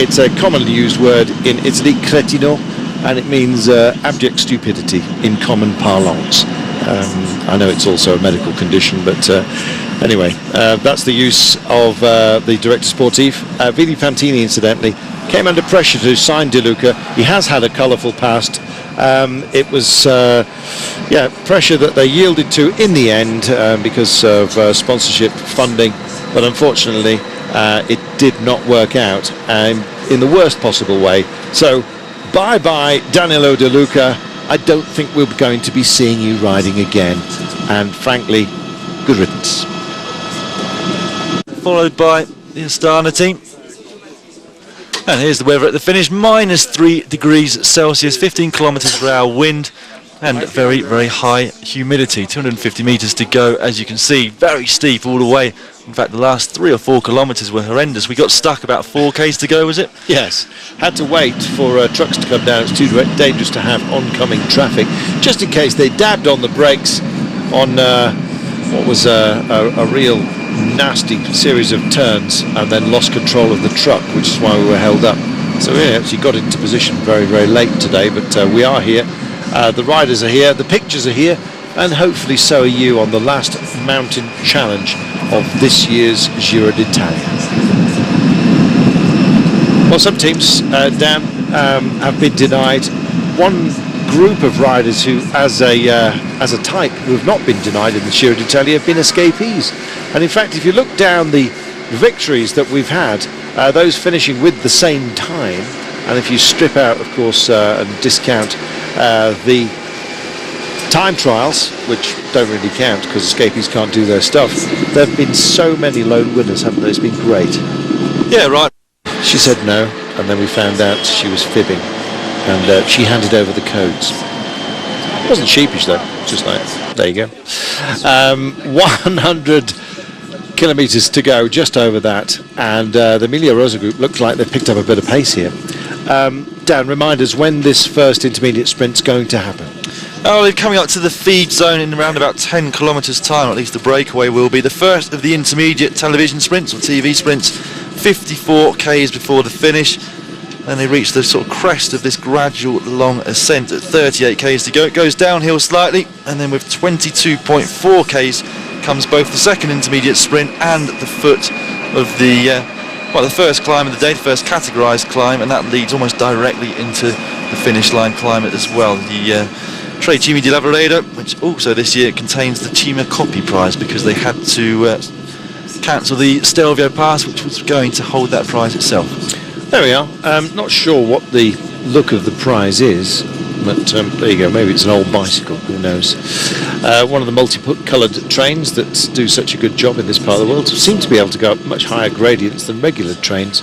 It's a commonly used word in Italy, cretino, and it means abject stupidity in common parlance. I know it's also a medical condition, but anyway, that's the use of the director sportif. Vini Fantini, incidentally, came under pressure to sign De Luca. He has had a colourful past. It was pressure that they yielded to in the end because of sponsorship funding, but unfortunately it did not work out in the worst possible way. So bye-bye Danilo De Luca. I don't think we're going to be seeing you riding again, and frankly, good riddance. Followed by the Astana team. And here's the weather at the finish, -3 degrees Celsius, 15 kilometers per hour wind, and very, very high humidity. 250 meters to go, as you can see, very steep all the way. In fact, the last 3 or 4 kilometers were horrendous. We got stuck about 4 k's to go, was it? Yes, had to wait for trucks to come down. It's too dangerous to have oncoming traffic, just in case they dabbed on the brakes on what was a real nasty series of turns and then lost control of the truck, which is why we were held up. So we actually got into position very, very late today, but we are here. The riders are here, the pictures are here, and hopefully so are you on the last mountain challenge of this year's Giro d'Italia. Well, some teams, Dan, have been denied. One group of riders who, as a type, who have not been denied in the Giro d'Italia have been escapees. And in fact, if you look down the victories that we've had, those finishing with the same time, and if you strip out, of course, and discount the time trials, which don't really count because escapees can't do their stuff, there have been so many lone winners, haven't there? It's been great. Yeah, right. She said no, and then we found out she was fibbing, and she handed over the codes. It wasn't sheepish though, just like, there you go. 100 kilometres to go, just over that, and the Emilia Rosa group looks like they've picked up a bit of pace here. Dan, remind us when this first intermediate sprint's going to happen. Oh, they're coming up to the feed zone in around about 10 kilometres time, or at least the breakaway will be. The first of the intermediate television sprints, or TV sprints, 54 k's before the finish. Then they reach the sort of crest of this gradual long ascent at 38 k's to go. It goes downhill slightly, and then with 22.4 k's comes both the second intermediate sprint and the foot of the the first climb of the day, the first categorised climb, and that leads almost directly into the finish line climb as well. The Tre Cime di Lavaredo, which also this year contains the Cima Coppi Prize, because they had to cancel the Stelvio Pass, which was going to hold that prize itself. There we are. Not sure what the look of the prize is, but there you go. Maybe it's an old bicycle, who knows. One of the multicoloured trains that do such a good job in this part of the world seem to be able to go up much higher gradients than regular trains.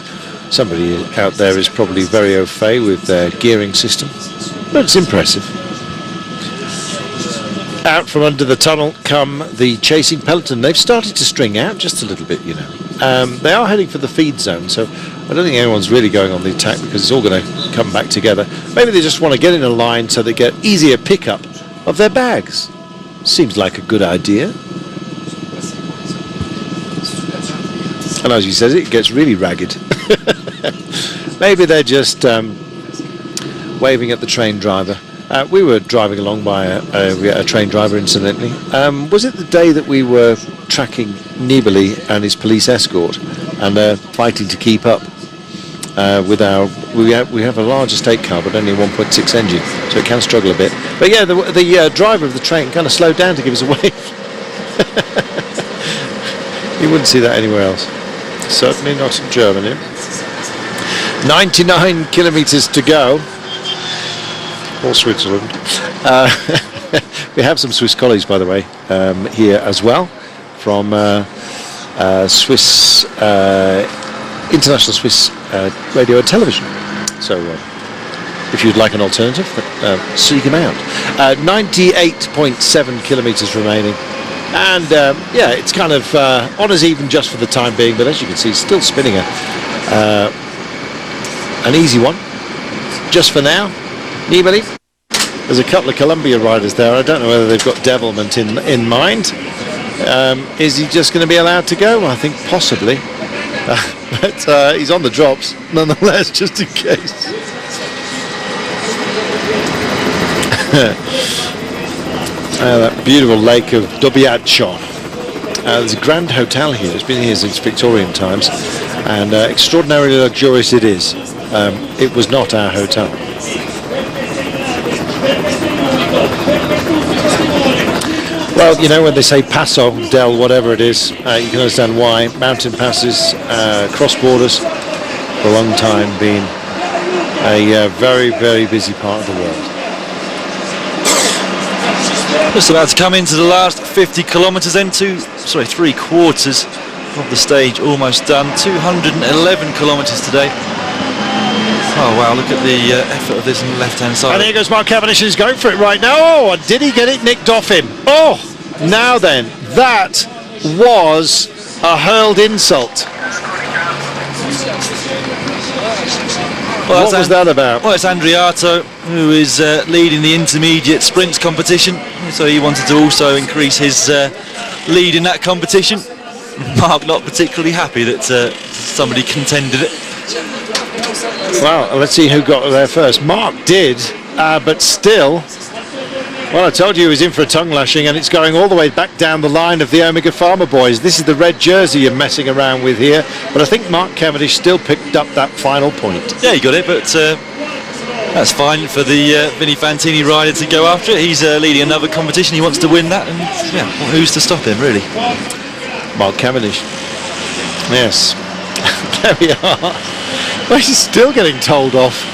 Somebody out there is probably very au fait with their gearing system, but it's impressive. Out from under the tunnel come the chasing peloton. They've started to string out just a little bit, you know. They are heading for the feed zone, so I don't think anyone's really going on the attack because it's all going to come back together. Maybe they just want to get in a line so they get easier pickup of their bags. Seems like a good idea. And as you said, it gets really ragged. Maybe they're just waving at the train driver. We were driving along by a train driver, incidentally. Was it the day that we were tracking Nibali and his police escort, and they're fighting to keep up with our... We have a large estate car, but only a 1.6 engine, so it can struggle a bit. But yeah, the driver of the train kind of slowed down to give us a wave. You wouldn't see that anywhere else. Certainly not in Germany. 99 kilometres to go. Or Switzerland. We have some Swiss colleagues, by the way, here as well, from Swiss International Swiss Radio and Television. So if you'd like an alternative, seek them out. 98.7 kilometres remaining. And yeah, it's kind of honours even just for the time being, but as you can see, still spinning an easy one just for now. Anybody? There's a couple of Colombia riders there. I don't know whether they've got devilment in mind. Is he just going to be allowed to go? I think possibly. But he's on the drops nonetheless, just in case. That beautiful lake of Dobbiacho. There's a grand hotel here. It's been here since Victorian times, and extraordinarily luxurious it is. It was not our hotel. Well, you know, when they say Paso del whatever it is, you can understand why. Mountain passes, cross borders, for a long time been a very, very busy part of the world. Just about to come into the last 50 kilometres then, 3 quarters of the stage almost done. 211 kilometres today. Oh wow, look at the effort of this on the left hand side. And here goes Mark Cavendish, who's going for it right now. Oh, and did he get it nicked off him? Oh, now then, that was a hurled insult. Well, what was that about? Well, it's Andriato, who is leading the intermediate sprints competition, so he wanted to also increase his lead in that competition. Mark not particularly happy that somebody contended it. Well, let's see who got there first. Mark did, but still, well, I told you he was in for a tongue lashing, and it's going all the way back down the line of the Omega Pharma boys. This is the red jersey you're messing around with here, but I think Mark Cavendish still picked up that final point. Yeah, he got it, but that's fine for the Vinnie Fantini rider to go after it. He's leading another competition. He wants to win that, and yeah, well, who's to stop him, really? Mark Cavendish. Yes. There we are. Well, he's still getting told off.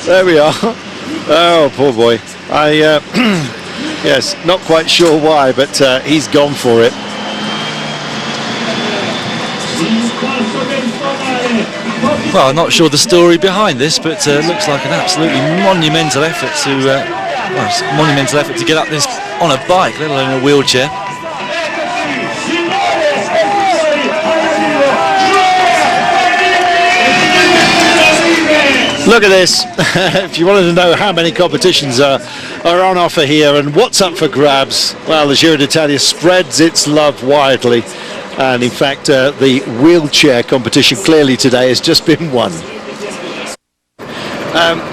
There we are. Oh, poor boy. Yes, not quite sure why, but he's gone for it. Well, I'm not sure the story behind this, but looks like an absolutely monumental effort to get up this on a bike, let alone a wheelchair. Look at this. If you wanted to know how many competitions are on offer here and what's up for grabs, well, the Giro d'Italia spreads its love widely, and in fact the wheelchair competition clearly today has just been won.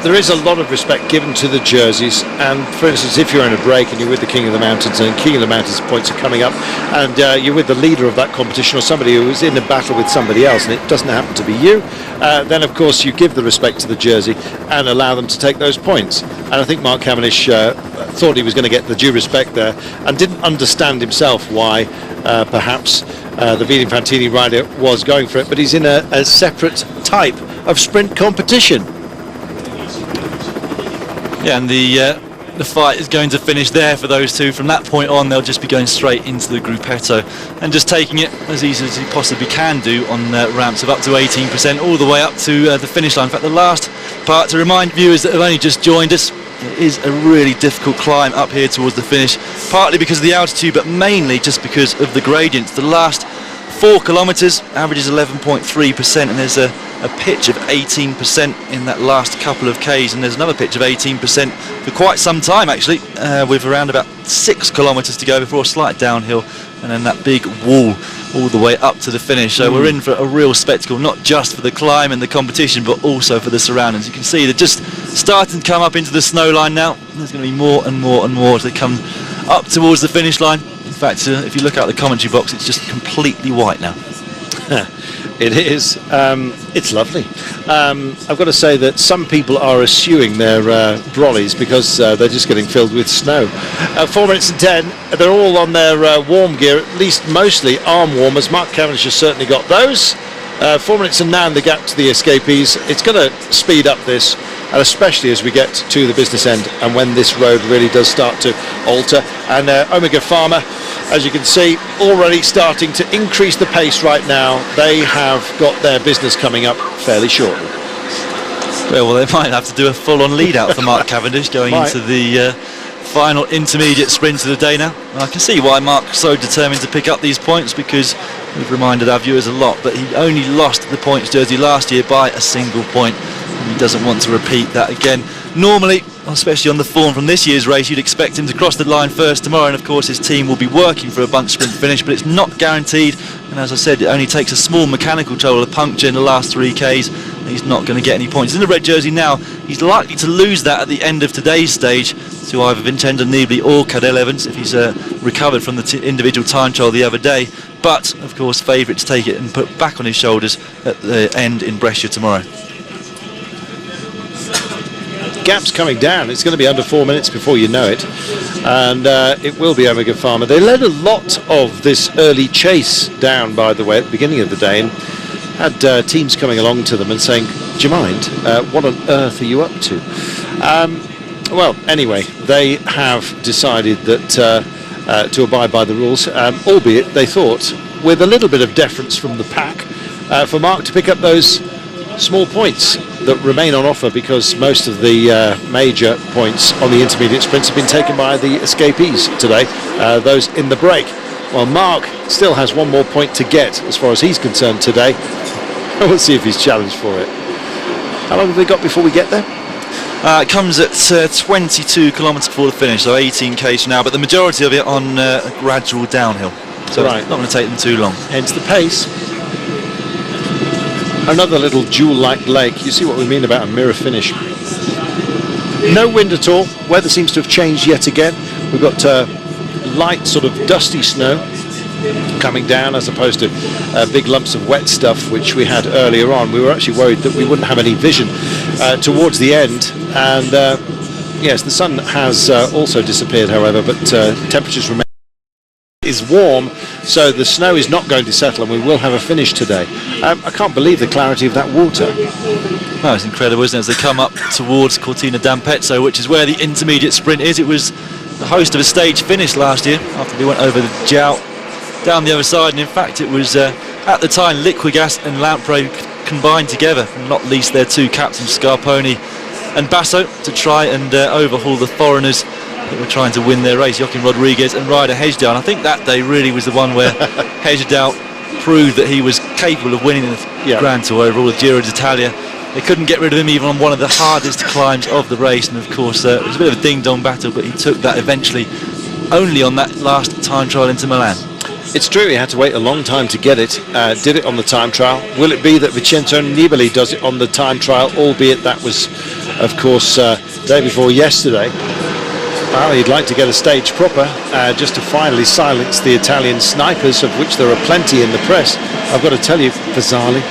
There is a lot of respect given to the jerseys, and for instance, if you're in a break and you're with the King of the Mountains and King of the Mountains points are coming up, and you're with the leader of that competition or somebody who is in a battle with somebody else and it doesn't happen to be you, then of course you give the respect to the jersey and allow them to take those points. And I think Mark Cavendish thought he was going to get the due respect there and didn't understand himself why perhaps the Vinnie Fantini rider was going for it, but he's in a separate type of sprint competition. Yeah, and the fight is going to finish there for those two. From that point on, they'll just be going straight into the gruppetto and just taking it as easy as he possibly can do on ramps of up to 18%, all the way up to the finish line. In fact, the last part, to remind viewers that have only just joined us, it is a really difficult climb up here towards the finish, partly because of the altitude, but mainly just because of the gradients. The last 4 kilometres averages 11.3%, and there's a pitch of 18% in that last couple of Ks, and there's another pitch of 18% for quite some time actually, with around about 6 kilometres to go before a slight downhill, and then that big wall all the way up to the finish. So we're in for a real spectacle, not just for the climb and the competition, but also for the surroundings. You can see they're just starting to come up into the snow line now. There's going to be more and more and more as they come up towards the finish line. In fact, if you look out the commentary box, it's just completely white now. It is. It's lovely. I've got to say that some people are eschewing their brollies because they're just getting filled with snow. 4 minutes and 10. They're all on their warm gear, at least mostly arm warmers. Mark Cavendish has certainly got those. 4 minutes and 9 the gap to the escapees. It's going to speed up this. and especially as we get to the business end and when this road really does start to alter. And Omega Pharma, as you can see, already starting to increase the pace right now. They have got their business coming up fairly shortly. Well, they might have to do a full-on lead-out for Mark Cavendish going into the final intermediate sprint of the day now. And I can see why Mark's so determined to pick up these points, because we've reminded our viewers a lot, but he only lost the points jersey last year by a single point. And he doesn't want to repeat that again. Normally, especially on the form from this year's race, you'd expect him to cross the line first tomorrow, and of course his team will be working for a bunch sprint finish, but it's not guaranteed. And as I said, it only takes a small mechanical trouble, a puncture in the last 3Ks, and he's not going to get any points. In the red jersey now, he's likely to lose that at the end of today's stage to either Vincenzo Nibali or Cadel Evans if he's recovered from the individual time trial the other day. But of course, favourite to take it and put back on his shoulders at the end in Brescia tomorrow. Gap's coming down. It's going to be under 4 minutes before you know it, and it will be Omega Pharma. They led a lot of this early chase down, by the way, at the beginning of the day, and had teams coming along to them and saying, do you mind, what on earth are you up to? Well, anyway, they have decided that to abide by the rules, albeit they thought with a little bit of deference from the pack for Mark to pick up those small points that remain on offer, because most of the major points on the intermediate sprints have been taken by the escapees today, those in the break. Well, Mark still has one more point to get as far as he's concerned today. We'll see if he's challenged for it. How long have we got before we get there? It comes at 22 kilometres before the finish, so 18 k's now, but the majority of it on a gradual downhill, so it's not going to take them too long. Hence the pace. Another little jewel-like lake. You see what we mean about a mirror finish. No wind at all. Weather seems to have changed yet again. We've got light sort of dusty snow coming down, as opposed to big lumps of wet stuff which we had earlier on. We were actually worried that we wouldn't have any vision towards the end, and yes, the sun has also disappeared, however, but temperatures remain. Is warm, so the snow is not going to settle, and we will have a finish today. I can't believe the clarity of that water. Well, it's incredible, isn't it, as they come up towards Cortina d'Ampezzo, which is where the intermediate sprint is. It was the host of a stage finish last year after they went over the Jout down the other side, and in fact it was at the time Liquigas and Lampre combined together, and not least their two captains Scarponi and Basso, to try and overhaul the foreigners that were trying to win their race, Joaquim Rodriguez and Ryder Hesjedal. And I think that day really was the one where Hesjedal proved that he was capable of winning the Grand Tour overall, the Giro d'Italia. They couldn't get rid of him even on one of the hardest climbs of the race, and of course it was a bit of a ding-dong battle, but he took that eventually only on that last time trial into Milan. It's true, he had to wait a long time to get it, did it on the time trial. Will it be that Vincenzo Nibali does it on the time trial, albeit that was, of course, day before yesterday? Well, he'd like to get a stage proper, just to finally silence the Italian snipers, of which there are plenty in the press. I've got to tell you, Fazzali,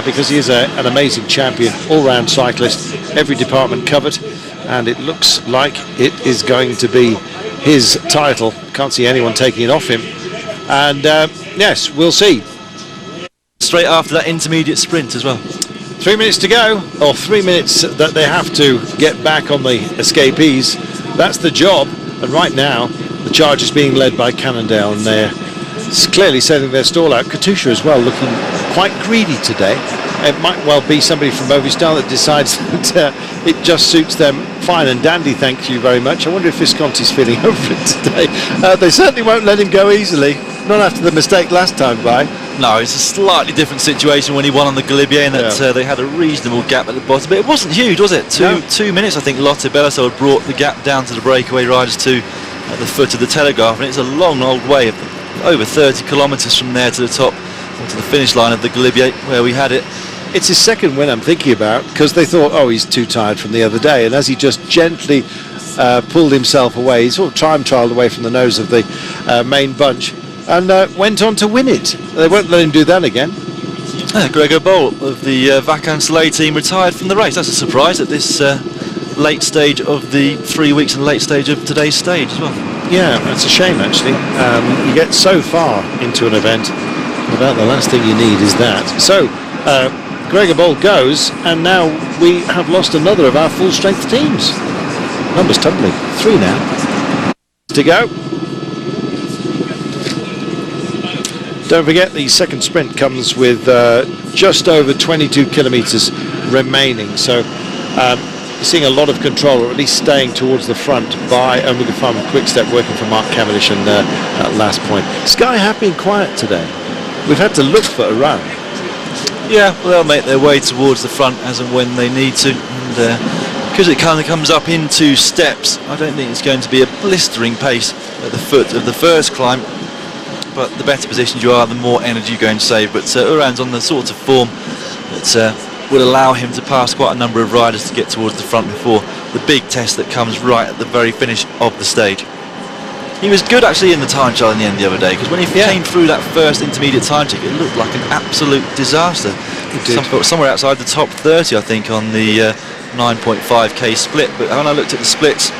because he is an amazing champion, all-round cyclist, every department covered, and it looks like it is going to be his title. Can't see anyone taking it off him. And yes, we'll see. Straight after that intermediate sprint as well. 3 minutes to go, or 3 minutes that they have to get back on the escapees. That's the job, and right now the charge is being led by Cannondale, and they're clearly setting their stall out. Katusha as well, looking quite greedy today. It might well be somebody from Movistar that decides that it just suits them fine and dandy, thank you very much. I wonder if Visconti's feeling over it today. They certainly won't let him go easily, not after the mistake last time by. No, it's a slightly different situation when he won on the Galibier, and that they had a reasonable gap at the bottom, but it wasn't huge, was it? Two minutes, I think Lotte Bellaso had brought the gap down to the breakaway riders to at the foot of the Telegraph, and it's a long old way, over 30 kilometres from there to the top, to the finish line of the Galibier, where we had it. It's his second win I'm thinking about, because they thought, oh, he's too tired from the other day, and as he just gently pulled himself away, he sort of time-trialled away from the nose of the main bunch, and went on to win it. They won't let him do that again. Gregor Boll of the Vacan Soleil team retired from the race. That's a surprise at this late stage of the 3 weeks and late stage of today's stage as well. Yeah, that's a shame actually. You get so far into an event, about the last thing you need is that. So, Gregor Ball goes, and now we have lost another of our full-strength teams. Numbers tumbling. 3 now to go. Don't forget, the second sprint comes with just over 22 kilometres remaining. So you're seeing a lot of control, or at least staying towards the front by Omega Pharma Quickstep, working for Mark Cavendish and that last point. Sky have been quiet today. We've had to look for a run. Yeah, well, they'll make their way towards the front as and when they need to. And because it kind of comes up into steps, I don't think it's going to be a blistering pace at the foot of the first climb. But the better positioned you are, the more energy you're going to save. But Uran's on the sort of form that will allow him to pass quite a number of riders to get towards the front before the big test that comes right at the very finish of the stage. He was good actually in the time trial in the end the other day, because when he came through that first intermediate time check, it looked like an absolute disaster. Somewhere outside the top 30, I think, on the 9.5k split. But when I looked at the splits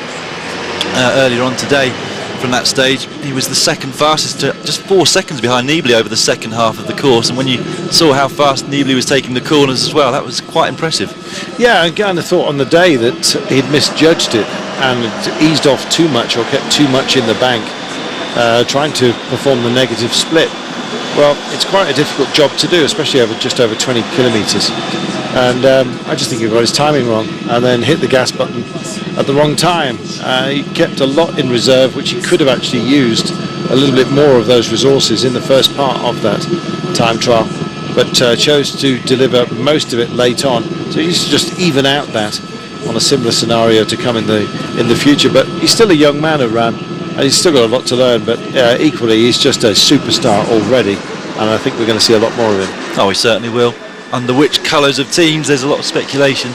earlier on today, from that stage, he was the second fastest, just 4 seconds behind Nibali over the second half of the course. And when you saw how fast Nibali was taking the corners as well, that was quite impressive. Yeah, I kind of thought on the day that he'd misjudged it and eased off too much, or kept too much in the bank, trying to perform the negative split. Well, it's quite a difficult job to do, especially over just over 20 kilometres. And I just think he got his timing wrong and then hit the gas button at the wrong time. He kept a lot in reserve, which he could have actually used a little bit more of those resources in the first part of that time trial, but chose to deliver most of it late on. So he used to just even out that on a similar scenario to come in the future. But he's still a young man around, and he's still got a lot to learn. But equally, he's just a superstar already, and I think we're going to see a lot more of him. Oh, he certainly will. Under which colours of teams, there's a lot of speculation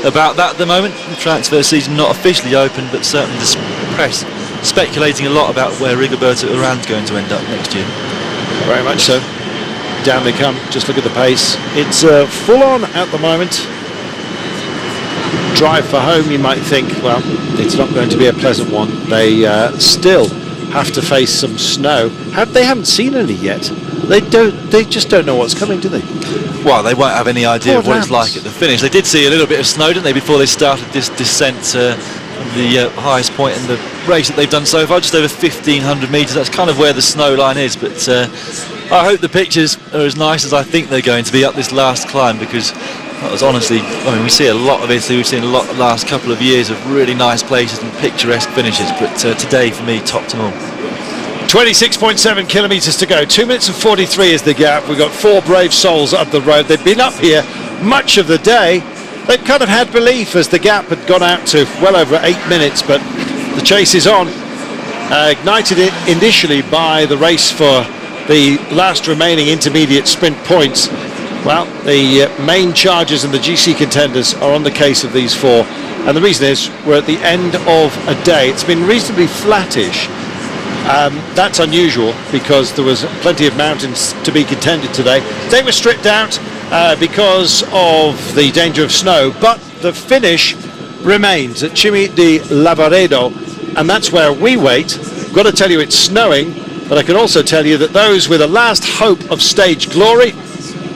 about that at the moment. The transfer season not officially open, but certainly the press speculating a lot about where Rigoberto Uran's going to end up next year. Very much so. Down they come. Just look at the pace. It's full on at the moment. Drive for home, you might think, well, it's not going to be a pleasant one. They still have to face some snow. They haven't seen any yet. They just don't know what's coming, do they? Well, they won't have any idea Poor of what it's like at the finish. They did see a little bit of snow, didn't they, before they started this descent, the highest point in the race that they've done so far, just over 1,500 metres. That's kind of where the snow line is. But I hope the pictures are as nice as I think they're going to be up this last climb, because that was honestly, I mean, we see a lot of Italy. We've seen a lot the last couple of years of really nice places and picturesque finishes. But today, for me, topped them all. 26.7 kilometres to go. 2 minutes and 43 is the gap. We've got 4 brave souls up the road. They've been up here much of the day. They've kind of had belief as the gap had gone out to well over 8 minutes, but the chase is on. Ignited it initially by the race for the last remaining intermediate sprint points. Well, the main chargers and the GC contenders are on the case of these 4. And the reason is we're at the end of a day. It's been reasonably flattish. That's unusual because there was plenty of mountains to be contended today. They were stripped out because of the danger of snow, but the finish remains at Cimi di Lavaredo, and that's where we wait. I've got to tell you it's snowing, but I can also tell you that those with a last hope of stage glory,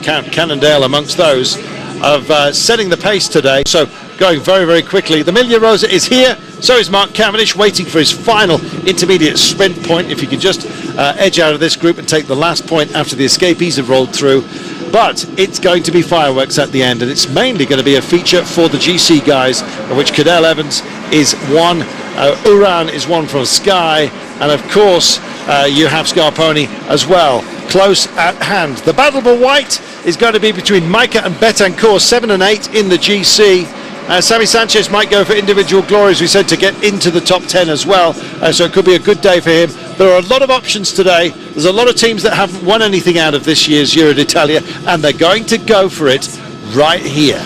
Count Cannondale amongst those, of setting the pace today. So going very, very quickly. The Miglia Rosa is here. So is Mark Cavendish, waiting for his final intermediate sprint point. If he can just edge out of this group and take the last point after the escapees have rolled through. But it's going to be fireworks at the end, and it's mainly going to be a feature for the GC guys, of which Cadel Evans is one, Uran is one from Sky, and of course you have Scarponi as well, close at hand. The battle for white is going to be between Micah and Betancourt, 7 and 8 in the GC. Sammy Sanchez might go for individual glory, as we said, to get into the top 10 as well, so it could be a good day for him. There are a lot of options today. There's a lot of teams that haven't won anything out of this year's Giro d'Italia, and they're going to go for it right here.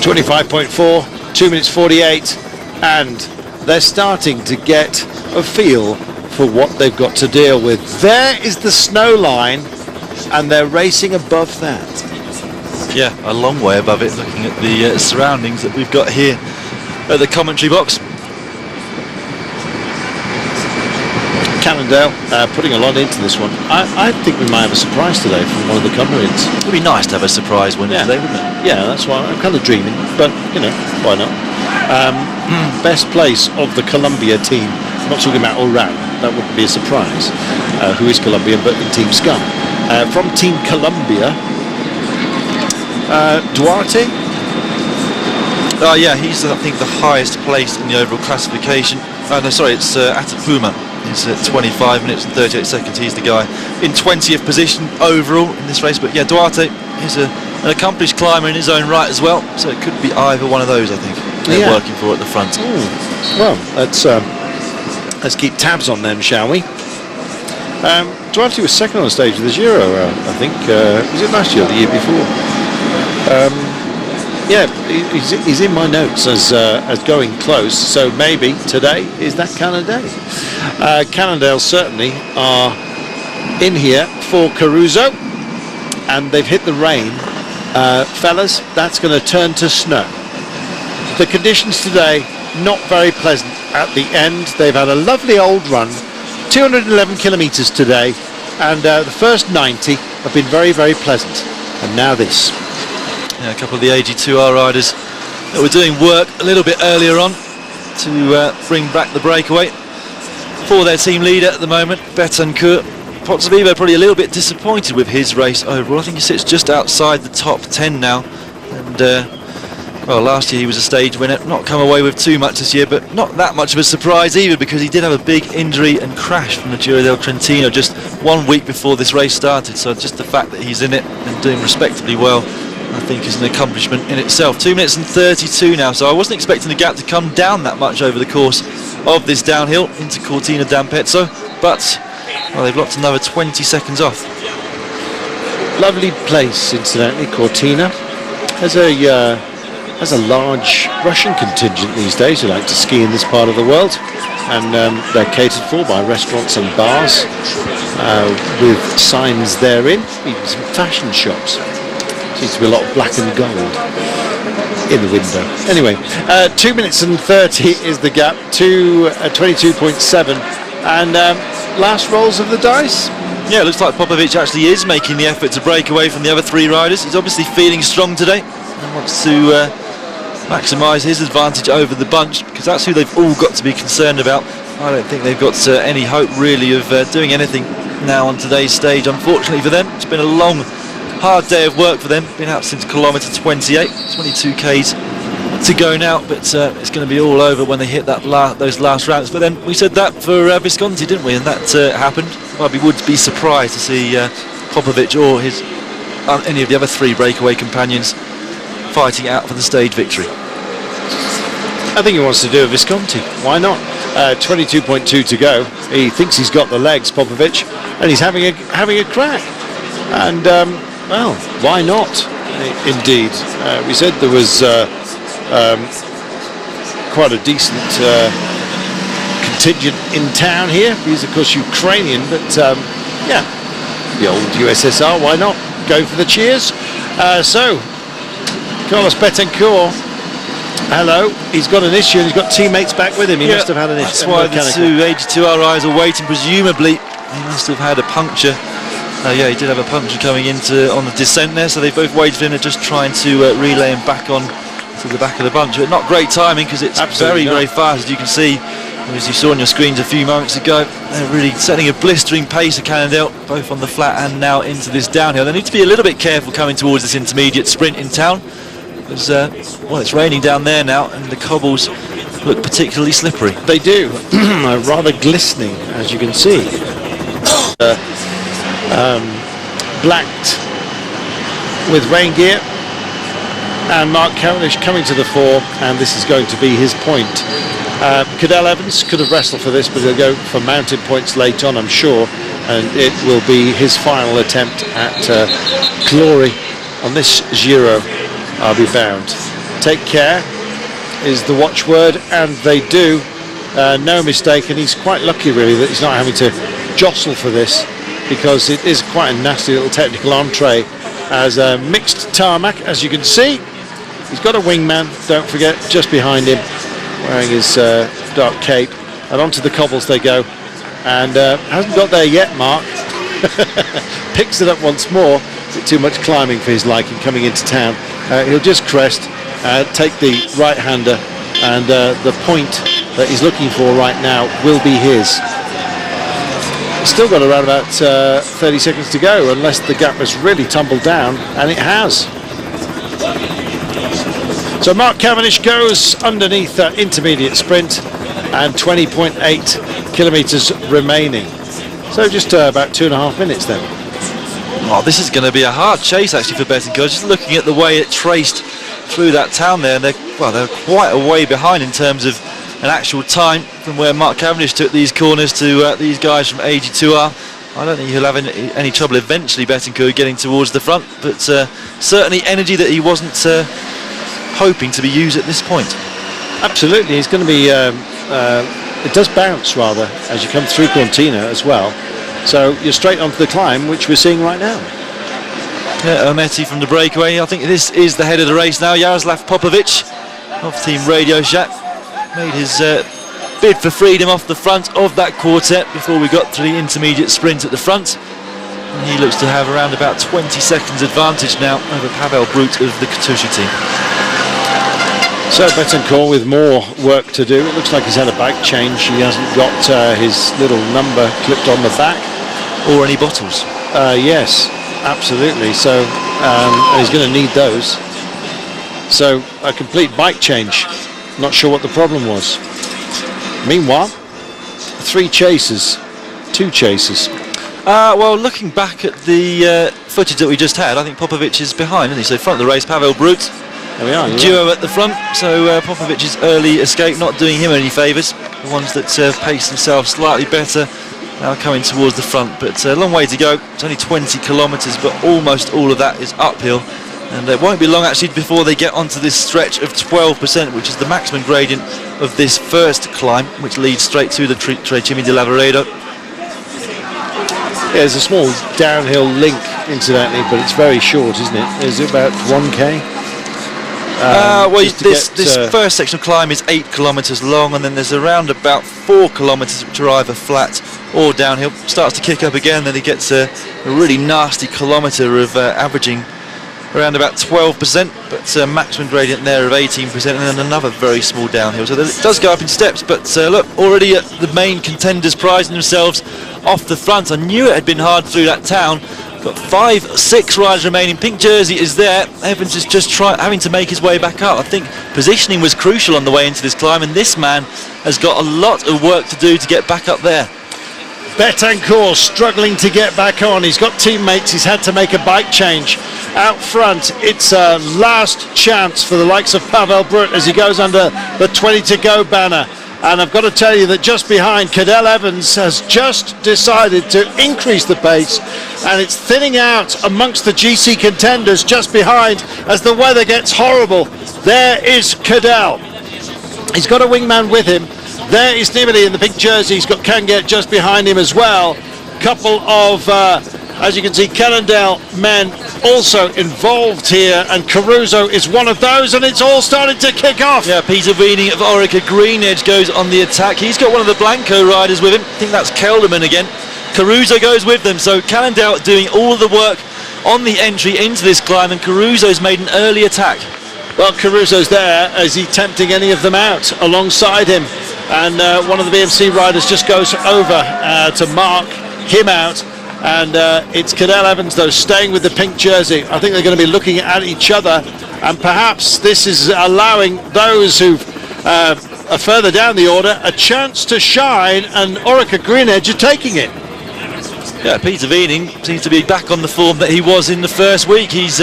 .4, 2 minutes 48, and they're starting to get a feel for what they've got to deal with. There is the snow line, and they're racing above that. Yeah, a long way above it, looking at the surroundings that we've got here at the commentary box. Cannondale putting a lot into this one. I think we might have a surprise today from one of the Cumbrians. It would be nice to have a surprise winner today, wouldn't it? Yeah, that's why I'm kind of dreaming, but you know, why not? Best place of the Columbia team. I'm not talking about all round. That wouldn't be a surprise. Who is Colombian, but in Team Scum. From Team Columbia, Duarte. Oh yeah, he's I think the highest placed in the overall classification. No, sorry, it's Atapuma. He's at 25 minutes and 38 seconds. He's the guy in 20th position overall in this race. But yeah, Duarte is an accomplished climber in his own right as well. So it could be either one of those, I think, they're working for at the front. Ooh. Well, let's keep tabs on them, shall we? Duarte was second on the stage of the Giro, I think. Was it last year or the year before? Yeah, he's in my notes as going close, so maybe today is that kind of day. Cannondale certainly are in here for Caruso, and they've hit the rain. Fellas, that's going to turn to snow. The conditions today, not very pleasant at the end. They've had a lovely old run, 211 kilometres today, and the first 90 have been very, very pleasant. And now this. Yeah, a couple of the AG2R riders that were doing work a little bit earlier on to bring back the breakaway for their team leader at the moment, Betancourt. Pozzovivo probably a little bit disappointed with his race overall. I think he sits just outside the top 10 now, and well, last year he was a stage winner, not come away with too much this year, but not that much of a surprise either, because he did have a big injury and crash from the Giro del Trentino just 1 week before this race started. So just the fact that he's in it and doing respectably well, I think, is an accomplishment in itself. 2 minutes and 32 now, so I wasn't expecting the gap to come down that much over the course of this downhill into Cortina d'Ampezzo, but well, they've locked another 20 seconds off. Lovely place, incidentally, Cortina. Has a large Russian contingent these days who like to ski in this part of the world, and they're catered for by restaurants and bars with signs therein, even some fashion shops. Seems to be a lot of black and gold in the window. Anyway, 2 minutes and 30 is the gap to 22.7, and last rolls of the dice. Yeah, it looks like Popovic actually is making the effort to break away from the other three riders. He's obviously feeling strong today and wants to maximise his advantage over the bunch, because that's who they've all got to be concerned about. I don't think they've got any hope really of doing anything now on today's stage, unfortunately for them. It's been a long, hard day of work for them. Been out since kilometre 28, 22 k's to go now, but it's going to be all over when they hit that those last rounds. But then we said that for Visconti, didn't we? And that happened. I would be surprised to see Popovic or any of the other three breakaway companions fighting out for the stage victory. I think he wants to do a Visconti. Why not? 22.2 to go. He thinks he's got the legs, Popovic, and he's having a crack. And well, why not? Indeed, we said there was quite a decent contingent in town here. He's of course Ukrainian, but yeah, the old USSR. Why not go for the cheers? So Carlos Betancourt, hello. He's got an issue and he's got teammates back with him. He must have had an issue. That's why the two AG2Rs are waiting. Presumably he must have had a puncture. Yeah, he did have a puncture coming on the descent there, so they both waited for him. They're just trying to relay him back on to the back of the bunch. But not great timing, because it's very fast, as you can see, as you saw on your screens a few moments ago. They're really setting a blistering pace at Cannondale, both on the flat and now into this downhill. They need to be a little bit careful coming towards this intermediate sprint in town, because well, it's raining down there now and the cobbles look particularly slippery. They do. Rather glistening, as you can see. Blacked with rain gear, and Mark Cavendish coming to the fore, and this is going to be his point. Cadell Evans could have wrestled for this, but he'll go for mounted points late on, I'm sure, and it will be his final attempt at glory on this Giro, I'll be bound. Take care is the watchword, and they do. No mistake, and he's quite lucky really that he's not having to jostle for this, because it is quite a nasty little technical entree as a mixed tarmac, as you can see. He's got a wingman, don't forget, just behind him, wearing his dark cape, and onto the cobbles they go. and hasn't got there yet, Mark. Picks it up once more. A bit too much climbing for his liking coming into town. He'll just crest, take the right-hander, and the point that he's looking for right now will be his. Still got around about 30 seconds to go, unless the gap has really tumbled down, and it has. So Mark Cavendish goes underneath that intermediate sprint, and 20.8 kilometres remaining. So just about 2.5 minutes then. Oh, this is going to be a hard chase actually for Betancourt. Just looking at the way it traced through that town there, and they're quite a way behind in terms of an actual time from where Mark Cavendish took these corners to these guys from AG2R. I don't think he'll have any trouble eventually, Betancourt, getting towards the front, but certainly energy that he wasn't hoping to be used at this point. Absolutely, he's going to be. It does bounce rather as you come through Cortina as well. So you're straight onto the climb, which we're seeing right now. Yeah, Ometti from the breakaway. I think this is the head of the race now. Jaroslav Popovic of Team Radio Shack made his bid for freedom off the front of that quartet before we got to the intermediate sprint at the front. And he looks to have around about 20 seconds advantage now over Pavel Brut of the Katusha team. So Betancourt with more work to do. It looks like he's had a bike change. He hasn't got his little number clipped on the back. Or any bottles. Yes, absolutely. So he's going to need those. So a complete bike change. Not sure what the problem was. Meanwhile, 2 chasers. Well, looking back at the footage that we just had, I think Popovic is behind, isn't he? So front of the race, Pavel Brut. There we are. Duo at the front, so Popovic's early escape not doing him any favours. The ones that paced themselves slightly better now coming towards the front, but a long way to go. It's only 20 kilometres, but almost all of that is uphill, and it won't be long actually before they get onto this stretch of 12%, which is the maximum gradient of this first climb, which leads straight to the Trecimi de Lavaredo. Yeah, there's a small downhill link, incidentally, but it's very short, isn't it? Is it about 1k? This first section of climb is 8 kilometres long, and then there's around about 4 kilometres which are either flat or downhill. Starts to kick up again, then he gets a really nasty kilometre of averaging around about 12%, but maximum gradient there of 18%, and then another very small downhill. So it does go up in steps, but look, already at the main contenders prizing themselves off the front. I knew it had been hard through that town. Got 5-6 riders remaining. Pink jersey is there. Evans is just having to make his way back up. I think positioning was crucial on the way into this climb, and this man has got a lot of work to do to get back up there. Betancourt struggling to get back on. He's got teammates. He's had to make a bike change. Out front, it's a last chance for the likes of Pavel Brut as he goes under the 20 to go banner. And I've got to tell you that just behind, Cadel Evans has just decided to increase the pace, and it's thinning out amongst the GC contenders just behind as the weather gets horrible. There is Cadel. He's got a wingman with him. There is Nibali in the pink jersey. He's got Kanget just behind him as well. Couple of, as you can see, Cannondale men also involved here, and Caruso is one of those, and it's all starting to kick off. Yeah, Peter Weening of Orica Green Edge goes on the attack. He's got one of the Blanco riders with him. I think that's Kelderman again. Caruso goes with them, so Cannondale doing all the work on the entry into this climb, and Caruso's made an early attack. Well, Caruso's there. Is he tempting any of them out alongside him? And one of the BMC riders just goes over to mark him out. And it's Cadel Evans, though, staying with the pink jersey. I think they're going to be looking at each other, and perhaps this is allowing those who are further down the order a chance to shine, and Orica Green Edge are taking it. Yeah, Peter Weening seems to be back on the form that he was in the first week. He's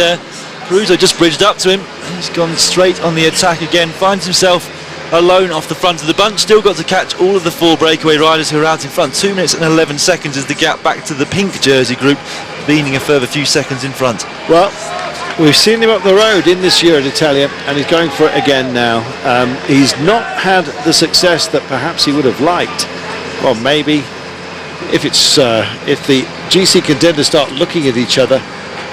Caruso just bridged up to him. He's gone straight on the attack again, finds himself alone off the front of the bunch. Still got to catch all of the 4 breakaway riders who are out in front. 2 minutes and 11 seconds is the gap back to the pink jersey group, leaning a further few seconds in front. Well, we've seen him up the road in this Giro d'Italia, and he's going for it again now. He's not had the success that perhaps he would have liked. Well, maybe if the GC contenders start looking at each other,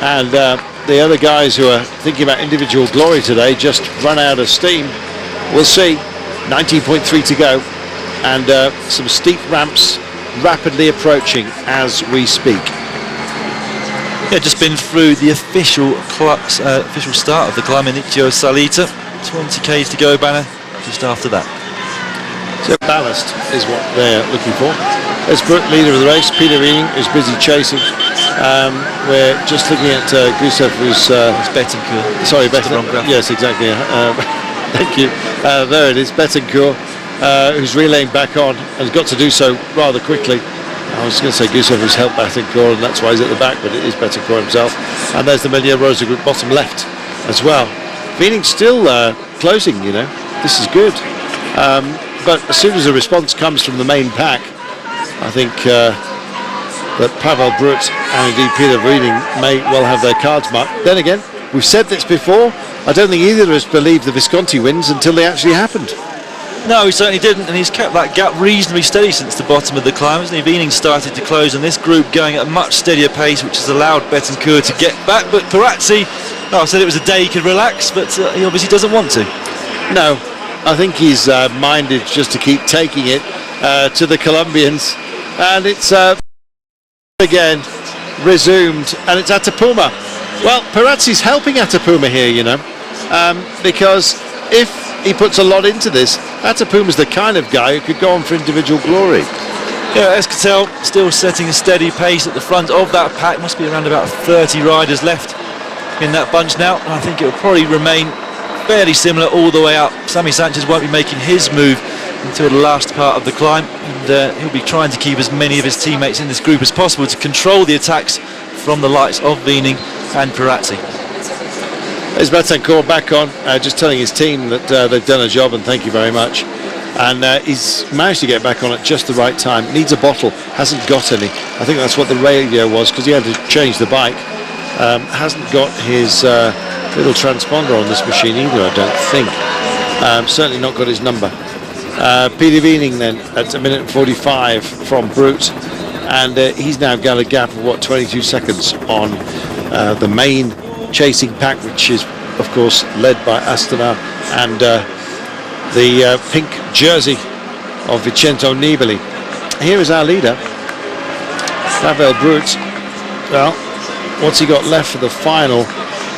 and the other guys who are thinking about individual glory today just run out of steam. We'll see. 19.3 to go, and some steep ramps rapidly approaching as we speak. Yeah, just been through the official start of the climb in Icchio Salita. 20 k's to go, Banner, just after that. So ballast is what they're looking for. There's Brooke, leader of the race. Peter Weening is busy chasing. We're just looking at Gusev, who's Betancourt. sorry, Betancourt. Yes, exactly. Thank you. There it is, Betancourt, who's relaying back on, and has got to do so rather quickly. I was going to say Gusev has helped Betancourt, and that's why he's at the back, but it is Betancourt himself. And there's the Melia Rosa group bottom left as well. Weening still closing, you know. This is good. But as soon as a response comes from the main pack, I think that Pavel Brut and indeed Peter Weening may well have their cards marked. Then again, we've said this before, I don't think either of us believed the Visconti wins until they actually happened. No, he certainly didn't, and he's kept that gap reasonably steady since the bottom of the climb, hasn't he? Weening started to close, and this group going at a much steadier pace, which has allowed Betancourt to get back. But Perazzi, I said it was a day he could relax, but he obviously doesn't want to. No, I think he's minded just to keep taking it to the Colombians, and it's again resumed, and it's Atapuma. Well, Perazzi's helping Atapuma here, you know, because if he puts a lot into this, Atapuma's the kind of guy who could go on for individual glory. Yeah, Escatel still setting a steady pace at the front of that pack. Must be around about 30 riders left in that bunch now, and I think it will probably remain fairly similar all the way up. Sammy Sanchez won't be making his move until the last part of the climb, and he'll be trying to keep as many of his teammates in this group as possible to control the attacks from the likes of Weening and Perazzi. There's Betancourt back on, just telling his team that they've done a job and thank you very much. And he's managed to get back on at just the right time. Needs a bottle, hasn't got any. I think that's what the radio was, because he had to change the bike. Hasn't got his little transponder on this machine either, I don't think. Certainly not got his number. Peter Weening then at 1:45 from Brut, and he's now got a gap of what, 22 seconds on the main chasing pack, which is of course led by Astana and the pink jersey of Vincenzo Nibali. Here is our leader, Pavel Brut. Well, what's he got left for the final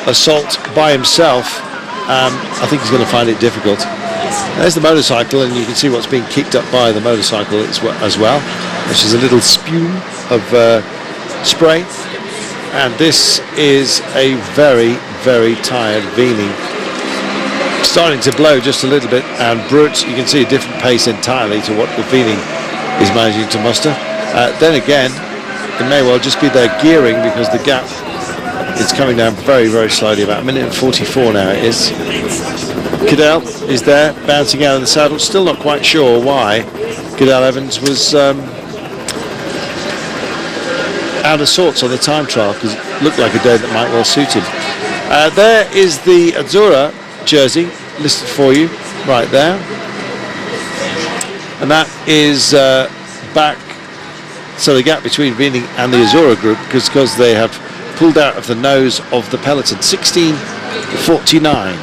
assault by himself? I think he's going to find it difficult. There's the motorcycle, and you can see what's being kicked up by the motorcycle as well, which is a little spume of spray. And this is a very, very tired Weening. Starting to blow just a little bit, and Brut, you can see a different pace entirely to what the Weening is managing to muster. Then again, it may well just be their gearing, because the gap is coming down very, very slowly. About 1:44 now it is. Cadel is there, bouncing out of the saddle. Still not quite sure why Cadel Evans was out of sorts on the time trial, because it looked like a day that might well suit him. There is the Azzurra jersey listed for you right there, and that is back, so the gap between Weening and the Azzurra group, because they have pulled out of the nose of the peloton. 16:49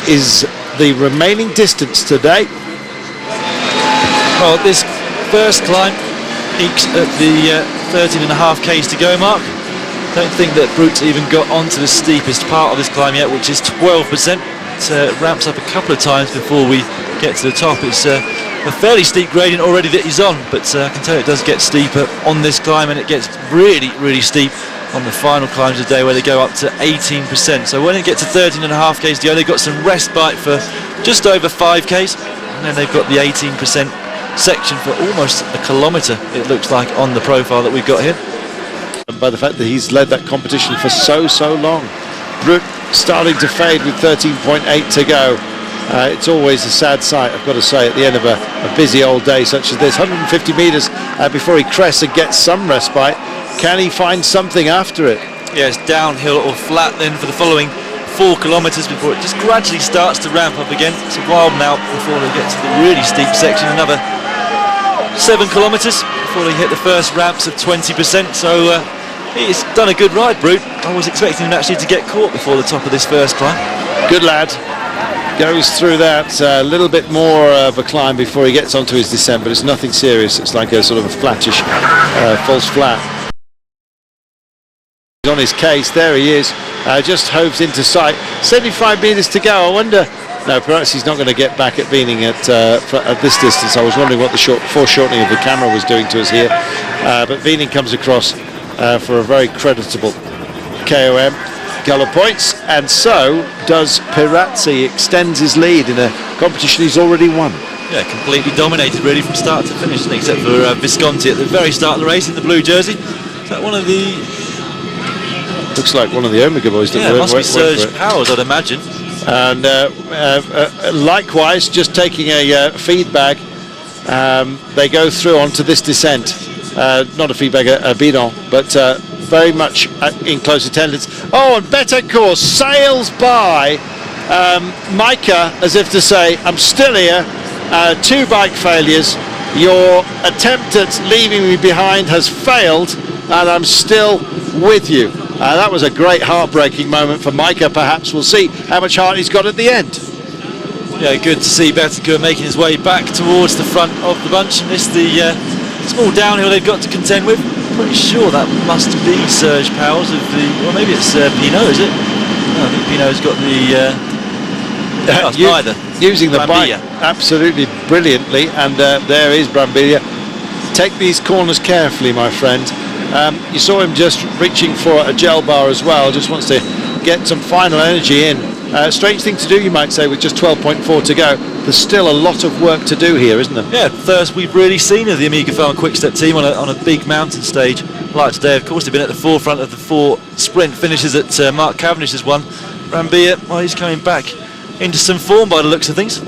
is the remaining distance today. Well, this first climb peaks at the 13.5 k's to go mark. Don't think that Brut's even got onto the steepest part of this climb yet, which is 12%. It ramps up a couple of times before we get to the top. It's a fairly steep gradient already that he's on, but I can tell you it does get steeper on this climb, and it gets really, really steep on the final climbs of the day, where they go up to 18%. So when it gets to 13.5 k's to go, they've got some respite for just over 5 k's, and then they've got the 18% section for almost a kilometre, it looks like, on the profile that we've got here. And by the fact that he's led that competition for so long. Brut starting to fade with 13.8 to go. It's always a sad sight, I've got to say, at the end of a busy old day such as this. 150 metres before he crests and gets some respite. Can he find something after it? Yeah, it's downhill or flat then for the following 4 kilometres before it just gradually starts to ramp up again. It's a while now before they get to the really steep section. Another 7 kilometres before they hit the first ramps of 20%. So he's done a good ride, Brut. I was expecting him actually to get caught before the top of this first climb. Good lad. Goes through that little bit more of a climb before he gets onto his descent, but it's nothing serious. It's like a sort of a flattish false flat. He's on his case. There he is. Just hoves into sight. 75 metres to go. I wonder. No, perhaps he's not going to get back at Wiening at this distance. I was wondering what the foreshortening of the camera was doing to us here. But Wiening comes across for a very creditable KOM. Colour points, and so does Pirazzi. Extends his lead in a competition he's already won. Yeah, completely dominated really from start to finish, except for Visconti at the very start of the race in the blue jersey. Is that one of the... Looks like one of the Omega boys that must be Serge Powers, I'd imagine. And likewise, just taking a feedback, they go through onto this descent. Not a feedback, a bidon, but very much in close attendance. Oh, and Betancourt sails by Micah as if to say, I'm still here. 2 bike failures. Your attempt at leaving me behind has failed, and I'm still with you. That was a great heartbreaking moment for Micah. Perhaps we'll see how much heart he's got at the end. Yeah, good to see Betancourt making his way back towards the front of the bunch. And this the small downhill they've got to contend with. Pretty sure that must be Serge Powers of the, or maybe it's Pinot, is it? No, I think Pinot's got the neither. Using the bike absolutely brilliantly, and there is Brambilla. Take these corners carefully, my friend. You saw him just reaching for a gel bar as well, just wants to get some final energy in. Strange thing to do, you might say, with just 12.4 to go. There's still a lot of work to do here, isn't there? Yeah, first we've really seen of the Amiga Pharma Quick-Step team on a big mountain stage. Like today, of course, they've been at the forefront of the 4 sprint finishes that Mark Cavendish has won. Brambilla, well, he's coming back into some form by the looks of things.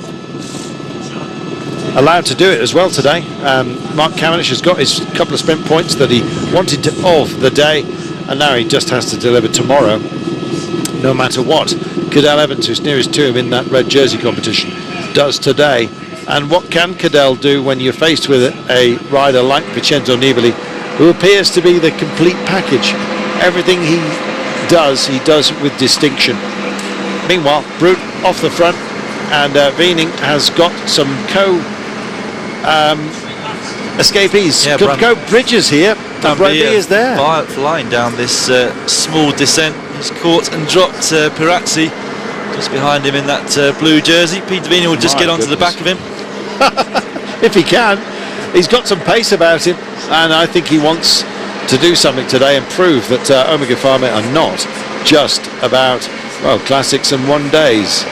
Allowed to do it as well today. Mark Cavendish has got his couple of sprint points that he wanted of the day, and now he just has to deliver tomorrow, no matter what Cadel Evans, who's nearest to him in that red jersey competition, does today. And what can Cadel do when you're faced with a rider like Vincenzo Nibali, who appears to be the complete package? Everything he does with distinction. Meanwhile, Brute off the front, and Wiening has got some escapees. Yeah, Could Bridges here. Brambilla is there. Flying down this small descent. He's caught and dropped Pirazzi just behind him in that blue jersey. Peter Vini will just get onto the back of him. If he can. He's got some pace about him, and I think he wants to do something today and prove that Omega Pharma are not just about, well, classics and one days.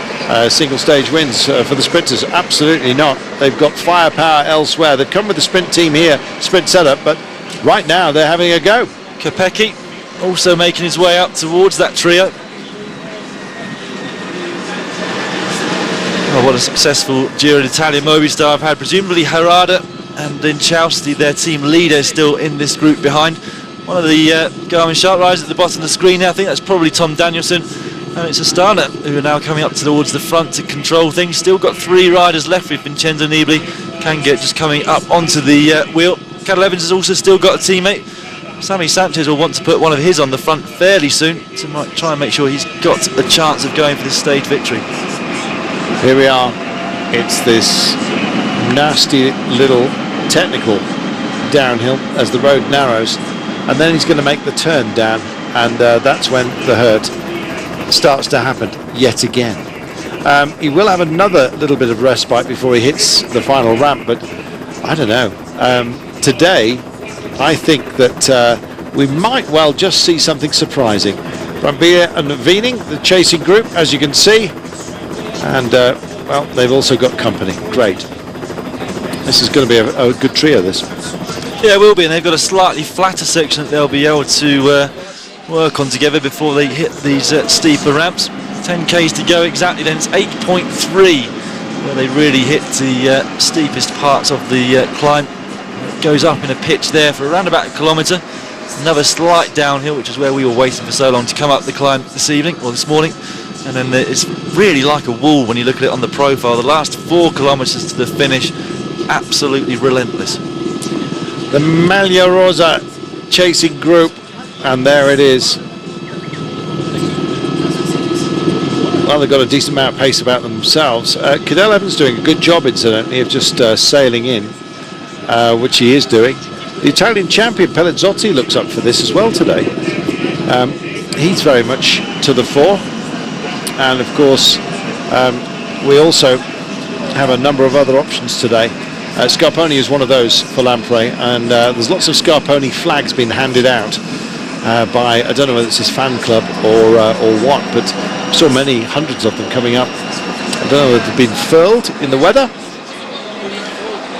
Single stage wins for the sprinters. Absolutely not. They've got firepower elsewhere. They've come with the sprint team here, sprint setup, but right now they're having a go. Kopecky also making his way up towards that trio. Oh, what a successful Giro d'Italia Movistar have had. Presumably Harada and Inchausti, their team leader, still in this group behind. One of the Garmin Sharp riders at the bottom of the screen there, I think that's probably Tom Danielson. And it's Astana who are now coming up towards the front to control things. Still got 3 riders left with Vincenzo Nibali. Kanget just coming up onto the wheel. Cadel Evans has also still got a teammate. Sammy Sanchez will want to put one of his on the front fairly soon to try and make sure he's got a chance of going for this stage victory. Here we are. It's this nasty little technical downhill as the road narrows, and then he's going to make the turn down, and that's when the hurt starts to happen yet again. He will have another little bit of respite before he hits the final ramp, but I don't know. Today I think that we might well just see something surprising. Brambilla and Wiening, the chasing group, as you can see, and well, they've also got company. Great. This is going to be a good trio, this. Yeah, it will be, and they've got a slightly flatter section that they'll be able to work on together before they hit these steeper ramps. 10k's to go exactly, then it's 8.3 where they really hit the steepest parts of the climb. It goes up in a pitch there for around about a kilometre. Another slight downhill, which is where we were waiting for so long to come up the climb this evening, or this morning. And then it's really like a wall when you look at it on the profile. The last 4 kilometres to the finish, absolutely relentless. The Maglia Rosa chasing group, and there it is. well. They've got a decent amount of pace about themselves. Cadell Evans doing a good job, incidentally, of just sailing in, which he is doing. The Italian champion Pelizzotti looks up for this as well today. He's very much to the fore. And of course, we also have a number of other options today. Scarponi is one of those for Lamprey, and there's lots of Scarponi flags being handed out by, I don't know whether it's his fan club or what, but so many, hundreds of them coming up. I don't know whether they've been furled in the weather.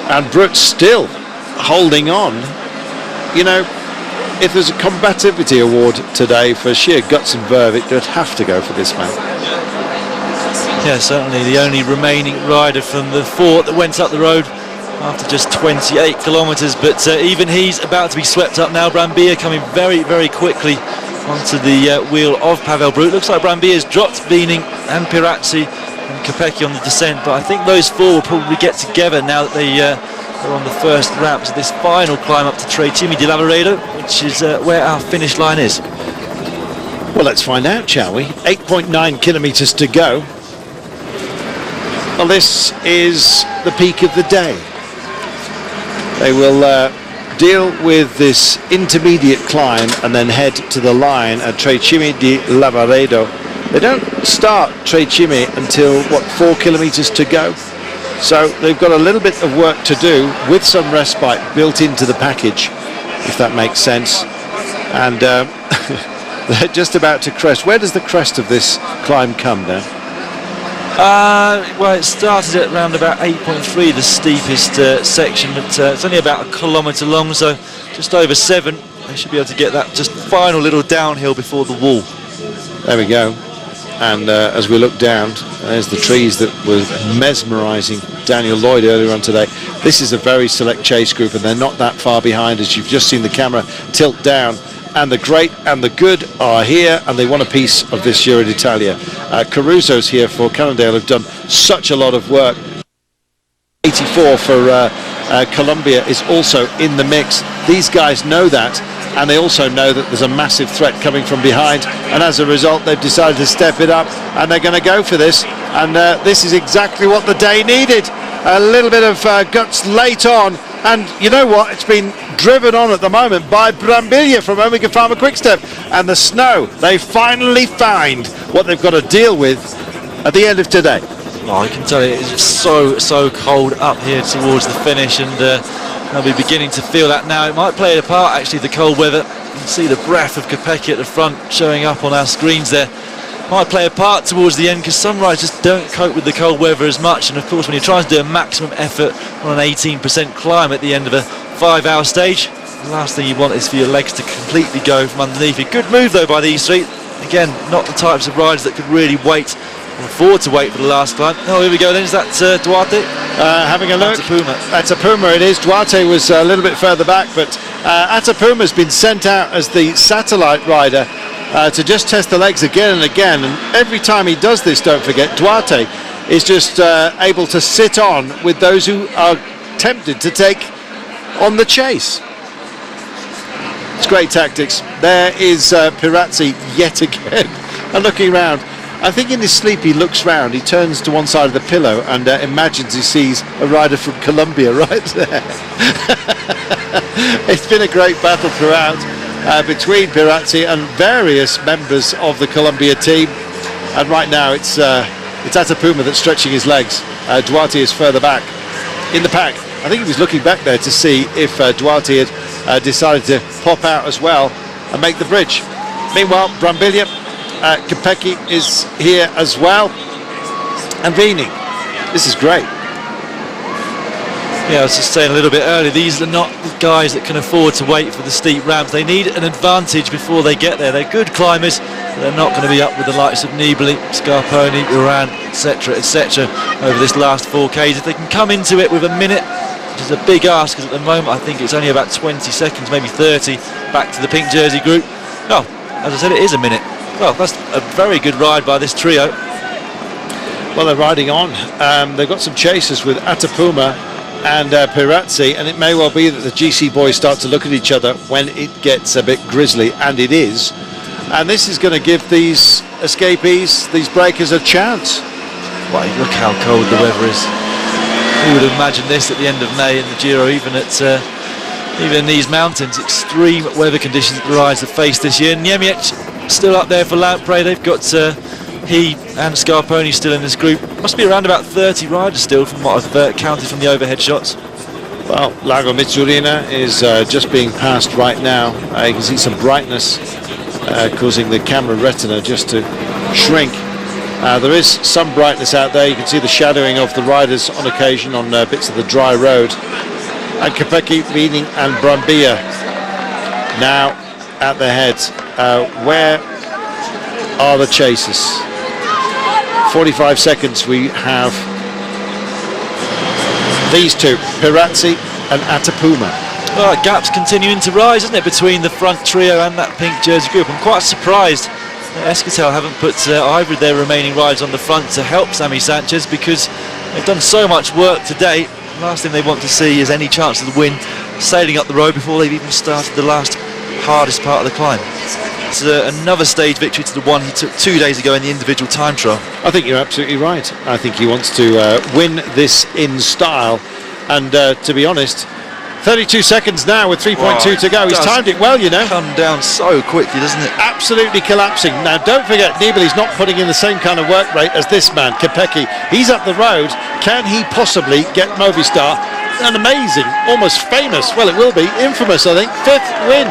And Brooks still holding on. You know, if there's a combativity award today for sheer guts and verve, it would have to go for this man. Yeah, certainly the only remaining rider from the fort that went up the road after just 28 kilometres, but even he's about to be swept up now. Brambilla coming very, very quickly onto the wheel of Pavel Brut. Looks like Brambilla's dropped Beening and Pirazzi and Kopecky on the descent, but I think those four will probably get together now that they're on the first ramps of this final climb up to Trecime di Lavaredo, which is where our finish line is. Well, let's find out, shall we? 8.9 kilometres to go. Well, this is the peak of the day. They will deal with this intermediate climb and then head to the line at Trecime di Lavaredo. They don't start Trecime until, 4 kilometres to go? So they've got a little bit of work to do with some respite built into the package, if that makes sense. And they're just about to crest. Where does the crest of this climb come now? Well, it started at around about 8.3, the steepest section, but it's only about a kilometre long, so just over 7. They should be able to get that just final little downhill before the wall. There we go. And as we look down, there's the trees that were mesmerising Daniel Lloyd earlier on today. This is a very select chase group, and they're not that far behind, as you've just seen the camera tilt down. And the great and the good are here, and they want a piece of this Giro d'Italia. Caruso's here for Cannondale, have done such a lot of work. 84 for Colombia is also in the mix. These guys know that, and they also know that there's a massive threat coming from behind, and as a result they've decided to step it up, and they're going to go for this, and this is exactly what the day needed. A little bit of guts late on, and you know what, it's been driven on at the moment by Brambilla from Omega Pharma Quickstep, and the snow, they finally find what they've got to deal with at the end of today. Oh, I can tell you, it's so cold up here towards the finish, and they'll be beginning to feel that now. It might play a part, actually, the cold weather. You can see the breath of Kopecky at the front showing up on our screens there. Might play a part towards the end, because some riders just don't cope with the cold weather as much, and of course when you're trying to do a maximum effort on an 18% climb at the end of a 5-hour stage, the last thing you want is for your legs to completely go from underneath you. Good move though by these three. Again, not the types of riders that could really wait or afford to wait for the last climb. Oh, here we go then. Is that Duarte? Having a look. Atapuma. Atapuma it is. Duarte was a little bit further back, but Atapuma's been sent out as the satellite rider to just test the legs again and again, and every time he does this, don't forget, Duarte is just able to sit on with those who are tempted to take on the chase. It's great tactics. There is Pirazzi yet again, and looking round. I think in his sleep he looks round, he turns to one side of the pillow and imagines he sees a rider from Colombia right there. It's been a great battle throughout between Pirazzi and various members of the Colombia team, and right now it's Atapuma that's stretching his legs. Duarte is further back in the pack. I think he was looking back there to see if Duarte had decided to pop out as well and make the bridge. Meanwhile, Brambilla, Kopecky is here as well, and Vini. This is great. Yeah, I was just saying a little bit earlier, these are not the guys that can afford to wait for the steep ramps. They need an advantage before they get there. They're good climbers, but they're not going to be up with the likes of Nibali, Scarponi, Uran, etc., over this last 4Ks. If they can come into it with a minute, which is a big ask, because at the moment I think it's only about 20 seconds, maybe 30, back to the pink jersey group. No, as I said, it is a minute. Well, that's a very good ride by this trio. Well, they're riding on. They've got some chasers with Atapuma and Pirazzi, and it may well be that the GC boys start to look at each other when it gets a bit grisly, and it is. and this is going to give these escapees, these breakers, a chance. Well, look how cold the weather is. Who would have imagined this at the end of May in the Giro, even in these mountains? Extreme weather conditions that the riders have faced this year. Niemiec still up there for Lampre. They've got he and Scarponi still in this group. Must be around about 30 riders still from what I've counted from the overhead shots. Well, Lago Misurina is just being passed right now. You can see some brightness causing the camera retina just to shrink. There is some brightness out there. You can see the shadowing of the riders on occasion on bits of the dry road. And Kopecky, Wiening and Brambilla now at the head. Where are the chasers? 45 seconds we have these two, Pirazzi and Atapuma. Well, that gap's continuing to rise, isn't it, between the front trio and that pink jersey group. I'm quite surprised that Esquetel haven't put either of their remaining riders on the front to help Sammy Sanchez, because they've done so much work today. The last thing they want to see is any chance of the win sailing up the road before they've even started the last hardest part of the climb. It's another stage victory to the one he took 2 days ago in the individual time trial. I think you're absolutely right. I think he wants to win this in style, and to be honest, 32 seconds now with 3.2 to go. He's timed it well, you know. Come down so quickly, doesn't it? Absolutely collapsing. Now, don't forget, Nibali's not putting in the same kind of work rate as this man, Kopecky. He's up the road. Can he possibly get Movistar an amazing, almost famous, well, it will be, infamous, I think, 5th win?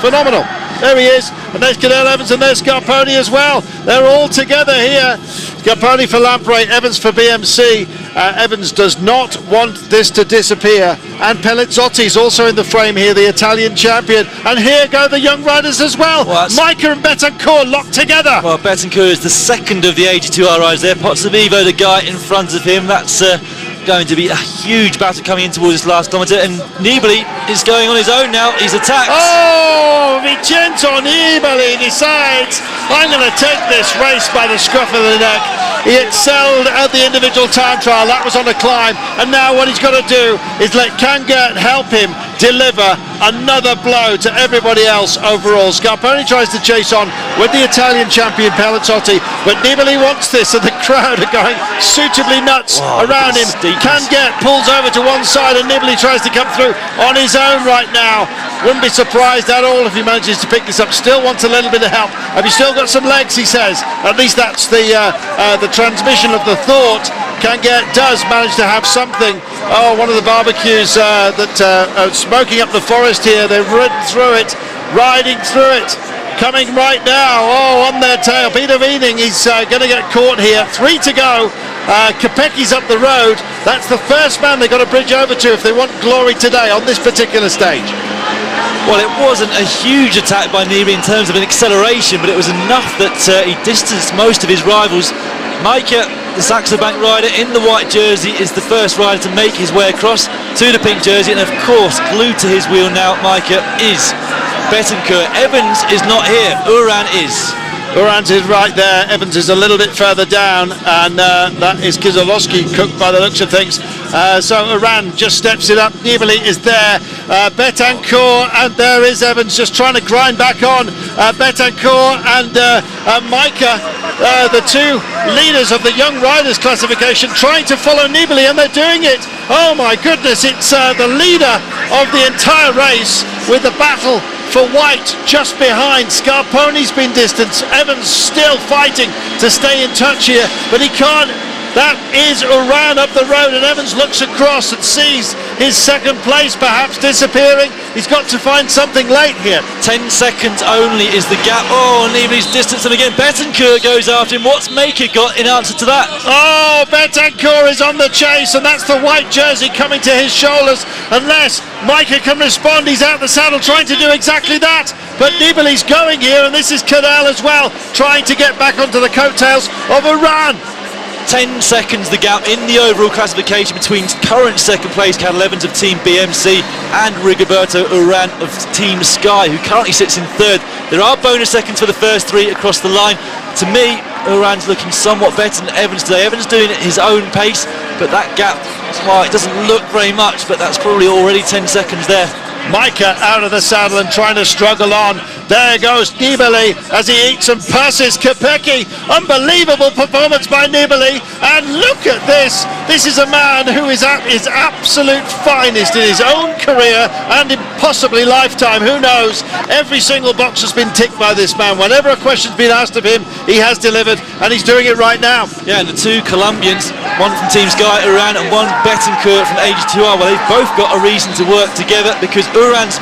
Phenomenal. There he is, and there's Cadel Evans, and there's Scarponi as well. They're all together here. Scarponi for Lampre, Evans for BMC. Evans does not want this to disappear. And Pellizzotti's also in the frame here, the Italian champion. And here go the young riders as well. Micah and Betancourt locked together. Well, Betancourt is the second of the 82R riders there. Pozzovivo, the guy in front of him. That's going to be a huge battle coming in towards this last kilometre, and Nibali is going on his own now. He's attacked. Oh, Vincenzo Nibali decides, I'm going to take this race by the scruff of the neck. He excelled at the individual time trial. That was on a climb, and now what he's got to do is let Kangert help him deliver another blow to everybody else overall. Scarponi tries to chase on with the Italian champion Pellizotti, but Nibali wants this, and the crowd are going suitably nuts around him. Kangert pulls over to one side, and Nibali tries to come through on his own right now. Wouldn't be surprised at all if he manages to pick this up. Still wants a little bit of help. Have you still got some legs, he says. At least that's the transmission of the thought. Kangert does manage to have something. Oh, one of the barbecues that smoking up the forest here. They've ridden through it, riding through it. Coming right now, on their tail. Peter Wiening, he's going to get caught here. 3 to go. Kopecky's up the road. That's the first man they've got to bridge over to if they want glory today on this particular stage. Well, it wasn't a huge attack by Nibali in terms of an acceleration, but it was enough that he distanced most of his rivals. Micah, the Saxo Bank rider in the white jersey, is the first rider to make his way across to the pink jersey, and of course, glued to his wheel now, Micah, is Betancourt. Evans is not here, Uran is. Uran is right there, Evans is a little bit further down, and that is Kizolowski cooked by the looks of things. So Uran just steps it up, Nibali is there, Betancourt, and there is Evans just trying to grind back on. Betancourt and Micah, the two leaders of the young riders classification, trying to follow Nibali, and they're doing it. Oh my goodness, it's the leader of the entire race with the battle for white just behind. Scarponi's been distanced. Evans still fighting to stay in touch here, but he can't. That is Uran up the road, and Evans looks across and sees his second place perhaps disappearing. He's got to find something late here. 10 seconds only is the gap. Oh, Nibali's distanced him again. Betancourt goes after him. What's Maker got in answer to that? Oh, Betancourt is on the chase, and that's the white jersey coming to his shoulders. Unless Micah can respond, he's out the saddle trying to do exactly that. But Nibali's going here, and this is Cadel as well, trying to get back onto the coattails of Uran. 10 seconds the gap in the overall classification between current second place Cadel Evans of Team BMC and Rigoberto Uran of Team Sky, who currently sits in third. There are bonus seconds for the first 3 across the line. To me, Uran's looking somewhat better than Evans today. Evans doing it at his own pace, but that gap, well, it doesn't look very much, but that's probably already 10 seconds there. Micah out of the saddle and trying to struggle on. There goes Nibali as he eats and passes Kopecky. Unbelievable performance by Nibali. And look at this. This is a man who is at his absolute finest in his own career and in possibly lifetime. Who knows? Every single box has been ticked by this man. Whenever a question's been asked of him, he has delivered, and he's doing it right now. Yeah, and the two Colombians, one from Team Sky, Uran, and one Betancourt from AG2R, well, they've both got a reason to work together, because Uran's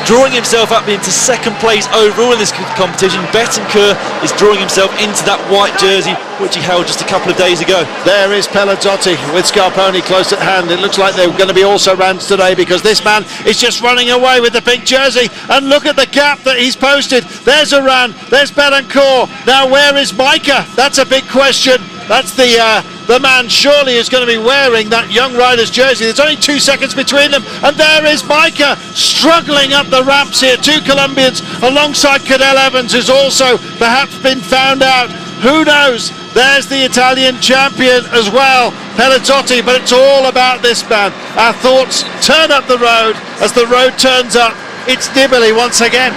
drawing himself up into second place overall in this competition. Betancourt is drawing himself into that white jersey, which he held just a couple of days ago. There is Pelazzotti with Scarponi close at hand. It looks like they're going to be also rounds today, because this man is just running away with the pink jersey. And look at the gap that he's posted. There's Uran, there's Betancourt. Now where is Micah? That's a big question. That's the man surely is going to be wearing that young rider's jersey. There's only 2 seconds between them, and there is Micah struggling up the ramps here. Two Colombians alongside Cadel Evans, who's also perhaps been found out. Who knows? There's the Italian champion as well, Pelazzotti, but it's all about this man. Our thoughts turn up the road as the road turns up. It's Nibali once again.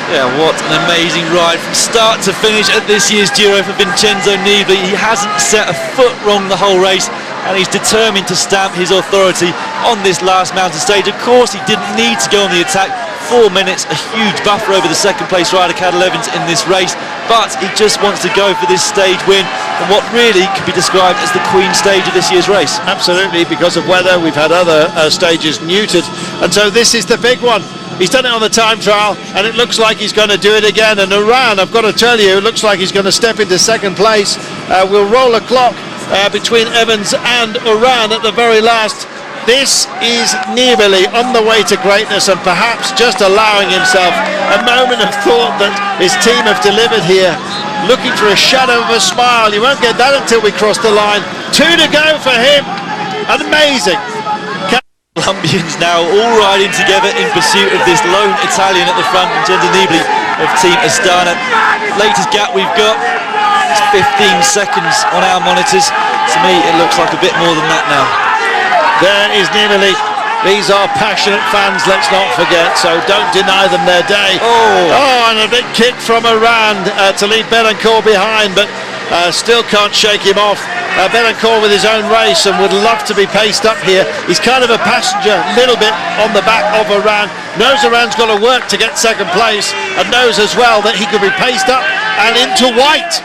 Yeah, what an amazing ride from start to finish at this year's Giro for Vincenzo Nibali. He hasn't set a foot wrong the whole race, and he's determined to stamp his authority on this last mountain stage. Of course, he didn't need to go on the attack. 4 minutes, a huge buffer over the second place rider Cadel Evans in this race, but he just wants to go for this stage win, and what really could be described as the queen stage of this year's race. Absolutely, because of weather, we've had other stages neutered, and so this is the big one. He's done it on the time trial, and it looks like he's going to do it again. And Uran, I've got to tell you, it looks like he's going to step into second place. We'll roll a clock between Evans and Uran at the very last. This is Nibali on the way to greatness, and perhaps just allowing himself a moment of thought that his team have delivered here. Looking for a shadow of a smile. You won't get that until we cross the line. 2 to go for him. Amazing. Colombians now all riding together in pursuit of this lone Italian at the front, Vincenzo Nibali of Team Astana. Latest gap we've got is 15 seconds on our monitors. To me, it looks like a bit more than that now. There is Nibali. These are passionate fans, let's not forget, so don't deny them their day. Oh, and a big kick from Uran to leave Betancourt behind, but still can't shake him off. Betancourt with his own race and would love to be paced up here. He's kind of a passenger, a little bit on the back of Uran. Knows Uran's got to work to get second place, and knows as well that he could be paced up and into white.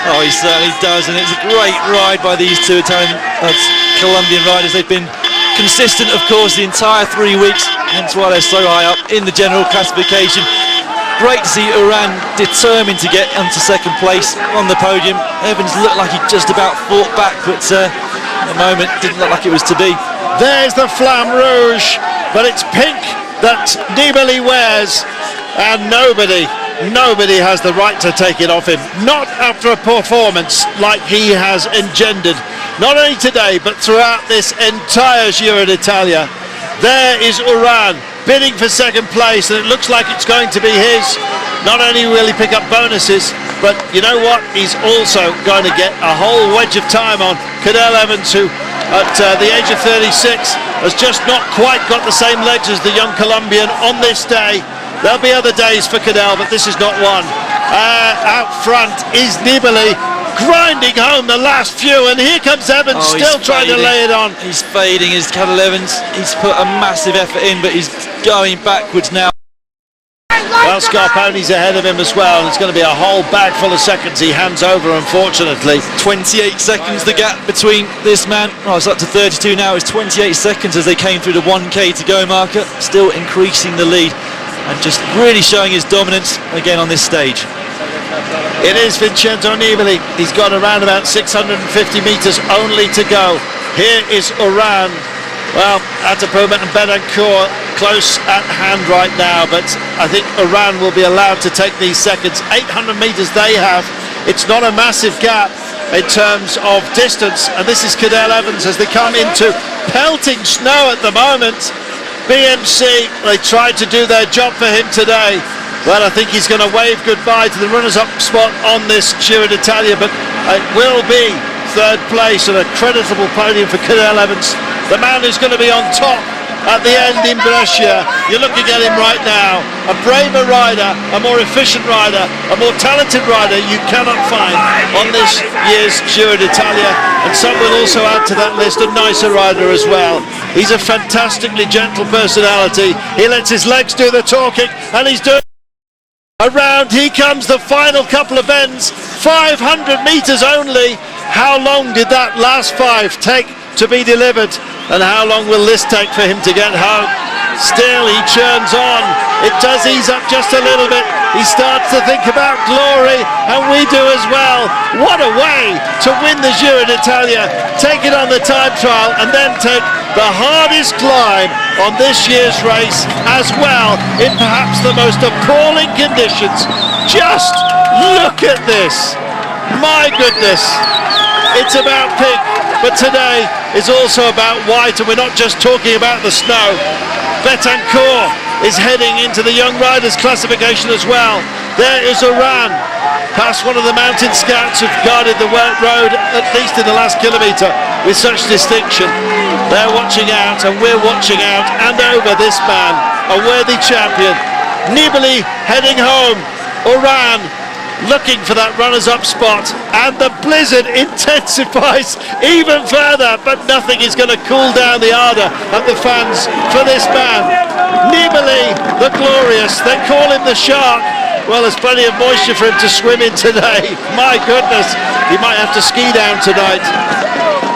Oh, he certainly does, and it's a great ride by these two Colombian riders. They've been consistent, of course, the entire 3 weeks, hence why they're so high up in the general classification. Great to see Uran determined to get onto second place on the podium. Evans looked like he just about fought back, but at the moment didn't look like it was to be. There's the Flamme Rouge, but it's pink that Nibali wears, and nobody has the right to take it off him. Not after a performance like he has engendered, not only today but throughout this entire Giro d'Italia. There is Uran bidding for second place, and it looks like it's going to be his. Not only will he pick up bonuses, but you know what, he's also going to get a whole wedge of time on Cadel Evans, who at the age of 36 has just not quite got the same legs as the young Colombian on this day. There'll be other days for Cadel, but this is not one. Out front is Nibali, grinding home the last few, and here comes Evans, still trying to lay it on. He's fading, is Cadel Evans. He's put a massive effort in, but he's going backwards now. Well, Scarponi's ahead of him as well, and it's going to be a whole bag full of seconds he hands over, unfortunately. 28 seconds the gap between this man. Oh, it's up to 32 now. It's 28 seconds as they came through the 1k to go marker, still increasing the lead and just really showing his dominance again on this stage. It is Vincenzo Nibali. He's got around about 650 metres only to go. Here is Uran. Well, Atapuma and Betancourt close at hand right now, but I think Uran will be allowed to take these seconds. 800 metres they have. It's not a massive gap in terms of distance, and this is Cadel Evans as they come into pelting snow at the moment. BMC, they tried to do their job for him today. Well, I think he's going to wave goodbye to the runners-up spot on this Giro d'Italia, but it will be third place and a creditable podium for Cadel Evans. The man who's going to be on top at the end in Brescia. You're looking at him right now, a braver rider, a more efficient rider, a more talented rider you cannot find on this year's Giro d'Italia, and some will also add to that list a nicer rider as well. He's a fantastically gentle personality. He lets his legs do the talking, and he's doing around. He comes, the final couple of bends, 500 meters only. How long did that last 5 take to be delivered, and how long will this take for him to get home? Still he churns on. It does ease up just a little bit. He starts to think about glory, and we do as well. What a way to win the Giro d'Italia, take it on the time trial, and then take the hardest climb on this year's race as well, in perhaps the most appalling conditions. Just look at this. My goodness, it's about pink, but today is also about white, and we're not just talking about the snow. Betancourt is heading into the Young Riders classification as well. There is Oran, past one of the mountain scouts who've guarded the road, at least in the last kilometre, with such distinction. They're watching out, and we're watching out, and over this man, a worthy champion. Nibali heading home. Oran looking for that runners-up spot, and the blizzard intensifies even further, but nothing is going to cool down the ardour of the fans for this man. Nibali, the glorious, they call him the shark. Well, there's plenty of moisture for him to swim in today. My goodness, he might have to ski down tonight.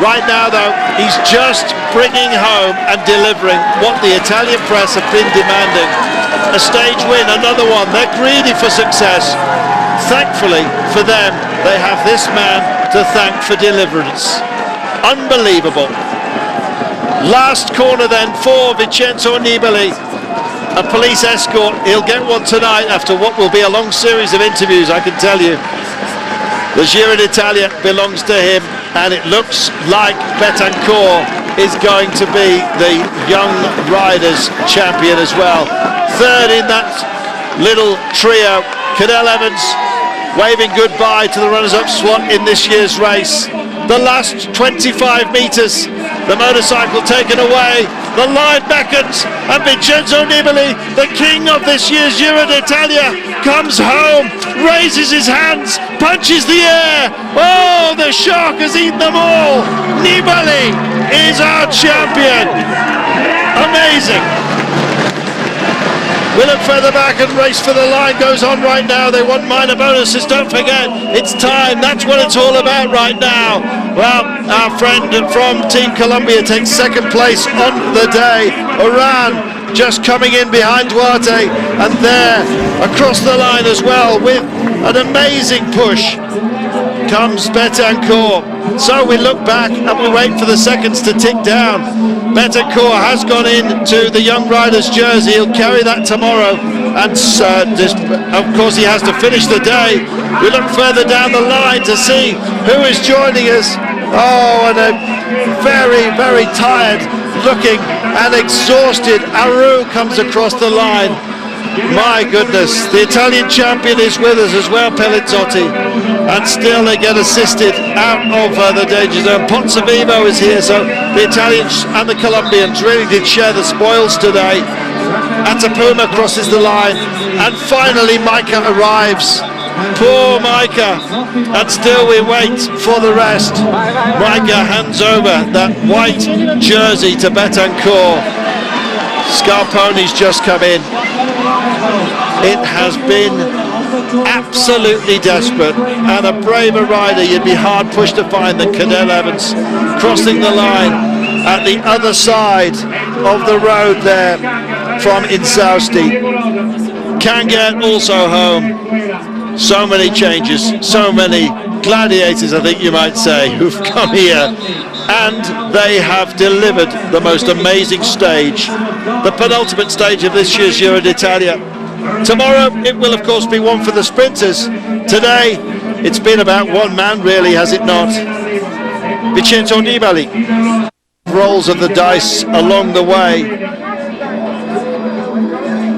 Right now, though, he's just bringing home and delivering what the Italian press have been demanding. A stage win, another one. They're greedy for success. Thankfully for them, they have this man to thank for deliverance. Unbelievable. Last corner then for Vincenzo Nibali. A police escort. He'll get one tonight after what will be a long series of interviews, I can tell you. The Giro d'Italia belongs to him, and it looks like Betancourt is going to be the Young Riders champion as well. Third in that little trio, Cadel Evans waving goodbye to the runners-up slot in this year's race. The last 25 metres, the motorcycle taken away, the line beckons, and Vincenzo Nibali, the king of this year's Giro d'Italia, comes home, raises his hands, punches the air. Oh, the shark has eaten them all. Nibali is our champion. Amazing. We look further back, and race for the line goes on right now. They want minor bonuses, don't forget. It's time, that's what it's all about right now. Well, our friend from Team Colombia takes second place on the day. Oran just coming in behind Duarte, and there, across the line as well, with an amazing push, comes Betancourt. So we look back and we wait for the seconds to tick down. Betancourt has gone into the Young Riders jersey. He'll carry that tomorrow, and of course he has to finish the day. We look further down the line to see who is joining us. Oh, and a very, very tired looking and exhausted Aru comes across the line. My goodness, the Italian champion is with us as well, Pelizzotti, and still they get assisted out of the danger zone. Pozzovivo is here, so the Italians and the Colombians really did share the spoils today. Atapuma crosses the line, and finally Micah arrives. Poor Micah, and still we wait for the rest. Micah hands over that white jersey to Betancourt. Scarponi's just come in. It has been absolutely desperate, and a braver rider you'd be hard pushed to find than Cadel Evans, crossing the line at the other side of the road there from Insausti. Can get also home. So many changes, so many gladiators, I think you might say, who've come here, and they have delivered the most amazing stage, the penultimate stage of this year's Giro d'Italia. Tomorrow it will of course be one for the sprinters. Today it's been about one man, really, has it not? Vincenzo Nibali. Rolls of the dice along the way.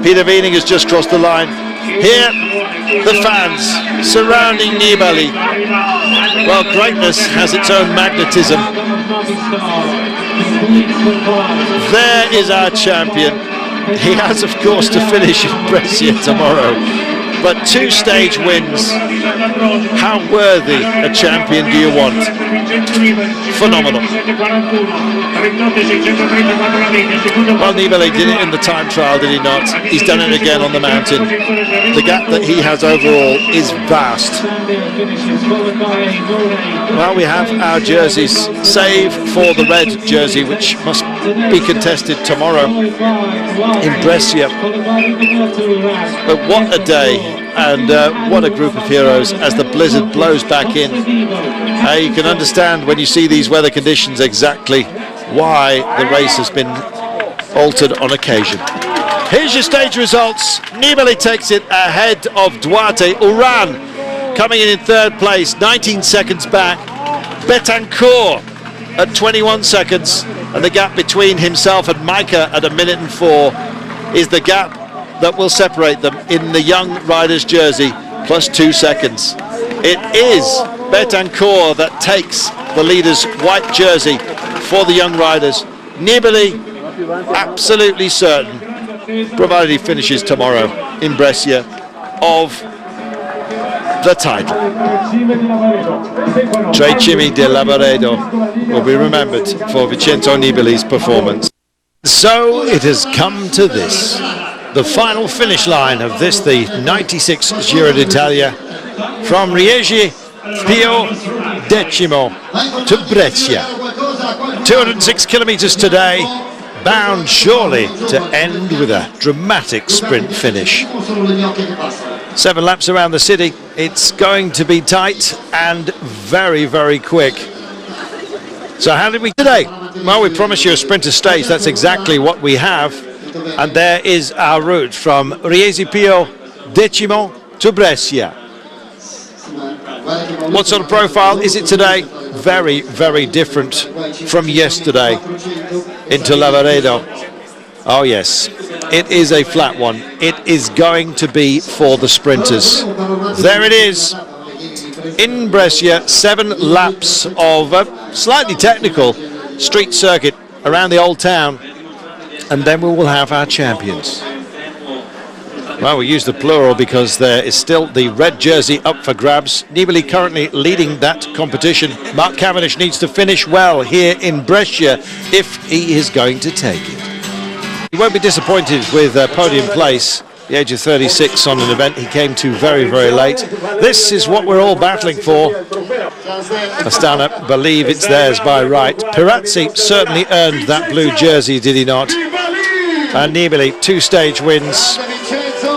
Peter Wiening has just crossed the line. Here the fans surrounding Nibali. Well, greatness has its own magnetism. There is our champion. He has, of course, to finish in Brescia tomorrow. But 2 stage wins. How worthy a champion do you want? Phenomenal. Well, Nibali did it in the time trial, did he not? He's done it again on the mountain. The gap that he has overall is vast. Well, we have our jerseys, save for the red jersey, which must be contested tomorrow in Brescia. But what a day, and what a group of heroes as the blizzard blows back in. You can understand when you see these weather conditions exactly why the race has been altered on occasion. Here's your stage results. Nibali takes it ahead of Duarte. Uran coming in third place, 19 seconds back. Betancourt at 21 seconds, and the gap between himself and Micah at 1 minute and 4 is the gap that will separate them in the young rider's jersey, plus 2 seconds. It is Betancourt that takes the leader's white jersey for the young riders. Nibali, absolutely certain, provided he finishes tomorrow in Brescia, of the title. Tre Cime di Lavaredo will be remembered for Vincenzo Nibali's performance. So it has come to this, the final finish line of this, the 96 Giro d'Italia, from Riegi Pio Decimo to Brescia. 206 kilometres today, bound surely to end with a dramatic sprint finish. 7 laps around the city. It's going to be tight and very, very quick. So how did we today? Well, we promised you a sprinter stage. That's exactly what we have. And there is our route from Riesi Pio Decimo to Brescia. What sort of profile is it today? Very, very different from yesterday into Lavaredo. Oh yes, it is a flat one. It is going to be for the sprinters. There it is. In Brescia, 7 laps of a slightly technical street circuit around the old town, and then we will have our champions. Well, we use the plural because there is still the red jersey up for grabs. Nibali currently leading that competition. Mark Cavendish needs to finish well here in Brescia if he is going to take it. He won't be disappointed with podium place. The age of 36 on an event he came to very, very late. This is what we're all battling for. Astana believe it's theirs by right. Pirazzi certainly earned that blue jersey, did he not? And Nibali, 2 stage wins,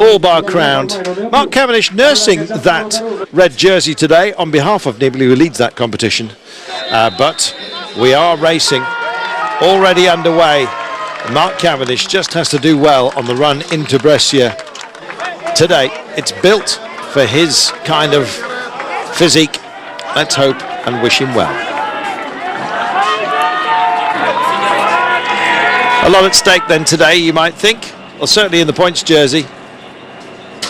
all bar crowned. Mark Cavendish nursing that red jersey today on behalf of Nibali, who leads that competition. But we are racing, already underway. Mark Cavendish just has to do well on the run into Brescia today. It's built for his kind of physique. Let's hope and wish him well. A lot at stake then today, you might think. Well, certainly in the points jersey.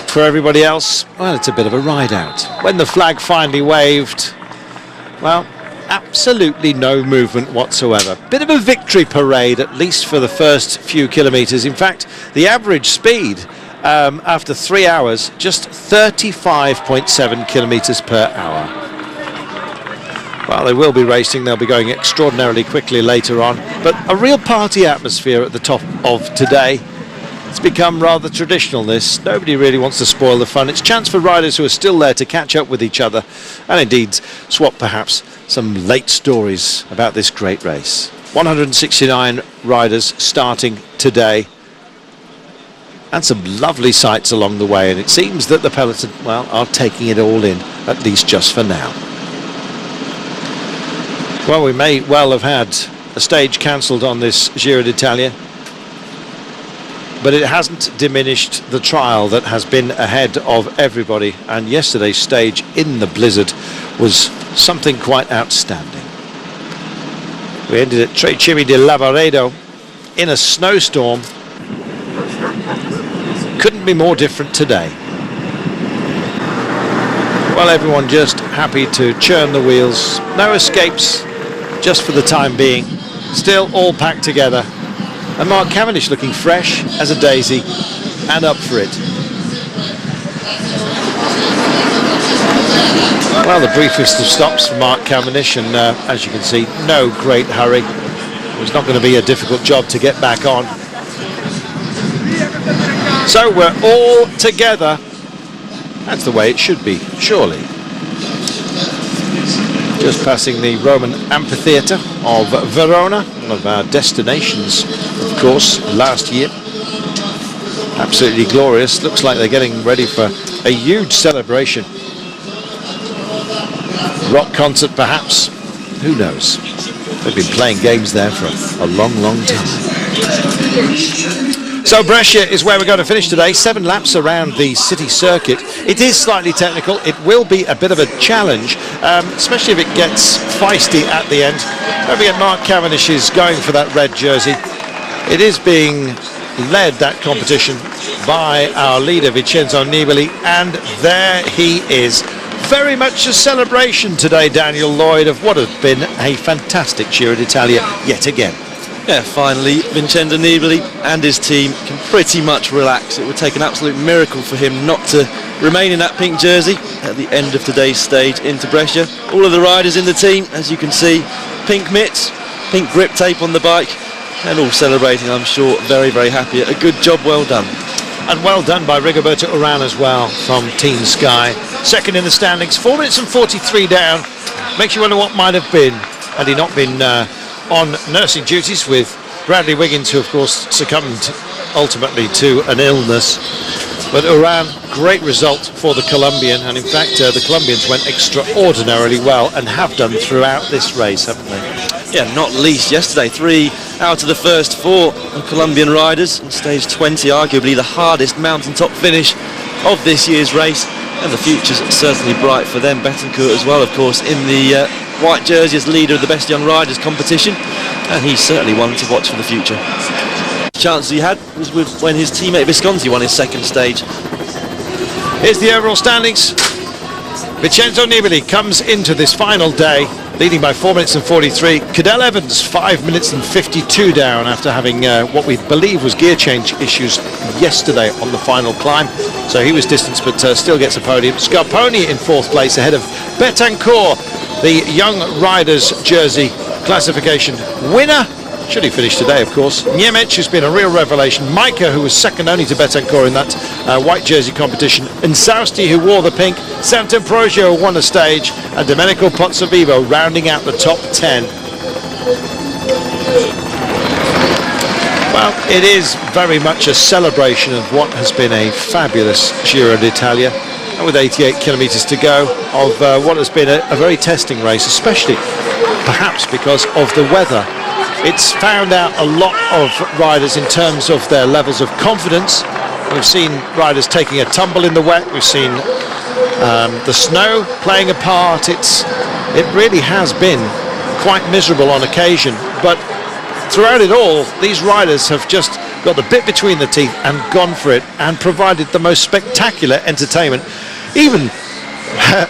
For everybody else, well, it's a bit of a ride out. When the flag finally waved, well, absolutely no movement whatsoever. Bit of a victory parade, at least for the first few kilometres. In fact, the average speed after 3 hours, just 35.7 kilometres per hour. Well, they will be racing. They'll be going extraordinarily quickly later on. But a real party atmosphere at the top of today. It's become rather traditional, this. Nobody really wants to spoil the fun. It's a chance for riders who are still there to catch up with each other and indeed swap perhaps some late stories about this great race. 169 riders starting today, and some lovely sights along the way, and it seems that the peloton, well, are taking it all in, at least just for now. Well, we may well have had a stage cancelled on this Giro d'Italia, but it hasn't diminished the trial that has been ahead of everybody, and yesterday's stage in the blizzard was something quite outstanding. We ended at Tre Cime di Lavaredo in a snowstorm. Couldn't be more different today. Well, everyone just happy to churn the wheels. No escapes, just for the time being. Still all packed together. And Mark Cavendish looking fresh as a daisy and up for it. Well, the briefest of stops for Mark Cavendish, and as you can see, no great hurry. It was not going to be a difficult job to get back on. So we're all together. That's the way it should be, surely. Just passing the Roman amphitheatre of Verona, one of our destinations, of course, last year. Absolutely glorious. Looks like they're getting ready for a huge celebration. Rock concert, perhaps. Who knows? They've been playing games there for a long, long time. So Brescia is where we're going to finish today. 7 laps around the city circuit. It is slightly technical. It will be a bit of a challenge, especially if it gets feisty at the end. Don't forget, Mark Cavendish is going for that red jersey. It is being led, that competition, by our leader Vincenzo Nibali, and there he is. Very much a celebration today, Daniel Lloyd, of what has been a fantastic Giro d'Italia yet again. Yeah, finally, Vincenzo Nibali and his team can pretty much relax. It would take an absolute miracle for him not to remain in that pink jersey at the end of today's stage into Brescia. All of the riders in the team, as you can see, pink mitts, pink grip tape on the bike, and all celebrating, I'm sure, very, very happy. A good job, well done. And well done by Rigoberto Urán as well from Team Sky. Second in the standings, 4 minutes and 43 down. Makes you wonder what might have been had he not been on nursing duties with Bradley Wiggins, who of course succumbed ultimately to an illness. But Urán, great result for the Colombian, and in fact the Colombians went extraordinarily well and have done throughout this race, haven't they? Yeah, not least yesterday. 3 out of the first 4 Colombian riders on stage 20, arguably the hardest mountaintop finish of this year's race, and the future's certainly bright for them. Betancourt as well, of course, in the white jersey as leader of the Best Young Riders competition, and he's certainly one to watch for the future. The chance he had was when his teammate Visconti won his second stage. Here's the overall standings. Vincenzo Nibali comes into this final day leading by 4 minutes and 43. Cadel Evans 5 minutes and 52 down after having what we believe was gear change issues yesterday on the final climb, so he was distanced but still gets a podium. Scarponi in 4th place ahead of Betancourt, the Young Riders jersey classification winner. Should he finish today, of course. Niemiec, who's been a real revelation. Micah, who was second only to Betancourt in that white jersey competition. And Sausti, who wore the pink. Sant'Ambrogio won a stage. And Domenico Pozzovivo rounding out the top 10. Well, it is very much a celebration of what has been a fabulous Giro d'Italia. And with 88 kilometres to go of what has been a very testing race, especially perhaps because of the weather. It's found out a lot of riders in terms of their levels of confidence. We've seen riders taking a tumble in the wet. We've seen the snow playing a part. It really has been quite miserable on occasion. But throughout it all, these riders have just got the bit between the teeth and gone for it and provided the most spectacular entertainment. Even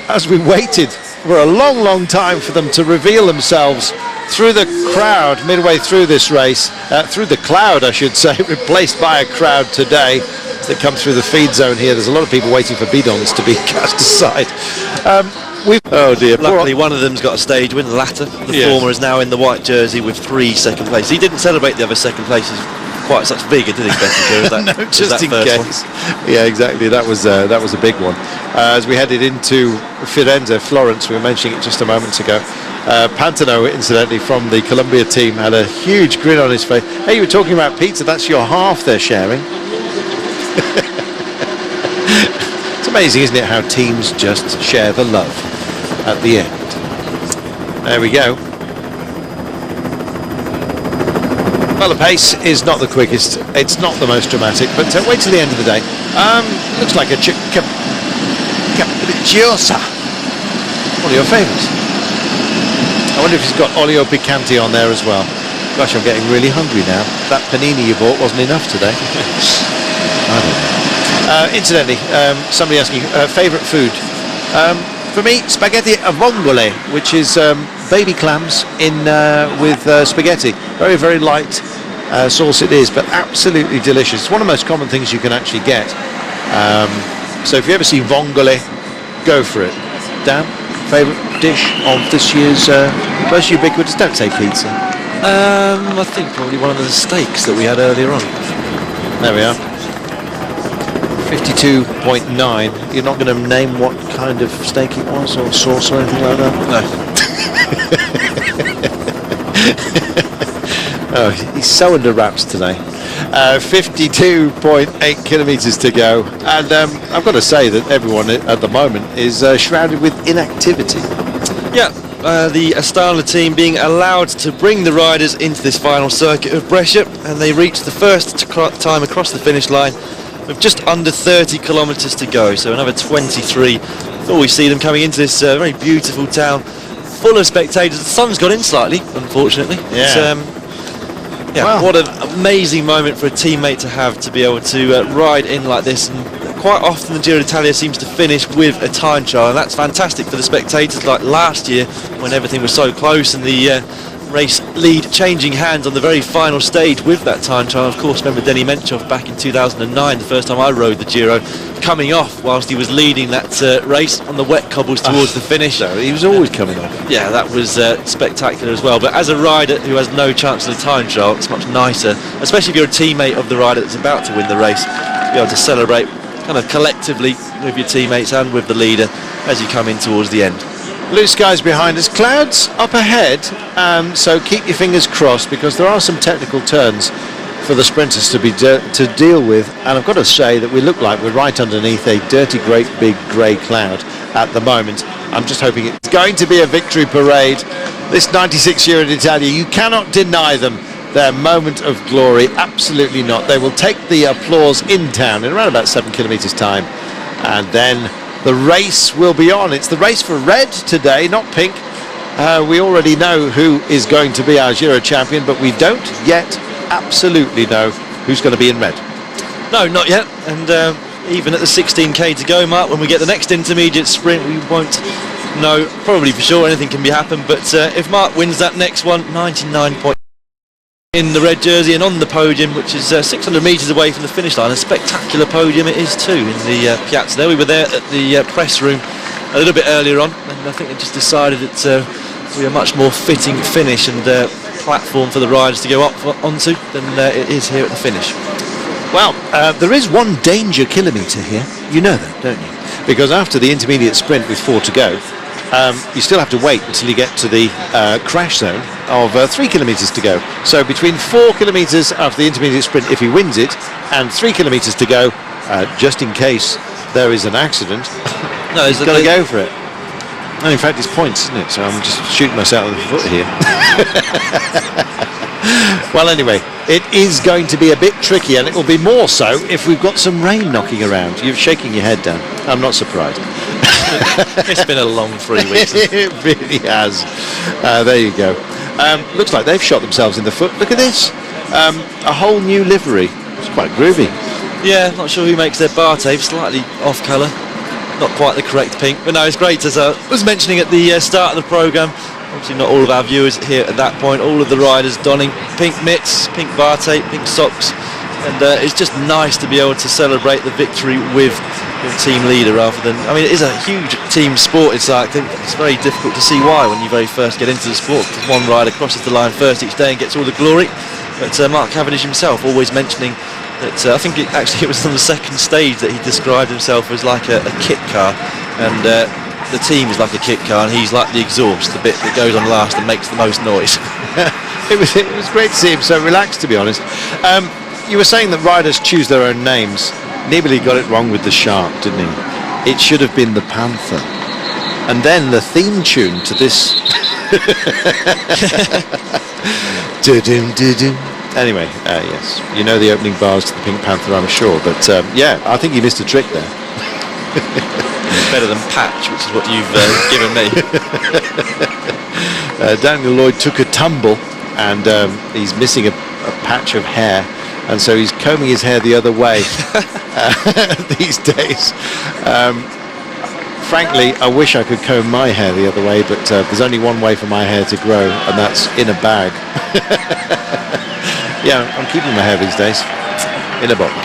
as we waited for a long, long time for them to reveal themselves through the crowd midway through this race, through the cloud I should say, replaced by a crowd today that come through the feed zone here. There's a lot of people waiting for bidons to be cast aside. Oh dear. Luckily one of them's got a stage win, the latter. The former is now in the white jersey with 3 second places. He didn't celebrate the other second places quite such vigor, did he, Betancourt? No, just in case. Yeah, exactly. That was a big one. As we headed into Firenze, Florence, we were mentioning it just a moment ago. Pantano, incidentally, from the Columbia team, had a huge grin on his face. Hey, you were talking about pizza. That's your half they're sharing. It's amazing, isn't it, how teams just share the love at the end. There we go. Well, the pace is not the quickest. It's not the most dramatic, but wait till the end of the day. Looks like a capricciosa. One of your favourites. I wonder if he's got olio picante on there as well. Gosh, I'm getting really hungry now. That panini you bought wasn't enough today. I don't know. Incidentally, somebody asking, favourite food? For me, spaghetti a vongole, which is baby clams in with spaghetti. Very, very light sauce it is, but absolutely delicious. It's one of the most common things you can actually get. So if you ever see vongole, go for it. Dan, favourite dish of this year's most ubiquitous? Don't say pizza. I think probably one of the steaks that we had earlier on. There we are. 52.9. You're not going to name what kind of steak it was, or sauce, or anything like that? No. Oh, he's so under wraps today. 52.8 kilometres to go, and I've got to say that everyone at the moment is shrouded with inactivity. Yeah, the Astana team being allowed to bring the riders into this final circuit of Brescia, and they reached the first time across the finish line with just under 30 kilometres to go, so another 23 before we see them coming into this very beautiful town full of spectators. The sun's got in slightly, unfortunately. Yeah. Yeah, Wow. What an amazing moment for a teammate to have, to be able to ride in like this. And quite often the Giro d'Italia seems to finish with a time trial, and that's fantastic for the spectators, like last year when everything was so close and the race lead changing hands on the very final stage with that time trial. Of course, remember Denny Menchov back in 2009, the first time I rode the Giro, coming off whilst he was leading that race on the wet cobbles towards the finish. So he was always coming off. Yeah, that was spectacular as well. But as a rider who has no chance of the time trial, it's much nicer, especially if you're a teammate of the rider that's about to win the race, to be able to celebrate kind of collectively with your teammates and with the leader as you come in towards the end. Blue skies behind us, clouds up ahead, so keep your fingers crossed, because there are some technical turns for the sprinters to deal with, and I've got to say that we look like we're right underneath a dirty, great big grey cloud at the moment. I'm just hoping it's going to be a victory parade. This 96 Giro d'Italia, you cannot deny them their moment of glory, absolutely not. They will take the applause in town in around about 7 kilometres time, and then the race will be on. It's the race for red today, not pink. We already know who is going to be our Giro champion, but we don't yet absolutely know who's going to be in red. No, not yet. And even at the 16k to go, Mark, when we get the next intermediate sprint, we won't know probably for sure. Anything can be happened. But if Mark wins that next one, 99 points in the red jersey and on the podium, which is 600 metres away from the finish line. A spectacular podium it is too in the piazza there. We were there at the press room a little bit earlier on, and I think they just decided it would be a much more fitting finish and platform for the riders to go up onto than it is here at the finish. Well, there is one danger kilometre here. You know that, don't you? Because after the intermediate sprint with 4 to go, you still have to wait until you get to the crash zone of 3 kilometres to go. So between 4 kilometres after the intermediate sprint, if he wins it, and 3 kilometres to go, just in case there is an accident, No, he's got to go for it. And in fact, it's points, isn't it? So I'm just shooting myself in the foot here. Well, anyway, it is going to be a bit tricky, and it will be more so if we've got some rain knocking around. You're shaking your head, Dan. I'm not surprised. It's been a long 3 weeks. It really has. There you go. Looks like they've shot themselves in the foot. Look at this. A whole new livery. It's quite groovy. Yeah, not sure who makes their bar tape, slightly off colour. Not quite the correct pink, but no, it's great. As I was mentioning at the start of the programme, obviously not all of our viewers here at that point, all of the riders donning pink mitts, pink bar tape, pink socks, and it's just nice to be able to celebrate the victory with your team leader rather than, I mean, it is a huge team sport. It's like, it's very difficult to see why when you very first get into the sport, because one rider crosses the line first each day and gets all the glory. But Mark Cavendish himself always mentioning that I think it was on the second stage that he described himself as like a kit car, and the team is like a kit car and he's like the exhaust, the bit that goes on last and makes the most noise. It was great to see him so relaxed, to be honest. You were saying that riders choose their own names. Nibali got it wrong with the shark, didn't he? It should have been the panther. And then the theme tune to this. Anyway, yes, you know the opening bars to the Pink Panther, I'm sure, but yeah, I think you missed a trick there. Better than patch, which is what you've given me. Daniel Lloyd took a tumble, and he's missing a patch of hair, and so he's combing his hair the other way these days. frankly, I wish I could comb my hair the other way, but there's only one way for my hair to grow, and that's in a bag. Yeah, I'm keeping my hair these days in a box.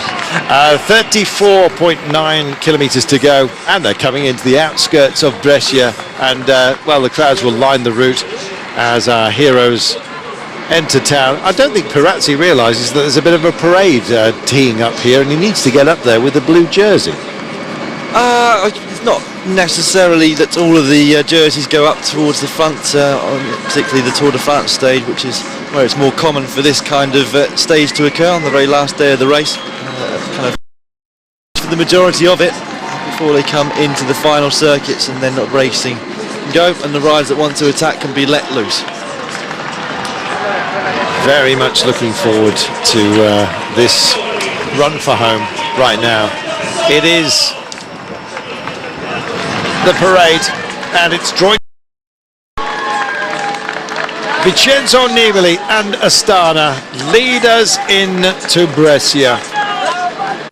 34.9 kilometers to go, and they're coming into the outskirts of Brescia, and well, the crowds will line the route as our heroes enter town. I don't think Perazzi realizes that there's a bit of a parade teeing up here, and he needs to get up there with the blue jersey. It's not necessarily that all of the jerseys go up towards the front, particularly the Tour de France stage, which is where it's more common for this kind of stage to occur on the very last day of the race. Kind of for the majority of it before they come into the final circuits, and then racing can go, and the riders that want to attack can be let loose. Very much looking forward to this run for home right now. It is the parade, and it's drawing Vincenzo Nibali and Astana lead us into Brescia.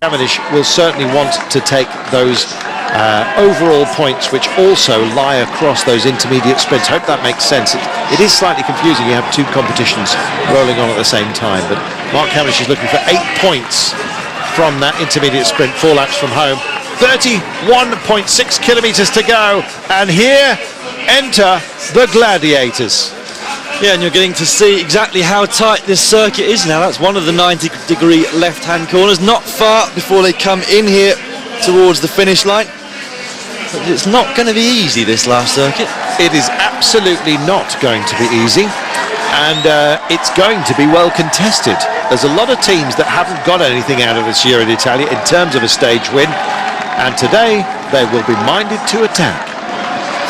Cavendish will certainly want to take those overall points, which also lie across those intermediate sprints. Hope that makes sense. It is slightly confusing. You have two competitions rolling on at the same time, but Mark Cavendish is looking for 8 points from that intermediate sprint, 4 laps from home. 31.6 kilometers to go, and here enter the Gladiators. Yeah, and you're getting to see exactly how tight this circuit is now. That's one of the 90-degree left-hand corners, not far before they come in here towards the finish line. But it's not going to be easy, this last circuit. It is absolutely not going to be easy, and it's going to be well contested. There's a lot of teams that haven't got anything out of this Giro d'Italia in terms of a stage win, and today they will be minded to attack.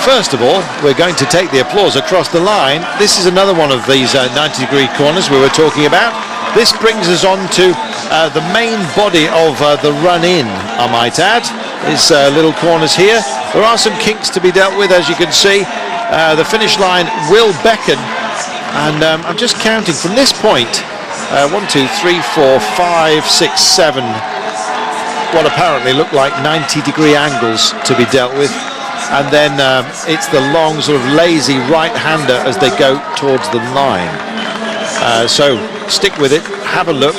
First of all, we're going to take the applause across the line. This is another one of these 90-degree corners we were talking about. This brings us on to the main body of the run-in, I might add. There's little corners here. There are some kinks to be dealt with, as you can see. The finish line will beckon, and I'm just counting from this point. 1, 2, 3, 4, 5, 6, 7. What apparently look like 90-degree angles to be dealt with, and then it's the long sort of lazy right-hander as they go towards the line. So stick with it, have a look.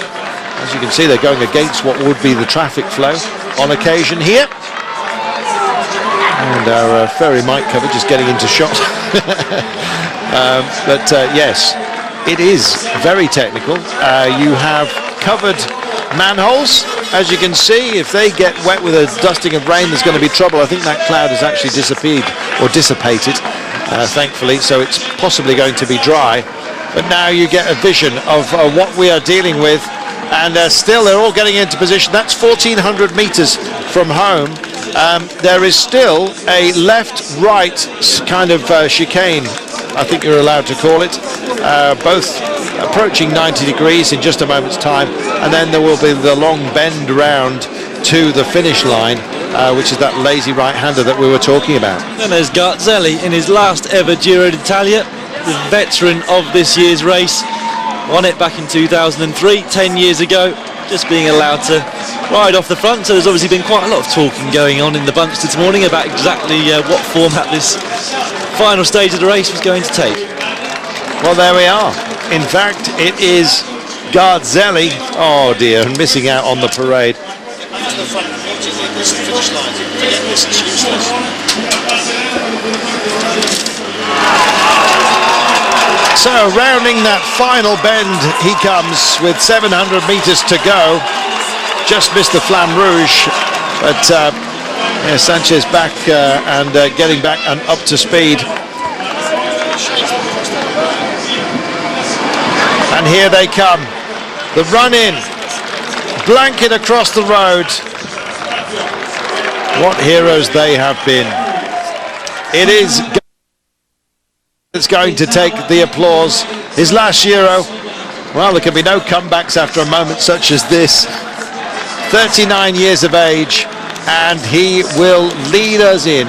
As you can see, they're going against what would be the traffic flow on occasion here, and our ferry mic cover just getting into shot. But yes, it is very technical. You have covered manholes, as you can see. If they get wet with a dusting of rain, there's going to be trouble. I think that cloud has actually disappeared or dissipated, thankfully, so it's possibly going to be dry. But now you get a vision of what we are dealing with, and still they're all getting into position. That's 1,400 meters from home. There is still a left-right kind of chicane, I think you're allowed to call it, both approaching 90 degrees in just a moment's time, and then there will be the long bend round to the finish line, which is that lazy right-hander that we were talking about. And there's Garzelli in his last ever Giro d'Italia, the veteran of this year's race. Won it back in 2003, 10 years ago, just being allowed to ride off the front. So there's obviously been quite a lot of talking going on in the bunch this morning about exactly what format this final stage of the race was going to take. Well, there we are. In fact, it is Garzelli, oh dear, missing out on the parade. So rounding that final bend he comes with 700 meters to go. Just missed the Flamme Rouge, but yeah, Sanchez back and getting back and up to speed. And here they come, the run-in, blanket across the road. What heroes they have been. It is that's going to take the applause. His last Giro, well, there can be no comebacks after a moment such as this. 39 years of age, and he will lead us in.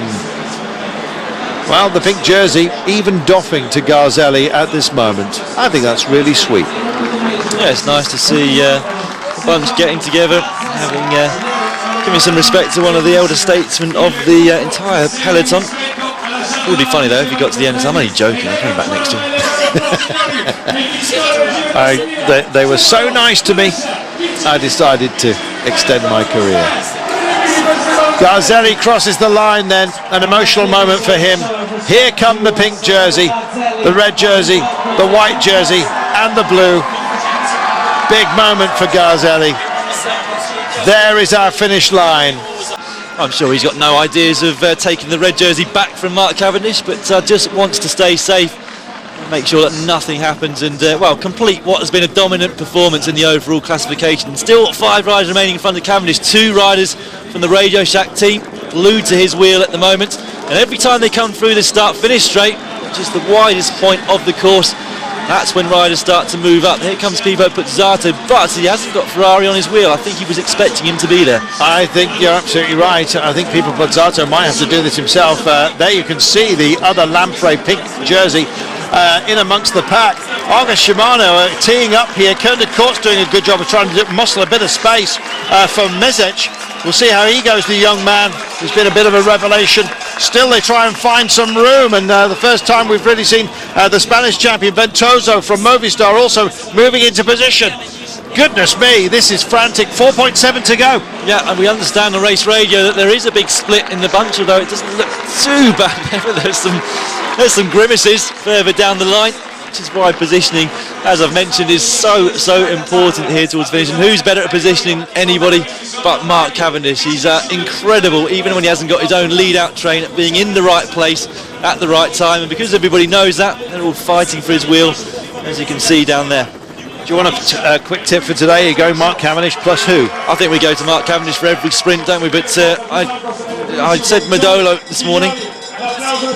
Well, the pink jersey even doffing to Garzelli at this moment. I think that's really sweet. Yeah, it's nice to see the bunch getting together, having Giving some respect to one of the elder statesmen of the entire peloton. It would be funny though if he got to the end and said, I'm only joking, I'm coming back next year. They were so nice to me, I decided to extend my career. Garzelli crosses the line then, an emotional moment for him. Here come the pink jersey, the red jersey, the white jersey and the blue. Big moment for Garzelli. There is our finish line. I'm sure he's got no ideas of taking the red jersey back from Mark Cavendish, but just wants to stay safe, make sure that nothing happens and, well, complete what has been a dominant performance in the overall classification. Still 5 riders remaining in front of Cavendish, 2 riders from the Radio Shack team glued to his wheel at the moment, and every time they come through the start-finish straight, which is the widest point of the course, that's when riders start to move up. Here comes Pipo Pozzato, but he hasn't got Ferrari on his wheel. I think he was expecting him to be there. I think you're absolutely right. I think Pipo Pozzato might have to do this himself. There you can see the other Lamprey pink jersey in amongst the pack. August Shimano teeing up here. Koenig Kort's doing a good job of trying to muscle a bit of space for Mezec. We'll see how he goes, the young man. He's been a bit of a revelation. Still they try and find some room, and the first time we've really seen the Spanish champion Ventoso from Movistar also moving into position. Goodness me, this is frantic. 4.7 to go. Yeah, and we understand on race radio that there is a big split in the bunch, although it doesn't look too bad. There's some grimaces further down the line, which is why positioning, as I've mentioned, is so important here towards finish. And who's better at positioning anybody but Mark Cavendish? He's incredible, even when he hasn't got his own lead-out train, at being in the right place at the right time. And because everybody knows that, they're all fighting for his wheel, as you can see down there. Do you want a quick tip for today? You're going Mark Cavendish plus who? I think we go to Mark Cavendish for every sprint, don't we? But I said Modolo this morning.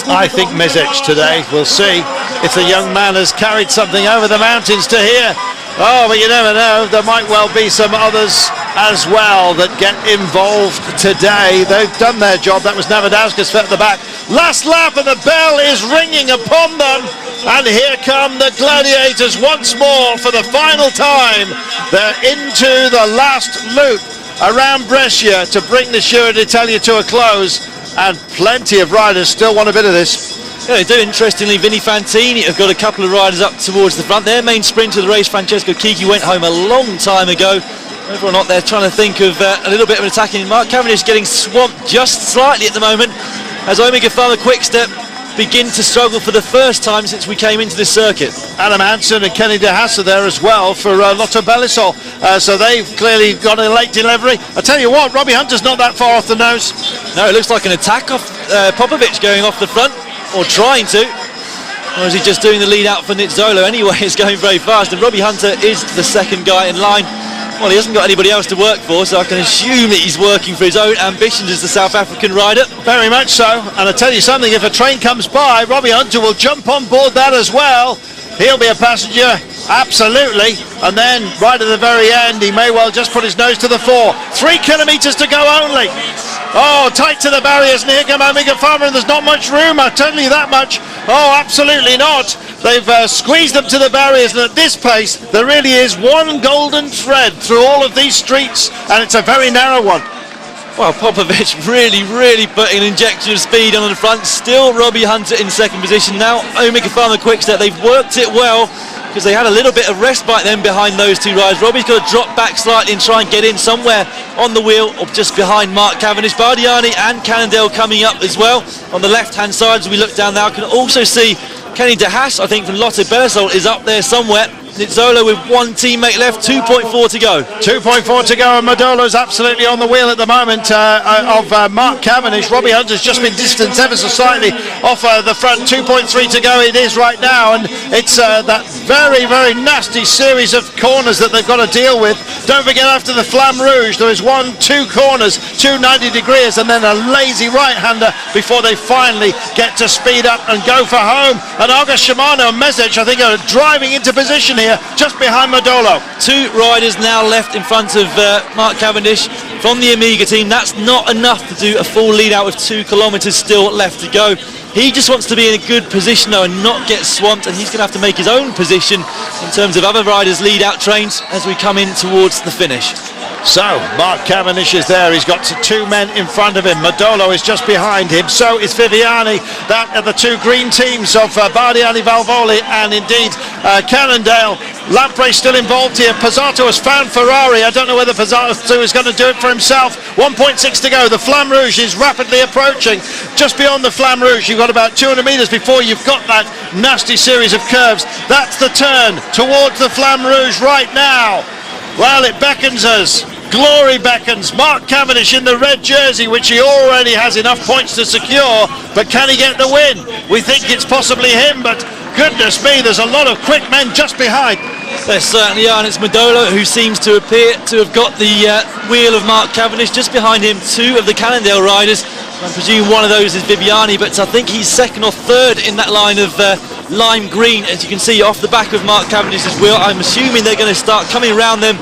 I think Mezec today. We'll see if the young man has carried something over the mountains to here. Oh, but you never know. There might well be some others as well that get involved today. They've done their job. That was Navadauskas at the back. Last lap and the bell is ringing upon them. And here come the Gladiators once more for the final time. They're into the last loop around Brescia to bring the Giro d'Italia to a close. And plenty of riders still want a bit of this. Yeah, they do. Interestingly, Vinny Fantini have got a couple of riders up towards the front. Their main sprinter of the race, Francesco Chigi, went home a long time ago. Whether or not they're trying to think of a little bit of an attacking. Mark Cavendish getting swamped just slightly at the moment as Omega Pharma Quickstep begin to struggle for the first time since we came into this circuit. Adam Hansen and Kenny De Haas are there as well for Lotto Belisol, so they've clearly got a late delivery. I tell you what, Robbie Hunter's not that far off the nose. No, it looks like an attack off Popovic going off the front, or trying to. Or is he just doing the lead out for Nizzolo? Anyway, it's going very fast, and Robbie Hunter is the second guy in line. Well, he hasn't got anybody else to work for, so I can assume that he's working for his own ambitions as the South African rider. Very much so, and I tell you something, if a train comes by, Robbie Hunter will jump on board that as well. He'll be a passenger, absolutely, and then right at the very end, he may well just put his nose to the fore. 3 kilometres to go only. Oh, tight to the barriers, and here come Omega Pharma, and there's not much room, I'll tell you that much. Oh, absolutely not. They've squeezed them to the barriers, and at this pace, there really is one golden thread through all of these streets, and it's a very narrow one. Well, Popovic really putting an injection of speed on the front. Still Robbie Hunter in second position. Now Omega Pharma Quickstep, they've worked it well, because they had a little bit of respite then behind those two riders. Robbie's got to drop back slightly and try and get in somewhere on the wheel or just behind Mark Cavendish. Bardiani and Cannondale coming up as well on the left-hand side as we look down now. I can also see Kenny De Haas, I think, from Lotto Belisol is up there somewhere. Nizzolo with one teammate left, 2.4 to go. 2.4 to go, and Modolo's absolutely on the wheel at the moment of Mark Cavendish. Robbie Hunter's just been distanced ever so slightly off the front. 2.3 to go it is right now, and it's that very nasty series of corners that they've got to deal with. Don't forget, after the Flamme Rouge, there is 2 corners, 2 90 degrees, and then a lazy right-hander before they finally get to speed up and go for home. And August Shimano and Mezec, I think, are driving into position here, just behind Modolo. 2 riders now left in front of Mark Cavendish from the Amiga team. That's not enough to do a full lead out with 2 kilometres still left to go. He just wants to be in a good position though and not get swamped, and he's going to have to make his own position in terms of other riders' lead out trains as we come in towards the finish. So, Mark Cavendish is there. He's got two men in front of him. Modolo is just behind him. So is Viviani. That are the two green teams of Bardiani, Valvoli, and indeed Cannondale. Lampre still involved here. Pozzato has found Ferrari. I don't know whether Pozzato is going to do it for himself. 1.6 to go. The Flamme Rouge is rapidly approaching. Just beyond the Flamme Rouge, you've got about 200 metres before you've got that nasty series of curves. That's the turn towards the Flamme Rouge right now. Well, it beckons us. Glory beckons. Mark Cavendish in the red jersey, which he already has enough points to secure, but can he get the win? We think it's possibly him, but goodness me, there's a lot of quick men just behind. There certainly are, and it's Modolo who seems to appear to have got the wheel of Mark Cavendish. Just behind him, two of the Cannondale riders. I presume one of those is Viviani, but I think he's second or third in that line of lime green, as you can see off the back of Mark Cavendish's wheel. I'm assuming they're going to start coming around them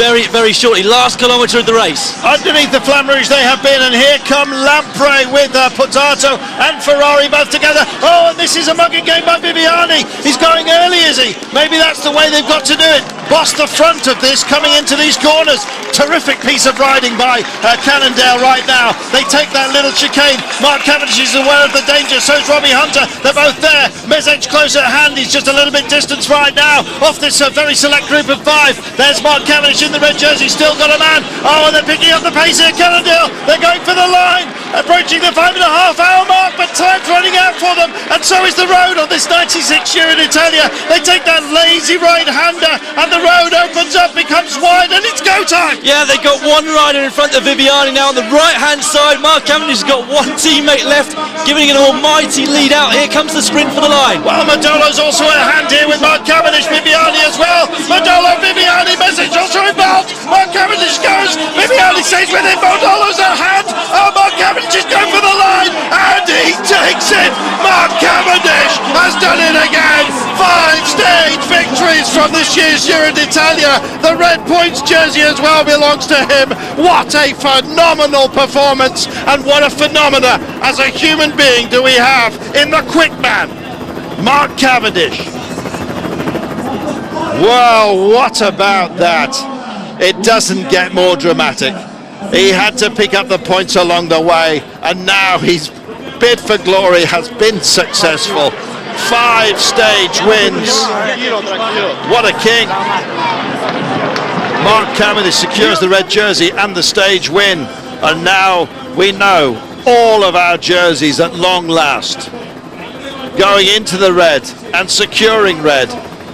very, very shortly. Last kilometre of the race. Underneath the Flamme Rouge they have been, and here come Lampre with Pozzato and Ferrari both together. Oh, and this is a mugging game by Viviani. He's going early, is he? Maybe that's the way they've got to do it. Boss the front of this coming into these corners. Terrific piece of riding by Cannondale right now. They take that little chicane. Mark Cavendish is aware of the danger, so is Robbie Hunter. They're both there. Mezec close at hand. He's just a little bit distant right now off this very select group of five. There's Mark Cavendish in the red jersey, still got a man. Oh, and they're picking up the pace here. Cannondale, they're going for the line, approaching the 5.5-hour mark, but time's running out for them, and so is the road on this 96 Giro d'Italia. They take that lazy right-hander, and the road opens up, becomes wide, and it's go time. Yeah, they got one rider in front of Viviani now on the right-hand side. Mark Cavendish has got one teammate left, giving it an almighty lead out. Here comes the sprint for the line. Well, Modolo's also at hand here with Mark Cavendish, Viviani as well. Modolo, Viviani, Message also involved. Mark Cavendish goes, Viviani stays with him, Modolo's at hand. Oh, Mark Cavendish is going for the line, and he takes it. Mark Cavendish has done it again. 5 stage victories from this year's Giro d'Italia. The red points jersey as well belongs to him. What a phenomenal performance, and what a phenomena as a human being do we have in the quick man, Mark Cavendish. Well, what about that? It doesn't get more dramatic. He had to pick up the points along the way, and now his bid for glory has been successful. 5 stage wins. What a king. Mark Cavendish secures the red jersey and the stage win, and now we know all of our jerseys at long last. Going into the red and securing red,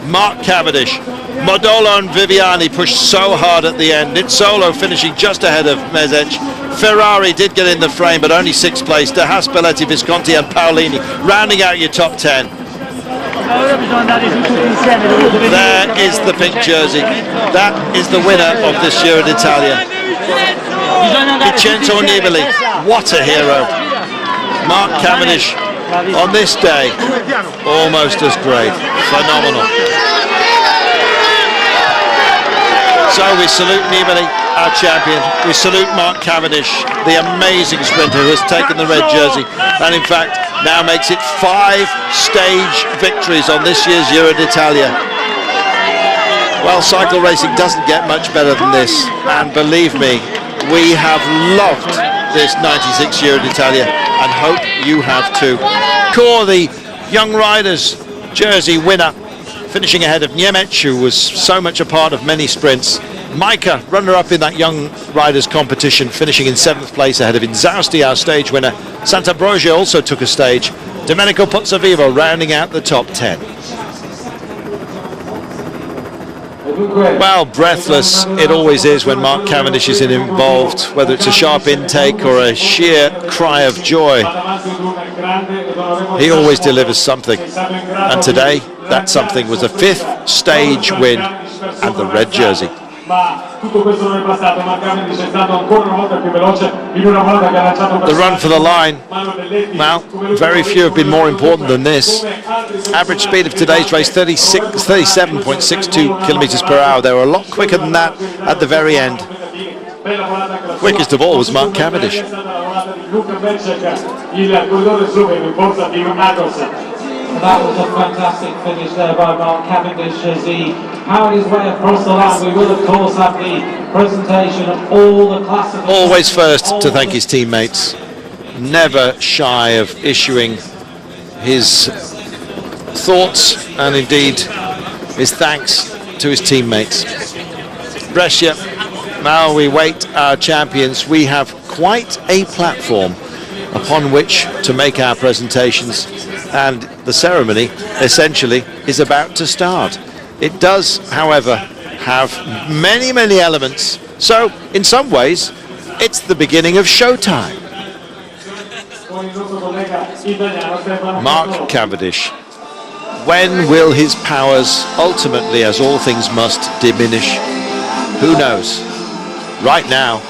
Mark Cavendish. Modolo and Viviani pushed so hard at the end. Nizzolo finishing just ahead of Mezec. Ferrari did get in the frame, but only 6th place. De Haas, Belletti, Visconti and Paolini rounding out your top 10. There is the pink jersey. That is the winner of this Giro d'Italia. Vincenzo Nibali, what a hero. Mark Cavendish on this day, almost as great. Phenomenal. So we salute Nibali, our champion. We salute Mark Cavendish, the amazing sprinter who has taken the red jersey, and in fact now makes it 5 stage victories on this year's Giro d'Italia. Well, cycle racing doesn't get much better than this, and believe me, we have loved this 96 Giro d'Italia and hope you have too. Core, the young riders jersey winner, finishing ahead of Niemiec, who was so much a part of many sprints. Micah, runner-up in that young riders competition, finishing in 7th place ahead of Inzausti, our stage winner. Sant'Ambrogio also took a stage. Domenico Pozzovivo rounding out the top 10. Well, breathless it always is when Mark Cavendish is involved, whether it's a sharp intake or a sheer cry of joy. He always delivers something, and today that something was a 5th stage win and the red jersey. The run for the line, well, very few have been more important than this. Average speed of today's race, 37.62 kilometers per hour. They were a lot quicker than that at the very end. Quickest of all was Mark Cavendish. That was a fantastic finish there by Mark Cavendish as he powered his way across the line. We will, of course, have the presentation of all the classes. Always first to thank his teammates. Never shy of issuing his thoughts and indeed his thanks to his teammates. Brescia, now we wait our champions. We have quite a platform upon which to make our presentations, and the ceremony essentially is about to start. It does, however, have many, many elements, so in some ways it's the beginning of showtime. Mark Cavendish, when will his powers ultimately, as all things must, diminish? Who knows? Right now,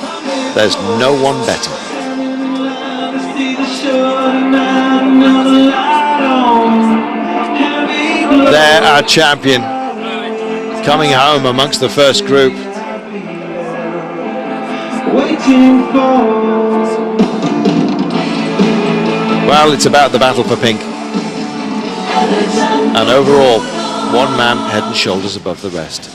there's no one better. There, our champion, coming home amongst the first group. Well, it's about the battle for pink. And overall, one man head and shoulders above the rest.